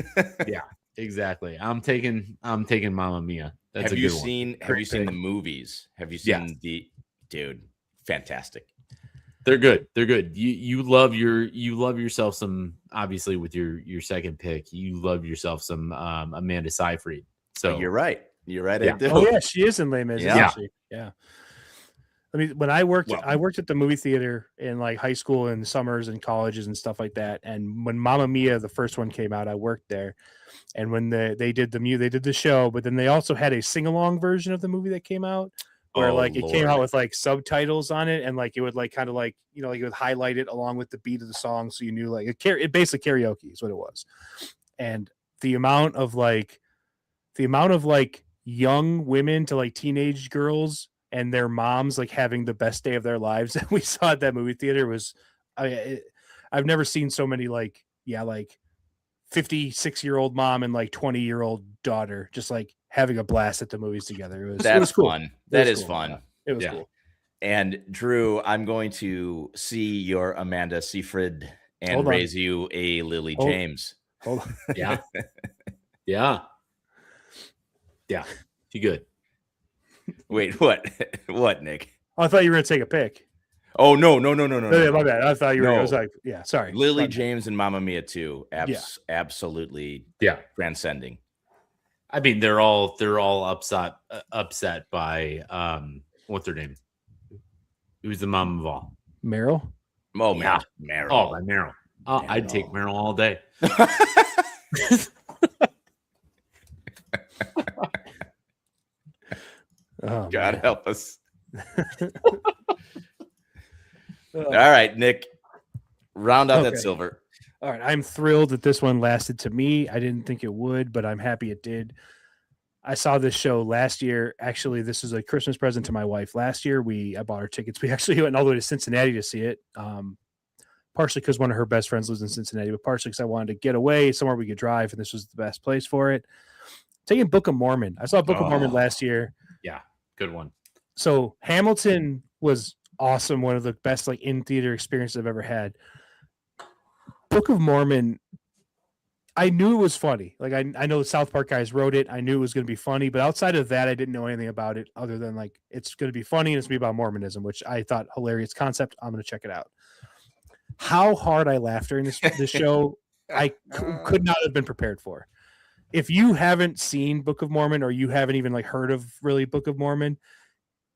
Yeah, exactly. I'm taking Mamma Mia. That's Have you seen the movies? Have you seen dude? Fantastic. They're good. They're good. You love yourself some, obviously with your second pick, you love yourself some Amanda Seyfried. So you're right. You're right. Yeah. I do. Oh yeah, she is in Les Mis. Yeah. Yeah. I mean, when I worked at the movie theater in like high school and summers and colleges and stuff like that. And when Mamma Mia, the first one, came out, I worked there. And when they did the show, but then they also had a sing along version of the movie that came out, where it came out with like subtitles on it, and like it would like kind of like like it would highlight it along with the beat of the song, so you knew like it basically karaoke is what it was. And the amount of young women to like teenage girls and their moms like having the best day of their lives that we saw at that movie theater was, I've never seen so many like 56-year-old mom and like 20-year-old daughter just like having a blast at the movies together. It was cool. Fun. That is fun. It was cool. And Drew, I'm going to see your Amanda Seyfried and raise you a Lily James. Hold on. Yeah. Yeah. You good. Wait, what? What, Nick? Oh, I thought you were going to take a pick. Oh, no. Yeah, my bad. I thought you were. I was like, yeah, sorry. Lily James and Mamma Mia too. Absolutely. Yeah. Transcending. I mean, they're all upset by what's her name? Who's the mom of all? Meryl. Oh, yeah. Meryl. Oh, by Meryl. Oh, I'd take Meryl all day. Oh, God help us. All right, Nick, round out that silver. All right, I'm thrilled that this one lasted to me. I didn't think it would, but I'm happy it did. I saw this show last year. Actually, this is a Christmas present to my wife. Last year, I bought her tickets. We actually went all the way to Cincinnati to see it, partially because one of her best friends lives in Cincinnati, but partially because I wanted to get away somewhere we could drive, and this was the best place for it. Taking Book of Mormon. I saw Book of Mormon last year. Yeah, good one. So Hamilton was awesome. One of the best like in theater experiences I've ever had. Book of Mormon, I knew it was funny. Like I know the South Park guys wrote it. I knew it was going to be funny, but outside of that, I didn't know anything about it other than like it's going to be funny and it's going to be about Mormonism, which I thought hilarious concept. I'm going to check it out. How hard I laughed during this show, I could not have been prepared for. If you haven't seen Book of Mormon or you haven't even like heard of really Book of Mormon,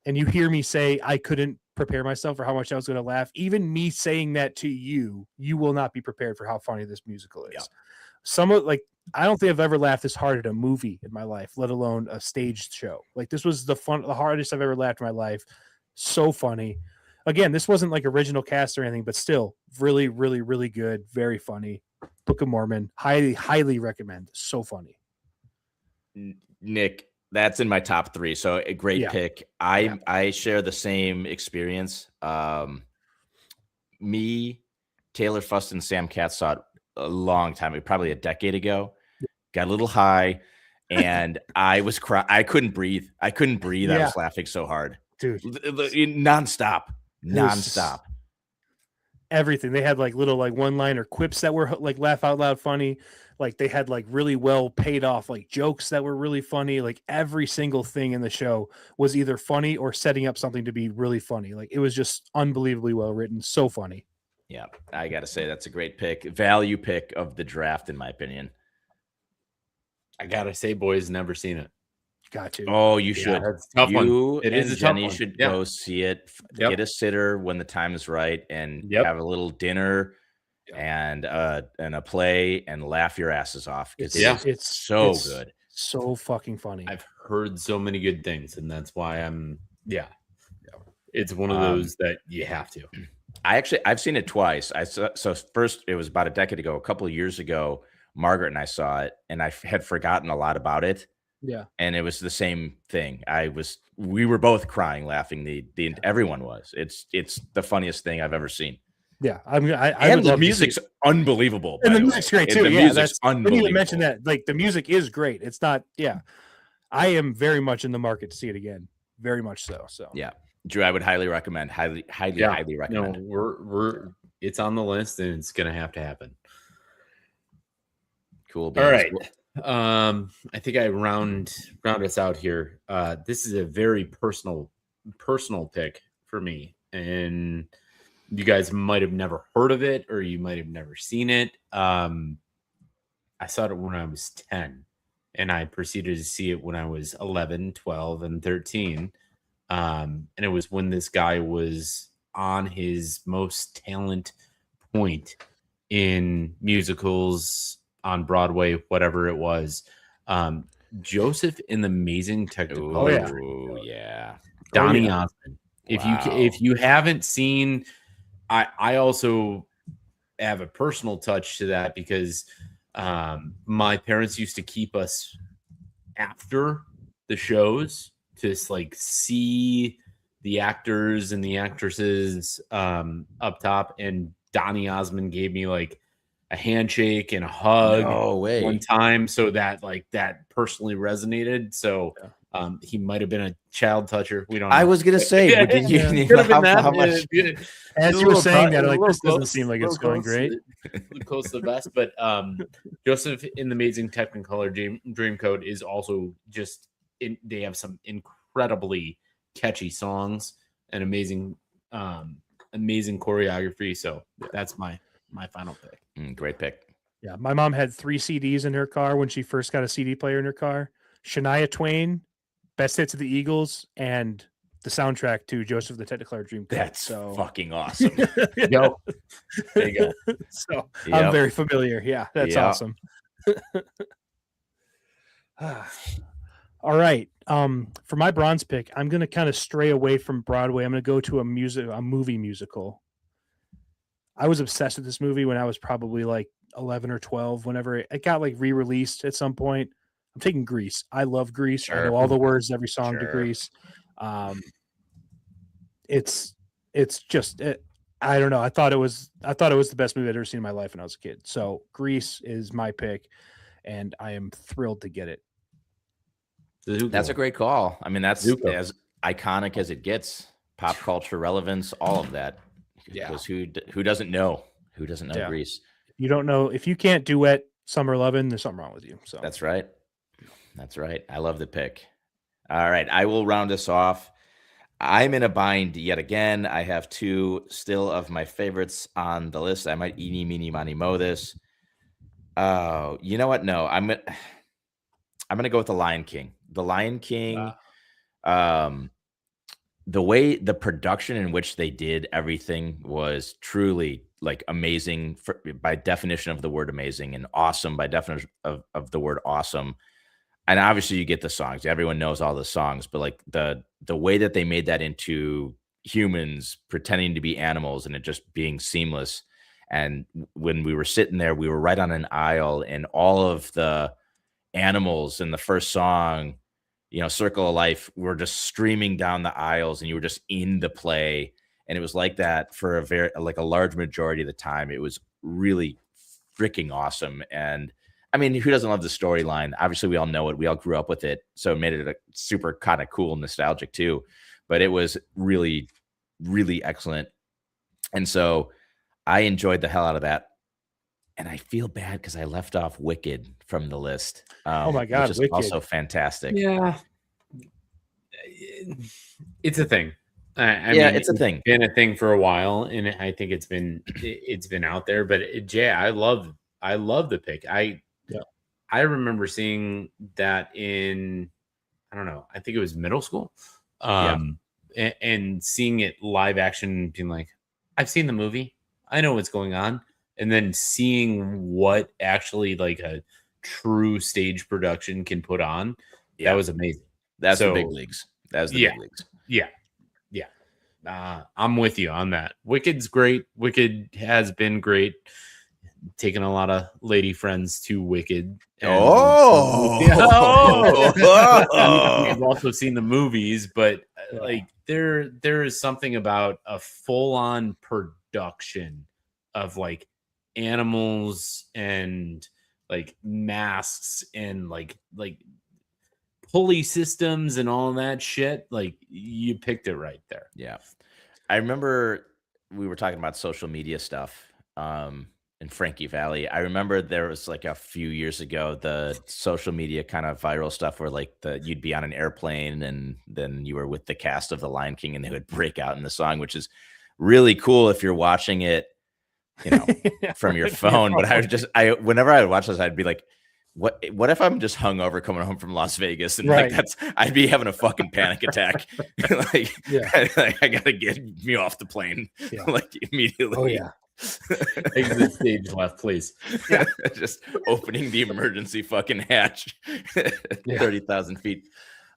and you hear me say I couldn't prepare myself for how much I was going to laugh. Even me saying that to you, you will not be prepared for how funny this musical is. Yeah. Some of like, I don't think I've ever laughed this hard at a movie in my life, let alone a staged show. Like this was the hardest I've ever laughed in my life. So funny. Again, this wasn't like original cast or anything, but still really, really, really good. Very funny. Book of Mormon. Highly recommend. So funny. Nick, that's in my top 3. So a great pick. I share the same experience. Me, Taylor Fuss, and Sam Katz saw it a long time, probably a decade ago. Got a little high, and I was I couldn't breathe. I was laughing so hard, dude, nonstop. Everything. They had like little like one-liner quips that were like laugh out loud funny. Like they had like really well paid off like jokes that were really funny. Like every single thing in the show was either funny or setting up something to be really funny. Like it was just unbelievably well written. So funny. Yeah, I got to say that's a great pick. Value pick of the draft, in my opinion. I got to say, boys, never seen it. Got to. Oh, you should. It's a tough you one. It is a Jenny tough one. should go see it. Get a sitter when the time is right, and have a little dinner and a play and laugh your asses off. It's so good, so fucking funny. I've heard so many good things, and that's why I'm. It's one of those that you have to. I've seen it twice. So first it was about a decade ago. A couple of years ago, Margaret and I saw it, and I had forgotten a lot about it. Yeah. And it was the same thing. We were both crying, laughing. Everyone was. It's the funniest thing I've ever seen. Yeah. And the music's unbelievable. And the music's great too. The music's unbelievable. When you mentioned that, like the music is great. It's not, I am very much in the market to see it again. Very much so. So yeah. Drew, I would highly recommend. Highly recommend. No, we're it's on the list and it's gonna have to happen. Cool. All right. I think I round us out here. This is a very personal pick for me, and you guys might have never heard of it or you might have never seen it. I saw it when I was 10, and I proceeded to see it when I was 11, 12, and 13. And it was when this guy was on his most talent point in musicals, on Broadway, whatever it was. Joseph in the Amazing Technicolor Dreamcoat. Donny Osmond. If you haven't seen, I also have a personal touch to that because my parents used to keep us after the shows to like see the actors and the actresses up top, and Donny Osmond gave me like a handshake and a hug one time, so that like that personally resonated. So he might have been a child toucher. We don't know. I was gonna say, did you how much? As you were saying that, like this doesn't seem like it's going great. Close to the best, but Joseph in the Amazing Technicolor Dreamcoat is also just they have some incredibly catchy songs and amazing choreography. So that's my final pick. Great pick. Yeah, my mom had 3 CDs in her car when she first got a CD player in her car. Shania Twain, Best Hits of the Eagles, and the soundtrack to Joseph the Technicolor Dreamcoat. That's fucking awesome. Yo, there you go. So I'm very familiar. Yeah, that's awesome. All right. For my bronze pick, I'm going to kind of stray away from Broadway. I'm going to go to a movie musical. I was obsessed with this movie when I was probably like 11 or 12, whenever it got like re-released at some point. I'm taking Grease. I love Grease. I know all the words, every song to Grease. It's just, I don't know. I thought it was the best movie I'd ever seen in my life when I was a kid. So Grease is my pick, and I am thrilled to get it. That's a great call. I mean, that's as iconic as it gets. Pop culture relevance, all of that. Because who doesn't know? Who doesn't know Grease? You don't know if you can't duet Summer Lovin', there's something wrong with you. So that's right. I love the pick. All right, I will round us off. I'm in a bind yet again. I have 2 still of my favorites on the list. I might eeny, meeny, miny, moe this. Oh, you know what? No, I'm gonna go with The Lion King. The Lion King. the way the production in which they did everything was truly like amazing by definition of the word amazing, and awesome by definition of the word awesome. And obviously you get the songs. Everyone knows all the songs, but like the way that they made that into humans pretending to be animals and it just being seamless. And when we were sitting there, we were right on an aisle, and all of the animals in the first song, Circle of Life, were just streaming down the aisles, and you were just in the play. And it was like that for a large majority of the time. It was really freaking awesome. And I mean, who doesn't love the storyline? Obviously, we all know it. We all grew up with it. So it made it a super kind of cool, nostalgic too. But it was really, really excellent. And so I enjoyed the hell out of that. And I feel bad because I left off Wicked from the list. Oh my God, which is Wicked. also fantastic. Yeah. It's a thing. I Yeah, mean, it's a thing. Been a thing for a while, and I think it's been out there. But Jay, I love the pick. I remember seeing that in, I don't know, I think it was middle school, and seeing it live action, being like, I've seen the movie, I know what's going on, and then seeing what actually like a true stage production can put on, that was amazing. That's the big leagues. That's the big leagues. Yeah. I'm with you on that. Wicked's great. Wicked has been great. Taken a lot of lady friends to Wicked. We've also seen the movies, but like there is something about a full-on production of like animals and like masks and like pulley systems and all that shit. Like, you picked it right there. Yeah. I remember we were talking about social media stuff in Frankie Valley. I remember there was like a few years ago, the social media kind of viral stuff where like you'd be on an airplane and then you were with the cast of The Lion King and they would break out in the song, which is really cool if you're watching it, from your phone. But whenever I would watch this, I'd be like, what if I'm just hungover coming home from Las Vegas and I'd be having a fucking panic attack. I gotta get me off the plane like immediately. Oh yeah. Exit stage left, please. Just opening the emergency fucking hatch. 30,000 feet.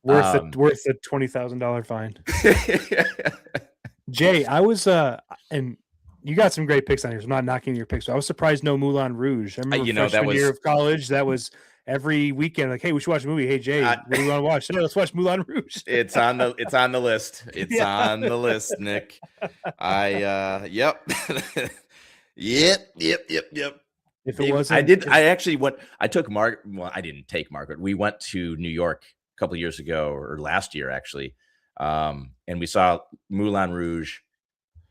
Worth a $20,000 fine. Jay, I was and you got some great picks on here. So I'm not knocking your picks. But I was surprised no Moulin Rouge. I remember freshman year of college, that was every weekend. Like, hey, we should watch a movie. Hey, Jay, what do you want to watch? Hey, let's watch Moulin Rouge. It's on the list. It's on the list, Nick. Yep. If it wasn't, I took Margaret. Well, I didn't take Margaret. We went to New York a couple of years ago, or last year actually, and we saw Moulin Rouge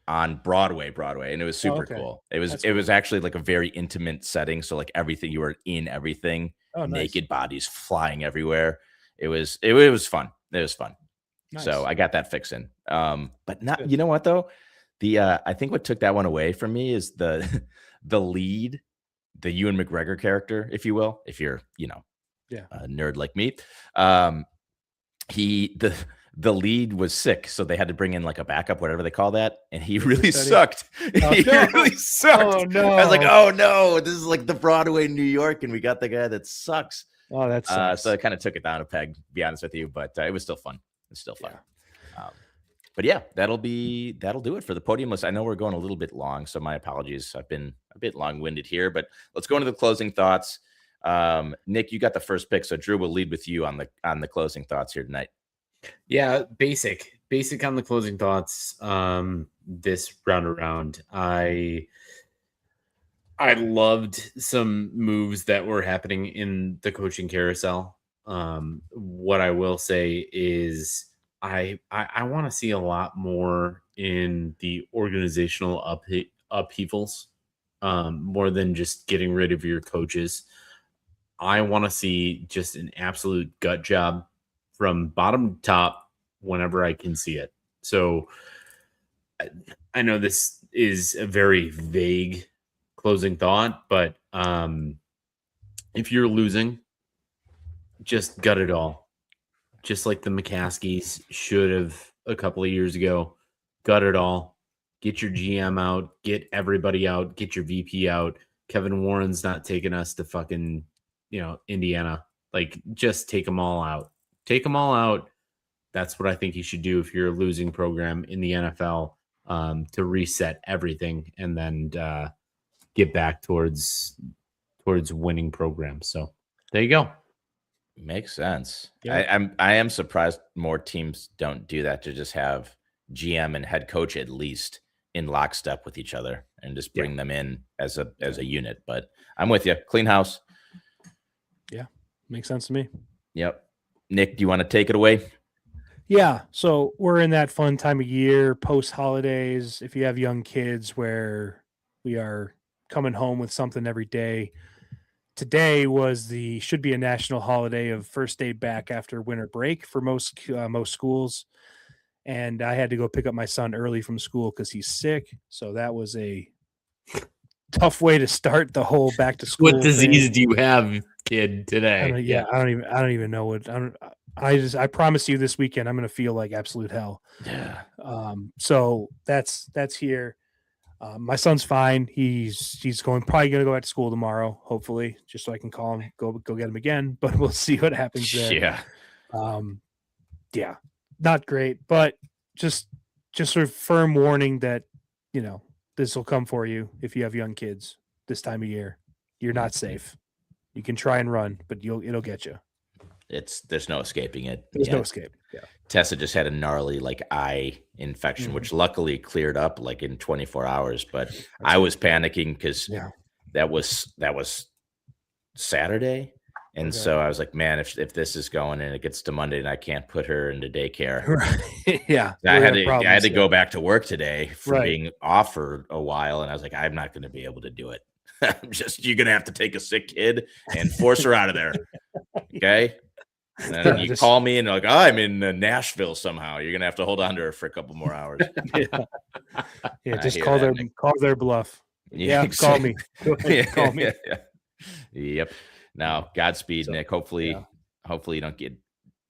on Broadway, and it was super cool. It was actually like a very intimate setting, so like everything, you were in everything, naked bodies flying everywhere. It was fun. It was fun. Nice. So I got that fix in. But not, good. You know what though? I think what took that one away from me is the lead, the Ewan McGregor character, if you will, if you're, a nerd like me. The lead was sick, so they had to bring in like a backup, whatever they call that, and he really sucked. Really sucked. Oh no! I was like, oh no, this is like the Broadway New York, and we got the guy that sucks. Oh, that sucks. So I kind of took it down a peg, to be honest with you, but it was still fun. It's still fun. Yeah. But yeah, that'll do it for the podium list. I know we're going a little bit long, so my apologies. I've been a bit long-winded here, but let's go into the closing thoughts. Nick, you got the first pick, so Drew will lead with you on the closing thoughts here tonight. Yeah, basic on the closing thoughts. This round around, I loved some moves that were happening in the coaching carousel. What I will say is I want to see a lot more in the organizational upheavals, more than just getting rid of your coaches. I want to see just an absolute gut job from bottom to top whenever I can see it. So I know this is a very vague closing thought, but if you're losing, just gut it all. Just like the McCaskies should have a couple of years ago. Gut it all. Get your GM out. Get everybody out. Get your VP out. Kevin Warren's not taking us to fucking, Indiana. Like, just take them all out. Take them all out. That's what I think you should do if you're a losing program in the NFL, to reset everything and then get back towards winning programs. So there you go. Makes sense. Yeah. I am surprised more teams don't do that, to just have GM and head coach at least in lockstep with each other and just bring them in as a unit. But I'm with you. Clean house. Yeah, makes sense to me. Yep. Nick, do you want to take it away? Yeah, so we're in that fun time of year, post holidays. If you have young kids, where we are coming home with something every day. Today should be a national holiday of first day back after winter break for most schools, and I had to go pick up my son early from school because he's sick. So that was a tough way to start the whole back to school. What disease do you have, kid, today? I don't even know what. I promise you this weekend I'm going to feel like absolute hell. Yeah. So that's here. My son's fine. He's probably going to go back to school tomorrow, hopefully, just so I can call him, go get him again. But we'll see what happens there. Yeah. Yeah, not great, but just sort of firm warning that this will come for you if you have young kids this time of year. You're not safe. You can try and run, but it'll get you. There's no escaping it. There's no escape. Yeah. Tessa just had a gnarly eye infection, which luckily cleared up like in 24 hours. But I was panicking because that was Saturday. And so I was like, man, if this is going and it gets to Monday and I can't put her into daycare. Right. Yeah. I had to go back to work today from being off for a while. And I was like, I'm not going to be able to do it. You're going to have to take a sick kid and force her out of there. Okay. And then you call me and like, I'm in Nashville somehow. You're going to have to hold on to her for a couple more hours. Yeah. Just call their bluff. Yeah. Exactly. Call me. Go ahead, call me. Yep. Now, Godspeed, Nick. Hopefully you don't get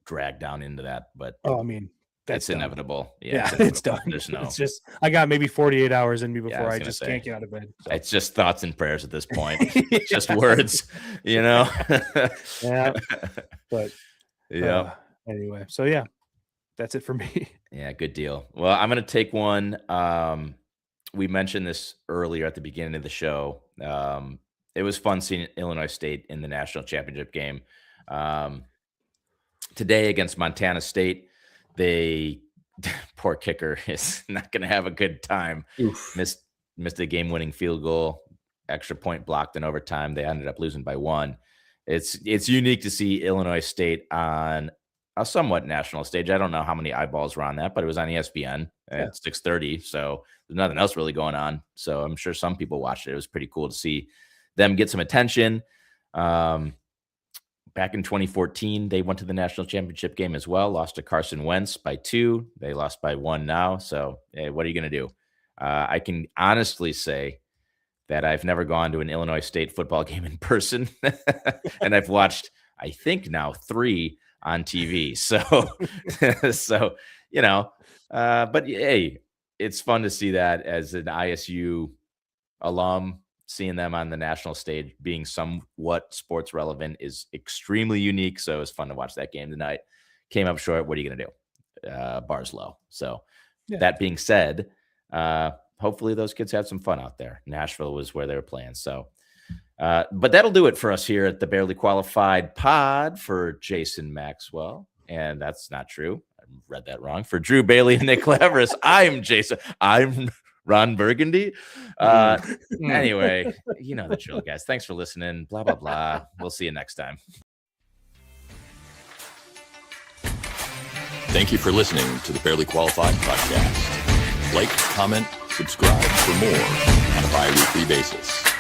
dragged down into that. But that's inevitable. Yeah, it's done. There's no. It's just I got maybe 48 hours in me before I just can't get out of bed. So. It's just thoughts and prayers at this point. It's just words, Yeah. But anyway, so that's it for me. Yeah, good deal. Well, I'm gonna take one. We mentioned this earlier at the beginning of the show. It was fun seeing Illinois State in the national championship game today against Montana State. They poor kicker is not going to have a good time. Missed a game-winning field goal, extra point blocked in overtime. They ended up losing by 1. It's unique to see Illinois State on a somewhat national stage. I don't know how many eyeballs were on that, but it was on ESPN at 6:30, so there's nothing else really going on. So I'm sure some people watched it. It was pretty cool to see them get some attention. Back in 2014, they went to the national championship game as well, lost to Carson Wentz by 2. They lost by 1 now. So, hey, what are you going to do? I can honestly say that I've never gone to an Illinois State football game in person. And I've watched, I think now 3 on TV. So, but hey, it's fun to see that as an ISU alum. Seeing them on the national stage being somewhat sports relevant is extremely unique. So it was fun to watch that game tonight. Came up short. What are you going to do? Bar's low. So that being said, hopefully those kids had some fun out there. Nashville was where they were playing. So, but that'll do it for us here at the Barely Qualified Pod for Jason Maxwell. And that's not true. I read that wrong. For Drew Bailey and Nick Laveris, I'm Ron Burgundy. Anyway, you know the drill, guys. Thanks for listening. Blah, blah, blah. We'll see you next time. Thank you for listening to the Barely Qualified Podcast. Like, comment, subscribe for more on a bi-weekly basis.